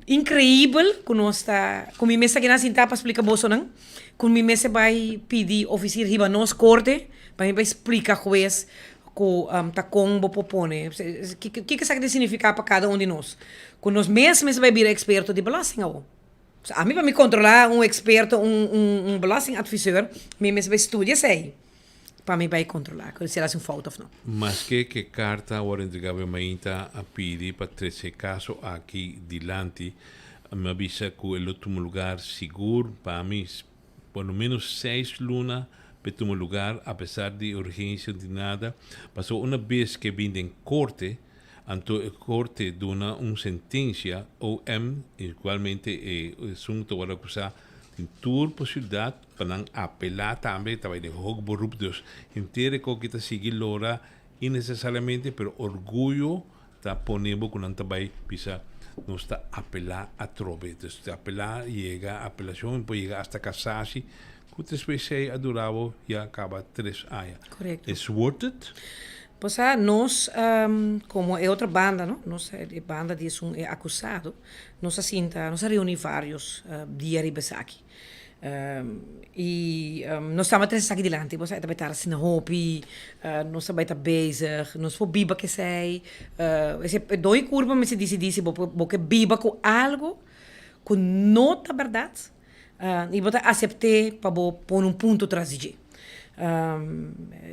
incrível que nós está, com mim mesmo que não sinta para explicar você não, com mim mesmo vai pedir oficial riba nos corte, para me explicar juiz que tá como propone, que sabe significar para cada um de nós. Com nós mesmos vai vir experto de belasting ao. A mim para me controlar experto, belasting advisor, me mesmo vai estudar sei. para mim vai controlar, se ela é um foto ou não. Mas que carta agora entregava mainta a pedir para esse caso aqui dilante, me avisa que o último lugar seguro para mim, por lo menos 6 lunas, para um lugar, apesar de urgência de nada, passou uma vez que vim em corte, então a corte dona uma sentença, ou igualmente o assunto agora acusar tem toda possibilidade para não apelar também, também de hoog beroep, dus inteira que kita seguir lora innecessariamente, pero orgulho está ponendo que não também pisa não está apelar a trove, dus apelar chega a apelação, depois chega hasta casarse, que depois se adorava e acaba 3 anos. Correto. Is worth it? Pues nós, como é outra banda, não? Nós é banda de um acusado, nós reunimos vários dias aqui. E nós estamos três aqui delante, nós estamos assim na hopi, nós estamos bezig, nós vamos biba que sei, dois curvas me se disse, porque biba com algo que não é verdade, e você aceitar para pôr ponto atrás de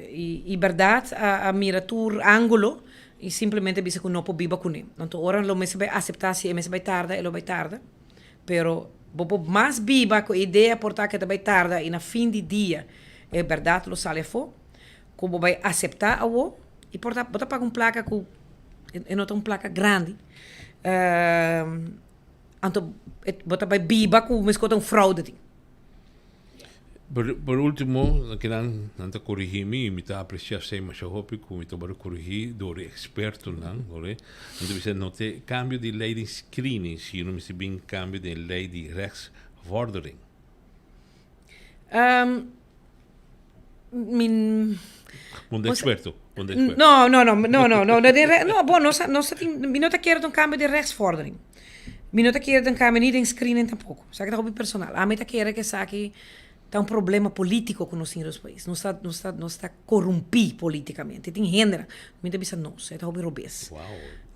e verdade a miratur ângulo e simplesmente bisa que não pode biba com ele. Então ora lo me se vai aceitar se me se vai tarda e lo vai tarda, pero bobo mais biba com a ideia portar que vai tarda e na fim de dia é verdade lo sale fo, como vai aceitar a e portar bota paga placa com e não uma placa grande. Então bota vai biba com me escuta fraude. Por último, quedan nanta corrigir-me e me tá apreciar sem mas eu hope que me tá para corrigir do experto não, ore. Então você não tem cambio de lei de screening, se não me se bem cambio de lei de rechtsvordering. Un experto. No, bom, não te quero cambio de rechtsvordering. Não te quero cambio nem de screening tampouco. Sabe que tá hobby personal. A mim te quero que saque tá problema político com nós nos países. Não está corrompido politicamente. Tem gênero. Muita bisa não. É hobby robês.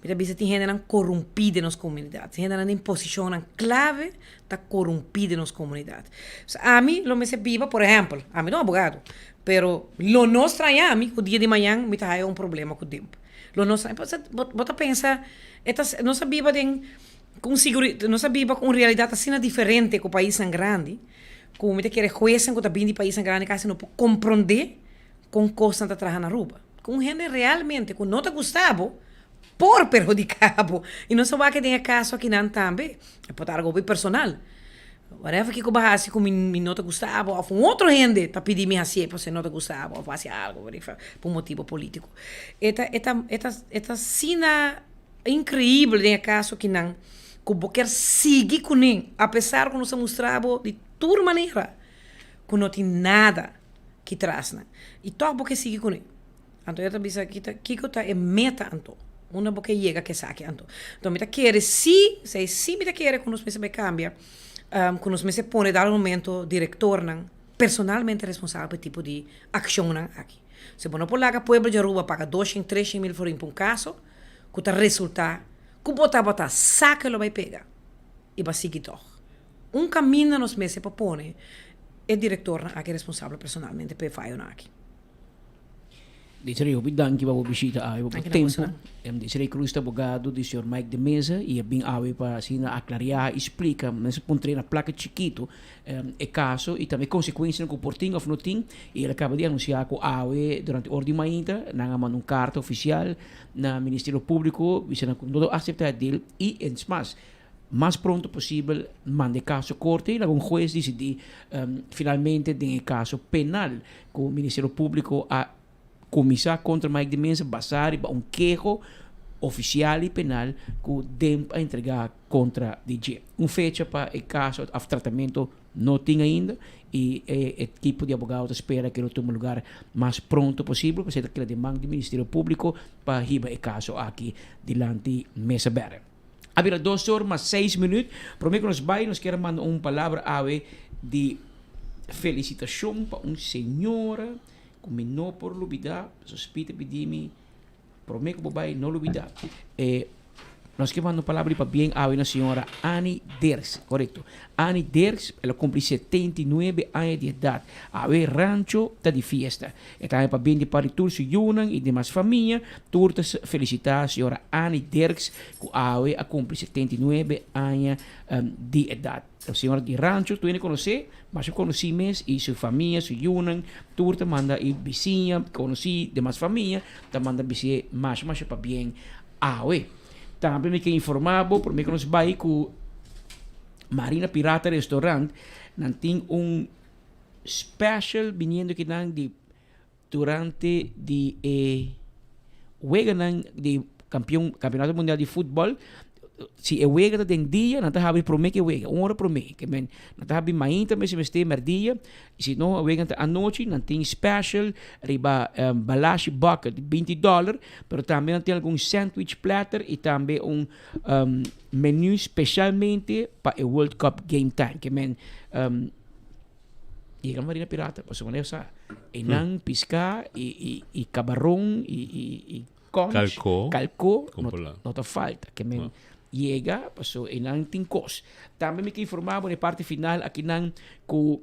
Muita bisa tem gênero corrompido nas comunidades. Gênero em posição clave tá corrompido nas comunidades. A mim, lo me se viva, por exemplo, a mim não é advogado, pero lo não estranha a mim, o dia de manhã, me tá aí problema com o tempo. Lo não estranha. Bota pensar, não sabia com segurança, não sabia com realidade assim diferente com o país tão grande. Como te quer juez que também de país grande casi não pode compreender com coisas que está na rua. Com gente realmente que não te gostava por perjudicado. E não só vai que tenha caso aqui não também. É por algo bem personal. Whatever que eu barrasse com me não te gostava, ou um outro gente tá pedindo me assim, porque não te gostava, ou fazer algo por motivo político. Esta cena incrível de caso que não que quer seguir com ele, apesar que não se mostrava de toda maneira, que não tem nada que traz, né? E todo porque sigue com ele. Então, eu também sei que está é meta, então. Uma porque chega que saque, então. Então, me quer se me quer que nos meses vai cambiar, que nos meses põe dar um momento diretor, não, personalmente responsável por tipo de ação, não, aqui. Se você não pode lagar pueblo de Aruba paga 200, 300 mil por um caso, que está resultar que botar, saca lo vai pegar e vai seguir todo. Caminho nos meses para pôr é diretor aqui responsável personalmente para fazer aqui. Dicerei danke para a visita ao tempo. Dicerei que o advogado do Sr. Mike de Mesa e bem awe para assim aclarar, explica, mas pontre na placa chiquito é caso e também consequências com portinho ou não tem e ele acaba de anunciar que awe durante ordem mainda na manda carta oficial na Ministério Público, dizendo que não aceitar dele e mais pronto possível mande caso corte e um juez decidir finalmente tem caso penal que o Ministério Público a começar contra Mike de Mesa basar um queijo oficial e penal que tem a entregar contra DJ. Fecha para o caso de tratamento não tem ainda e a equipe de advogados espera que ele tome lugar mais pronto possível para ser aquela demanda do Ministério Público para riba o caso aqui delante Mesa Berre. Havia 2 horas mais 6 minutos. Para mim que nós queremos mandar uma palavra de felicitação para uma senhora que não por olvidar, suspeita pedir-me, para mim que não olvidar. nós que mandamos palavra para bem a senhora Annie Derks, correto? Annie Derks, ela cumpre 79 anos de idade. A rancho está de festa. E também para bem de paritur se Yunan e demais família, turtas felicitar a senhora Annie Derks, que a cumpre 79 anos de idade. A senhora de rancho, tu ainda conhece, mas eu conheci mesmo, e sua família, sua Yunan, turta manda e vizinha, conheci demais família, tá manda vizinha mais para bem a Também me que informavo, por mim que nós vai com Marina Pirata Restaurant, não tem special viniendo que não de durante de de campeonato mundial de futebol. Si e wega den dia, não tá por mim que wega, hora por mim, que men, não tá mainta, mas se este merdia, se não wega à noite, não tem special, riba balashi bucket de $20, pero também tem algum sandwich platter e também menu especialmente para o World Cup Game Time, que men e a Marina Pirata, posso maneira sa, enang pisca e cabarão e conch, calco, não tá falta, que men llega, paso inang tingkos. Também me que informava na parte final aqui nang com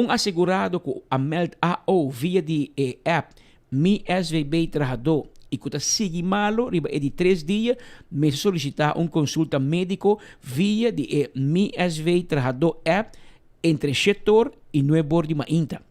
assegurado com a meld AO via de app Mi SVB Trajador e que sigue malo riba de 3 dias me solicitar consulta médico via de Mi SVB Trajador app entre setor e nuevo de mainta.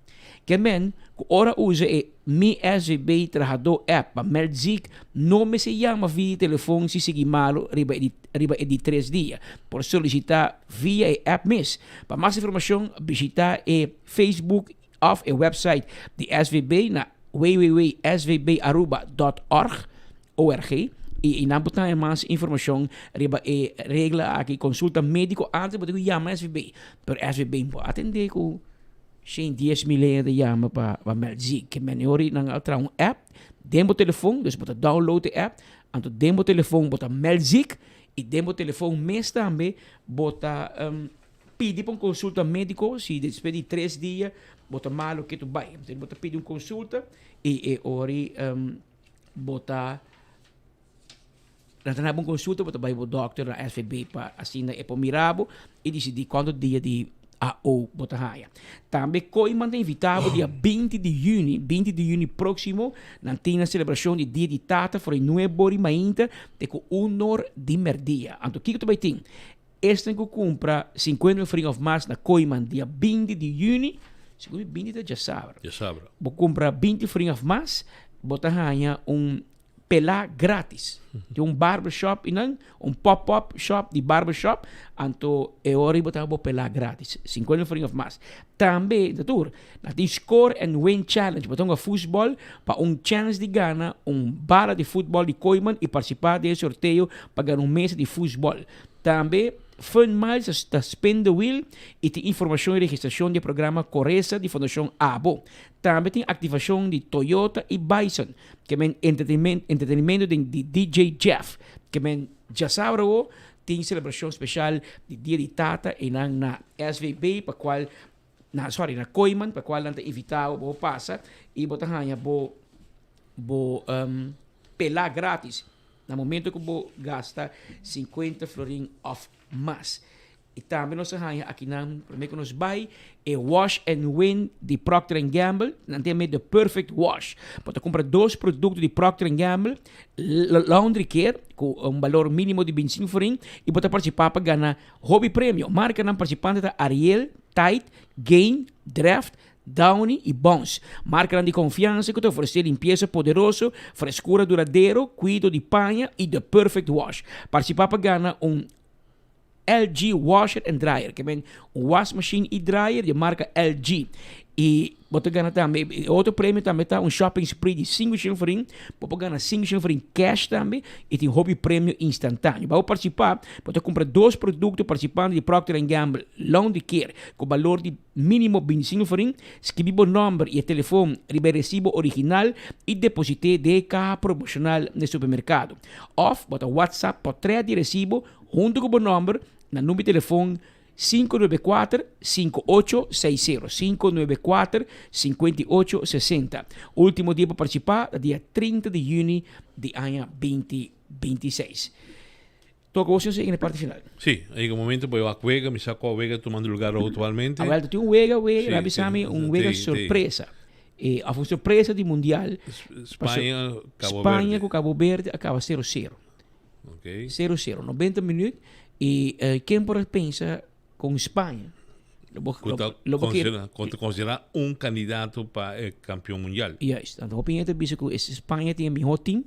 Que men, ora usa Mi SVB Trajador app para melzik, não me se chama via telefone se seguir malo riba de 3 dias. Por solicitar via app mes. Para mais informação, visitar Facebook ou o website de SVB na www.svbaruba.org e não botar mais informação riba regla aqui consulta médico antes de chamar SVB. Pero SVB pode atender com 10 miljoen de jama para melzik. Que men hori nang altra app, demo telefone, dus bota download de app, anto demo telefone bota melzik e demo telefone mes também bota pedir para consulta médico, se depois de 3 dias bota malo que tu vai, então bota pedir consulta e hori bota na consulta bota vai o doctor na SVB para assina e pomirabo e decidir quanto dia de AO Botahaya. Também Coiman tem invitado dia 20 de junho próximo, na tem celebração de dia de tata for nuevo de mainta de com honor de merdia. Anto que tu vai ter? Este que compra 50 free of mass na Coiman dia 20 de junho, segundo 20 de Jasabra. Vou comprar 20 free of mass, Botahaya pelar grátis. Tem barbershop e não pop-up shop de barbershop, anto é hora de botar pelar grátis. 50 free of mass. Também, doutor, na tem Score and Win Challenge, botar futebol para chance de ganhar bala de futebol de Coiman e participar desse sorteio para ganhar mês de futebol. Também Fun Miles está Spin the Wheel e tem informação e registração de programa Corresa de Fundação ABO. Também tem ativação de Toyota e Bison, que é entretenimento de DJ Jeff, que já sabe tem celebração especial de dia de tata e na SVB, para qual na Coiman, para qual não evitado bo passa e botar bo pelar grátis. No momento que você gasta 50 florin of mas. E também nós temos aqui primeiro que nós vai Wash and Win de Procter & Gamble, não tem The Perfect Wash. Pode comprar 2 produtos de Procter & Gamble, Laundry Care, com valor mínimo de 25 florin, e pode participar para ganhar hobby prêmio. Marca não participante da Ariel, Tide, Gain, Draft, Downy e Bones. Marca de confiança que te oferece limpeza poderoso, frescura duradouro, cuido de panha e The Perfect Wash. Participar para ganhar LG Washer and Dryer, que é wash machine e dryer de marca LG. E você ganha também, outro prêmio também está shopping spree de 5 shillings, você ganha 5 shillings cash também e tem hobby prêmio instantâneo. Para participar, você compra 2 produtos participantes de Procter & Gamble Laundry Care com valor de mínimo 25 shillings, escreve o número e o telefone, recibo original e deposite de caja promocional no supermercado. Ou você WhatsApp para 3 de recibo junto com o número na número de telefone 594-5860. 594-5860. Último dia para participar, dia 30 de junho de ano 2026. Toco vos en la parte final. Sí, en un momento voy a Vega, me saco a Vega tomando lugar actualmente. A ver, tiene un Vega, Sí, Rabisami, un sí, Vega sí. sorpresa. A fue sorpresa de Mundial. España, Cabo España Verde. con Cabo Verde acaba 0-0. Okay. 0-0, 90 minutos. Y quem por pensa com Espanha? Considera un candidato para el campeón mundial. Juist, dan de opinião que Espanha tem o melhor time,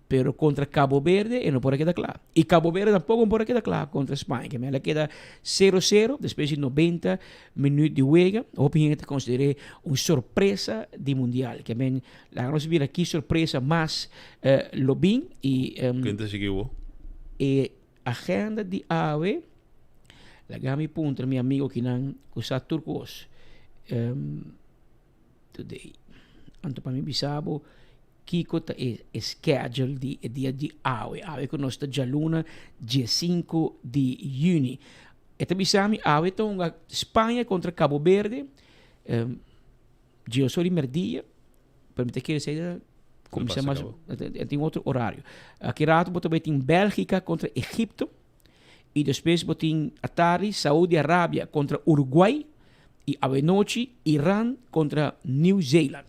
pero contra Cabo Verde e não pode quedar claro. E Cabo Verde tampouco pode quedar claro contra Espanha, que ela queda 0-0, depois de 90 minutos de juego. A opinião que considerei uma surpresa de mundial, que bem, lá nós vimos aqui surpresa mais Lobin e ¿Quién te siguió? agenda de AVE. La gami punta mi amigo que nan usa turcos today. Anto para mi bisabo Kiko ta schedule di dia di AVE con nostra Jaluna dia 5 di Juni. Eta bisami AVE tonga Spagna contra Cabo Verde. Dia soli merdia. Permite que seja como se chama, tem outro horário. Aqui rato botou em Bélgica contra Egipto. E depois botin Atari, Saudi-Arábia contra Uruguai e a noite Irã contra New Zealand.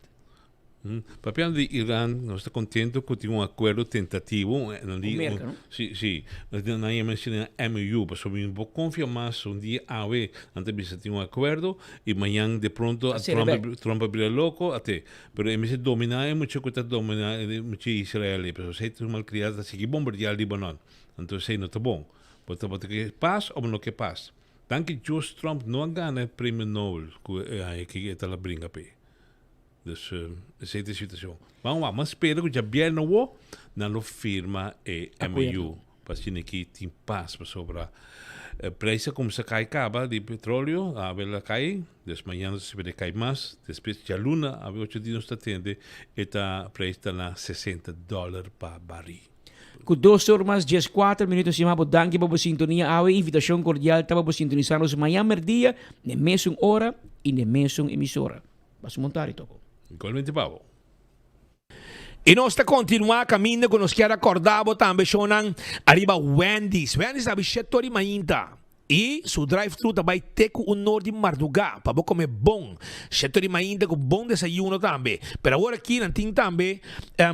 Papiano de Irán no está contento que tiene un acuerdo tentativo. ¿no? Sí. Nadie menciona MU, pero me confía más un día a ver, antes de tener un acuerdo y mañana de pronto Trump abre loco, pero en vez de dominar, mucho que está dominar mucho Israel, pero se ha malcriado, así que bombardear Líbano. Entonces, no está bon. Porque que paz o no que paz. Tant que Just Trump não ganha o prêmio Nobel que está lá brinca pe. Dus essa é a situação. Vamos lá, mas espero que já vier no não firma MU para que tem paz para sobre preço como se cai caba de petróleo, a ver cai, des manhã se vê cai mais, depois de luna, a ver 8 dias está tendo, eta preço está na $60 para barril. Com 2 horas, 14 minutos, se chama Danke para a sintonia. A invitação cordial para a sintonizar-nos amanhã, dia, na mesma hora e na mesma emissora. Vamos montar e toco. Igualmente, Pablo. E nós está continuar caminho que nós quer acordar também chonan arriba Wendy's. Wendy's sabe setor mainta. E su drive-thru também tem com norte de Marduga para comer bom. Setor mainta com bom desayuno também. Pero agora aqui não tem também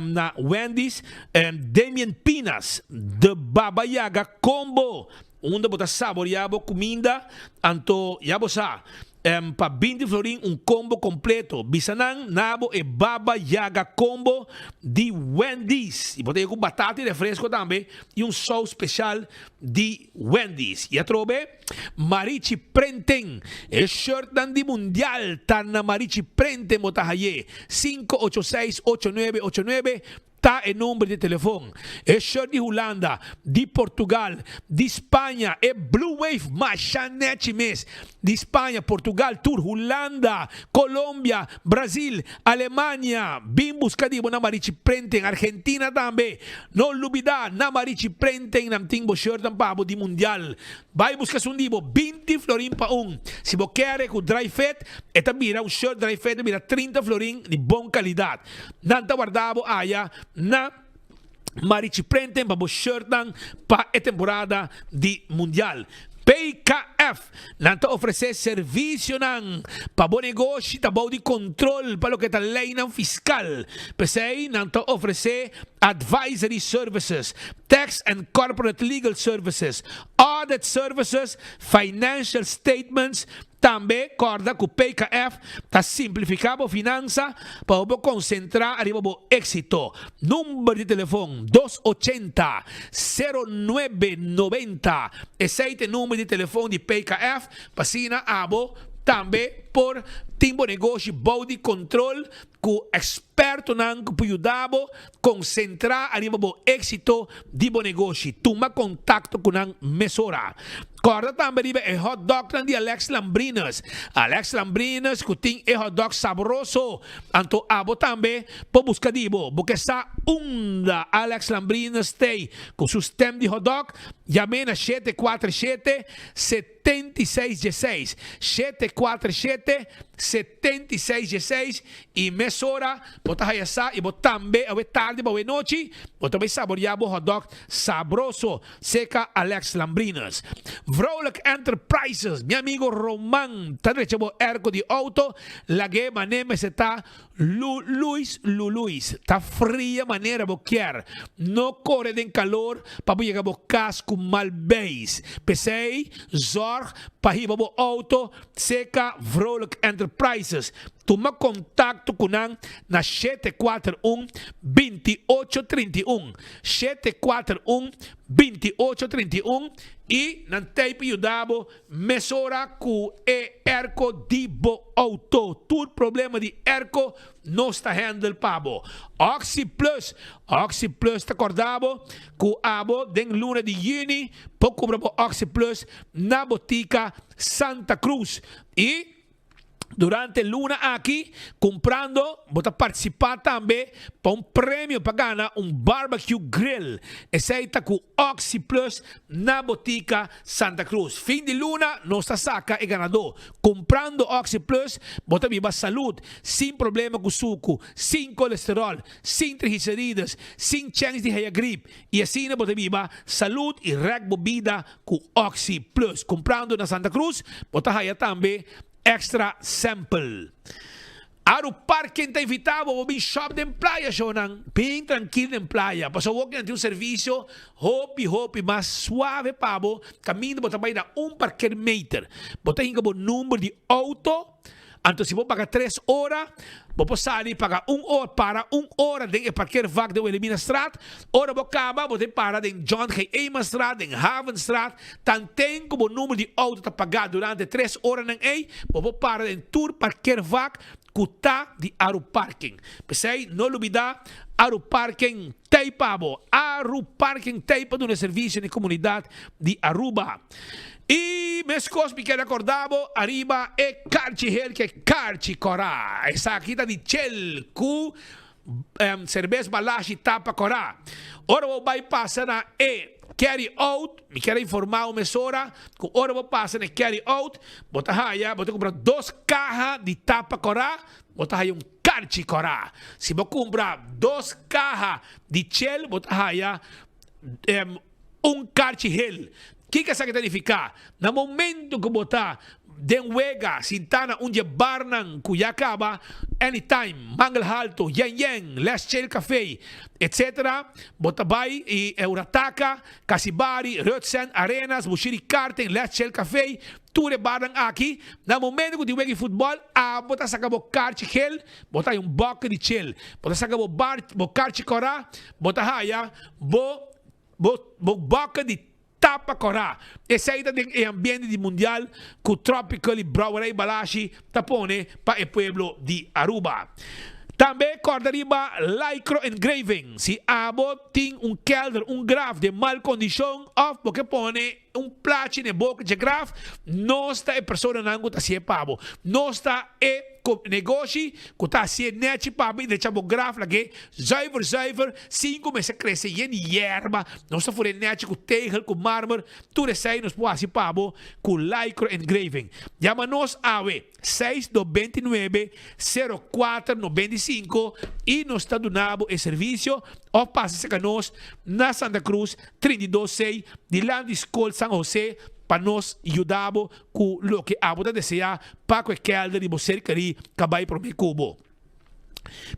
na Wendy's Damien Pinas de Baba Yaga combo. Onde botar saboreado comida, anto ya bosa. Para 20 florin combo completo. Bisanan, nabo e Baba Yaga combo de Wendy's. E botei com batata e refresco também. E sauce especial de Wendy's. E a trobe, Marichi Prenten. E shirt de mundial. Tana Marichi Prenten motahaye. 586-8989. Está el número de teléfono. Es shirt de Holanda, de Portugal, de España, es Blue Wave, Machanete mes. De España, Portugal, Tour, Holanda, Colombia, Brasil, Alemania, Bim buscadivo na Marichi Prenten, Argentina también. No olvidar, na Marichi Prenten, nam timbo shirt pabo de mundial. Vai buscar un divo, 20 florin pa un. Si vos querés con dry fit, esta mira un shirt dry fit, mira 30 florin de buena calidad. Nanta guardavo allá, na Marichi Prenten para o shirt para a temporada de mundial. PKF nanta oferecer serviço para bom negócio, tá bom de controle para o que está lei fiscal. PCI nanta oferecer advisory services, tax and corporate legal services, audit services, financial statements. Também corda que o PKF está simplificando a finança para concentrar arriba o êxito. Número de telefone 280-0990. Esse é o número de telefone de PKF. Passina abo também por timbo negócio bom de controle que o experto não pode ajudar a concentrar arriba o êxito de bom negócio. Toma contato com a mesora. Corda também riba é hot dog de Alex Lambrinas. Alex Lambrinas que tem é hot dog saboroso. Anto abo também po busca dibo. Porque sa unda Alex Lambrinas tem com sistema de hot dog. Llame na 747-7616. 747-7616. E mesora, bota hayasa e bota também a tarde, boa noite. Bota bem saboreado hot dog saboroso. Seca Alex Lambrinas. Vrolijk Enterprises, meu amigo Roman, tá deixando ergo de auto, lage maneme se tá Luis, tá fria maneira boquer, não corre den calor, para chegar bo casco mal beis, pensei, zorg, para ir bo auto, seca Vrolijk Enterprises. Toma contato com na 741-2831. 741-2831. E não tem para ajudar mesura com erco de bo auto. Todo problema de erco não está handle pabo. Oxy Plus está acordado com abo den luna de juni. Pouco para Oxy Plus na botica Santa Cruz. E durante luna aqui, comprando, vou participar também para prêmio para ganhar barbecue grill. Esse aí está com Oxy Plus na botica Santa Cruz. Fim de luna, nossa saca é ganador. Comprando Oxy Plus, bota viva saúde, sem problema com suco, sem colesterol, sem triglicéridas, sem chance de reia gripe. E assim, bota viva saúde e bebida com Oxy Plus. Comprando na Santa Cruz, bota reia também extra sample. Aro parque está invitado o bem shop de playa shonan, bem tranquilo em playa. Passou o que tem um serviço hopi mais suave pabo, caminho botar para ir a parque meter. Botar em o número de auto. Então, se vou pagar 3 horas, vou sair pagar 1 hora para 1 hora de parquear vac de Elimina Straat. Ora vou acabar, vou ter parada em John G. Eyman Straat, em Haven Straat. Tanto como o número de auto está pagado durante 3 horas nem aí, vou parar em tour parquear vac cuta de Aru Parking. Pensei, não olvidar, Aru Parking Teipabo. Aru Parking Teipa de um serviço de comunidade de Aruba. E meus me quero acordar, arriba é Carchi Hel, que é Carchi Corá. Essa aqui está de Chel, com cerveja balashi tapa Corá. Ora vou bypassar na carry out, me quero informar uma mesora, que ora vou passar na carry out, bota raia, vou comprar 2 caixas de tapa Corá, bota raia Carchi Corá. Se vou comprar 2 caixas de Chel, bota raia Carchi Hel. O que isso significa? No momento que botar denwega, sintana, barnan, cuyacaba, anytime, mangal halto, yen, les chel café, etc. Botabay e Eurataka, Kasibari, Rutsen, Arenas, Bushiri Karten, les chel café, ture barnan aqui. No momento que diwegi futebol, bota sacabo carchi gel, bota boca de chel, bota sacabo carchi corá, bota haya, boca de tapa Corá. Esse aí é ambiente de mundial com Tropical e Brauerei Balashi tapone para o pueblo de Aruba. Também corda-riba Lycro Engraving. Se abo tem kelder, graf de mal condição, ou porque pone plato na boca de graf, não está a pessoa não está se pabo. Não está negócio que está se net pabo e deixa o graf lá que zuiver 5 meses cresce em erva, não está fora net com tegel com mármore, tudo isso aí nos pode se pabo com Lycro Engraving. Chama-nos AWE 629-0495 e nos está dando o serviço ou passa-se a nós na Santa Cruz 326 de Land School San José para nos ajudar com o que a boda deseja para que calda de você querer acabar para o cubo.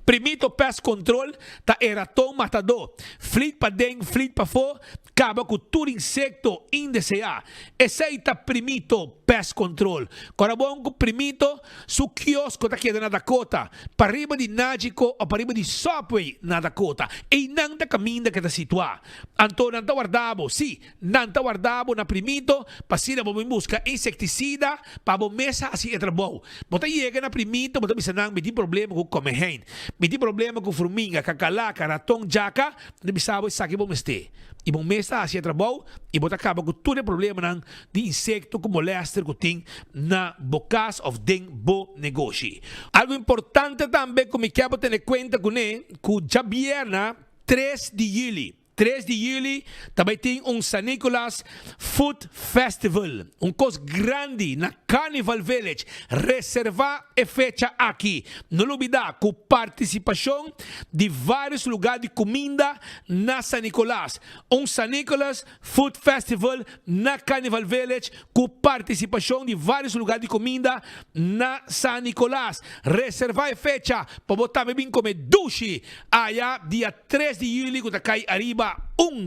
Primito pest control ta eratom matador. Flit pa dentro, flit pa fora, acaba com todo insecto indesejado. Esse aí tá primito pest control. Quando bom com primito, su quiosco tá aqui na Dakota, para riba de Nágico ou para riba de Subway na Dakota. E não tá caminho que tá situado. Então, não tá guardado, sim, não tá guardado na primito, para se vamos buscar inseticida, para a mesa assim é trabalho. Bota chega na primito, bota bisa nang may problema com comer. Alpine. Miti problema com formiga, cacalaca, ratão, jaca, de bisabo e saque bom meste. E bom mês está a trabalho e bota acaba com todo o problema de insecto como molester que tem na bocas of den bo negócio. Algo importante também que me quero ter em conta com ele, que já vierna 3 de julho. 3 de julho também tem San Nicolas Food Festival, coisa grande na Carnival Village. Reservar a fecha aqui. Não olvidar com participação de vários lugares de comida na San Nicolas. San Nicolas Food Festival na Carnival Village com participação de vários lugares de comida na San Nicolas. Reservar a fecha para botar bem como dushi allá dia 3 de julho que está cai arriba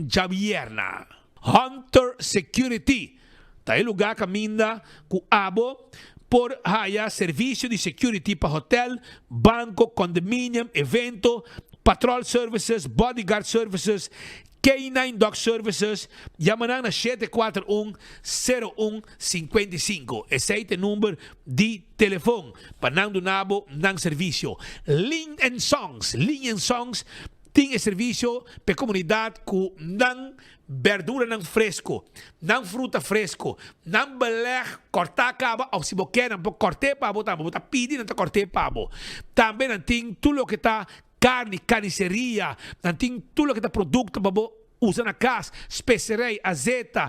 Javierna. Hunter Security. Tá aí lugar caminha com abo por haya serviço de security para hotel, banco, condomínio, evento, patrol services, bodyguard services, K9 Dog Services. Yaman na 741-0155. Esse é o número de telefone para não nabo ng serviço. Ling and Songs tem serviço para a comunidade com não verdura não fresco, não fruta fresco, não beleg cortar caba ou se você não cortar para botar pedir não cortar para também não tem tudo o que está carne, carniceria, não tem tudo o que está produto para usar na casa, especiaria, azeite,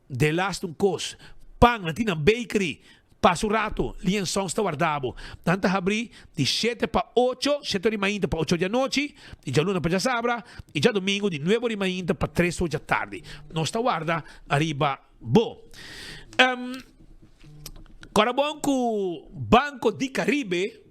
de last cos, pão, não tem bakery. Passo rato, liação está guardado. Tanto abrir de 7 para 8, 7 de manhã para 8 da noite, e já luna para já sabra, e já domingo de 9 de manhã para 3 da tarde. Não está guarda, arriba, bom. Agora bom que o Banco de Caribe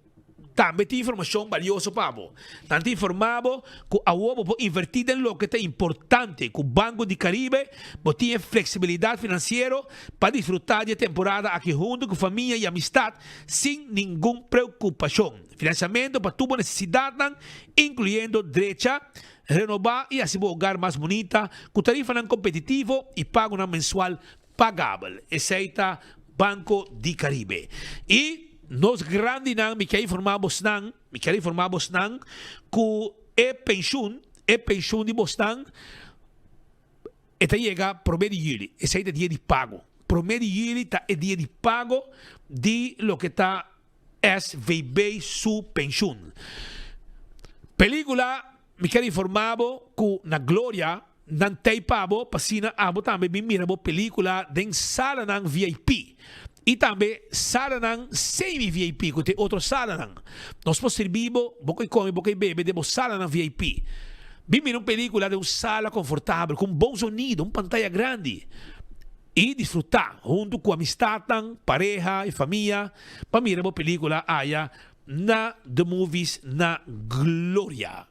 também tem informação valiosa para você. Tanto informado que a UOB pode invertir em lo que é importante, que o Banco de Caribe tem flexibilidade financeira para desfrutar de temporada aqui junto com família e amistade sem nenhuma preocupação. Financiamento para tua necessidade, incluindo direita, renovar e assim lugar mais bonita, com tarifa não competitivo e pago não mensual pagável. Esse é o Banco de Caribe. E nós grandes não me quer informarmos que é pensão de Boston está chega pro mês de julho. Esse é o dia de pago. Pro mês de julho está o dia de pago de lo que está SVB su pensão. Película me quer informar que na Glória não tem pago, passina abo também me mira película de sala ng VIP. E também sala ng semi-VIP, que tem outro sala ng. Nós podemos servir, boca e come, boca e bebe, demos sala ng VIP. Vimos uma película de uma sala confortável, com bom sonido, uma pantalla grande. E desfrutar, junto com amistade, pareja e família, para mirar uma película allá na The Movies na Glória.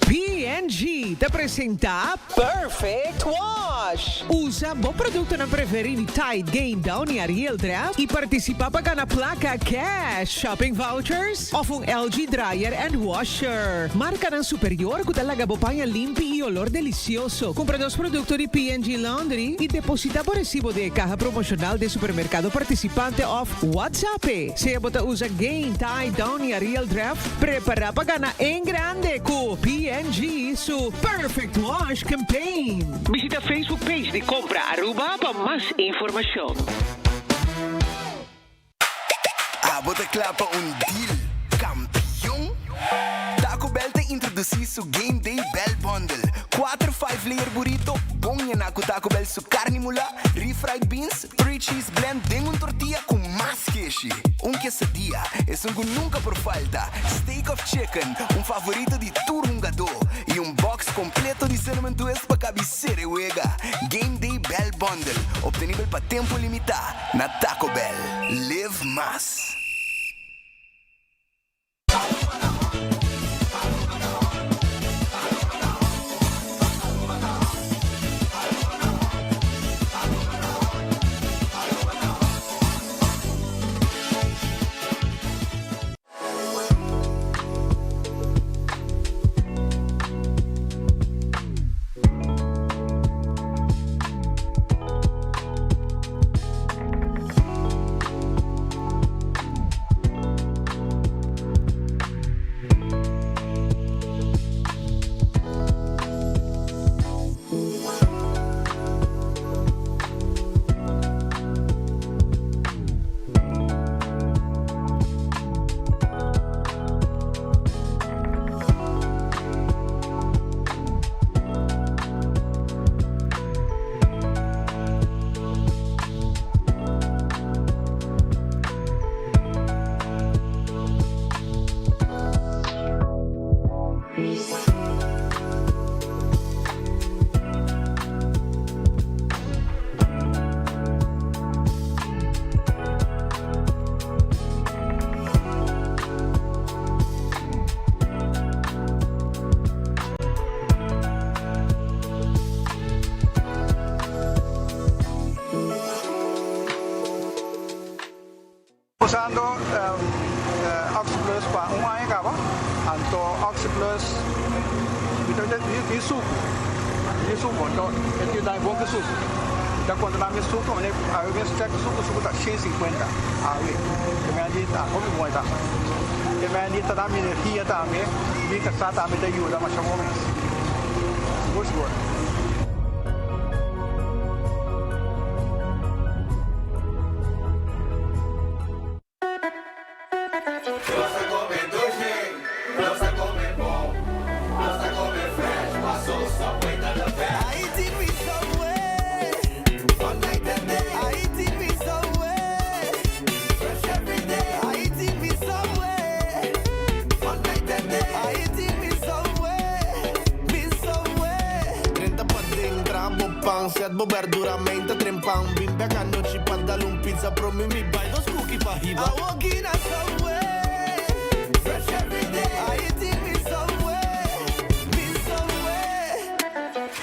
P&G te apresenta Perfect Wash. Usa bom produto na preferir Tide, Gain Down e Ariel Draft e participa para na placa cash, shopping vouchers ou LG Dryer and Washer. Marca ng superior que talaga bopanya limpi e olor delicioso. Compra dos produtos de P&G Laundry e deposita por recibo de caja promocional de supermercado participante of WhatsApp. Se bota usa Gain, Tide, Down e Ariel Draft, prepara para gana em grande com P&G su Perfect Wash Campaign. Visita Facebook page de Compra Aruba para mais informação. Bota clapa deal, campeão. Taco Bell te introduzi su Game Day Bell Bundle. 4 5-layer burrito, bom na com Taco Bell su carne mula, refried beans, 3 cheese blend, tem tortilla com mais queijo. Quesadilla es algo nunca por falta. Steak of chicken, favorito de turungador. E box completo de cinnamon twist para cabeceira e huega. Game Day Bell Bundle, obtenível para tempo limitado na Taco Bell. Live más. usando Oxyplus para um ano acaba, então Oxyplus isso então ele dá bom que suco. Então quando dá mais suco, aí eu check suco tá 150, aí que me adita, como bom tá. Que me adita dá energia também, e que está também tem ajuda mais momentos. Good. Set verduramente trempang bimbe kano ci padalong pizza pro me buy those cookie pa hiba I walk in a subway fresh every day I eat me somewhere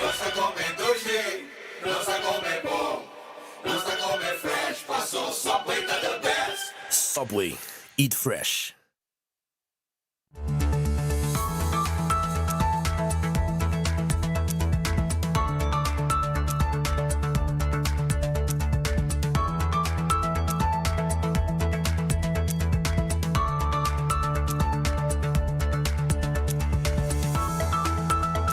Nossa come doce Nossa come bom Nossa come fresh Passou Subway tá the best Subway, eat fresh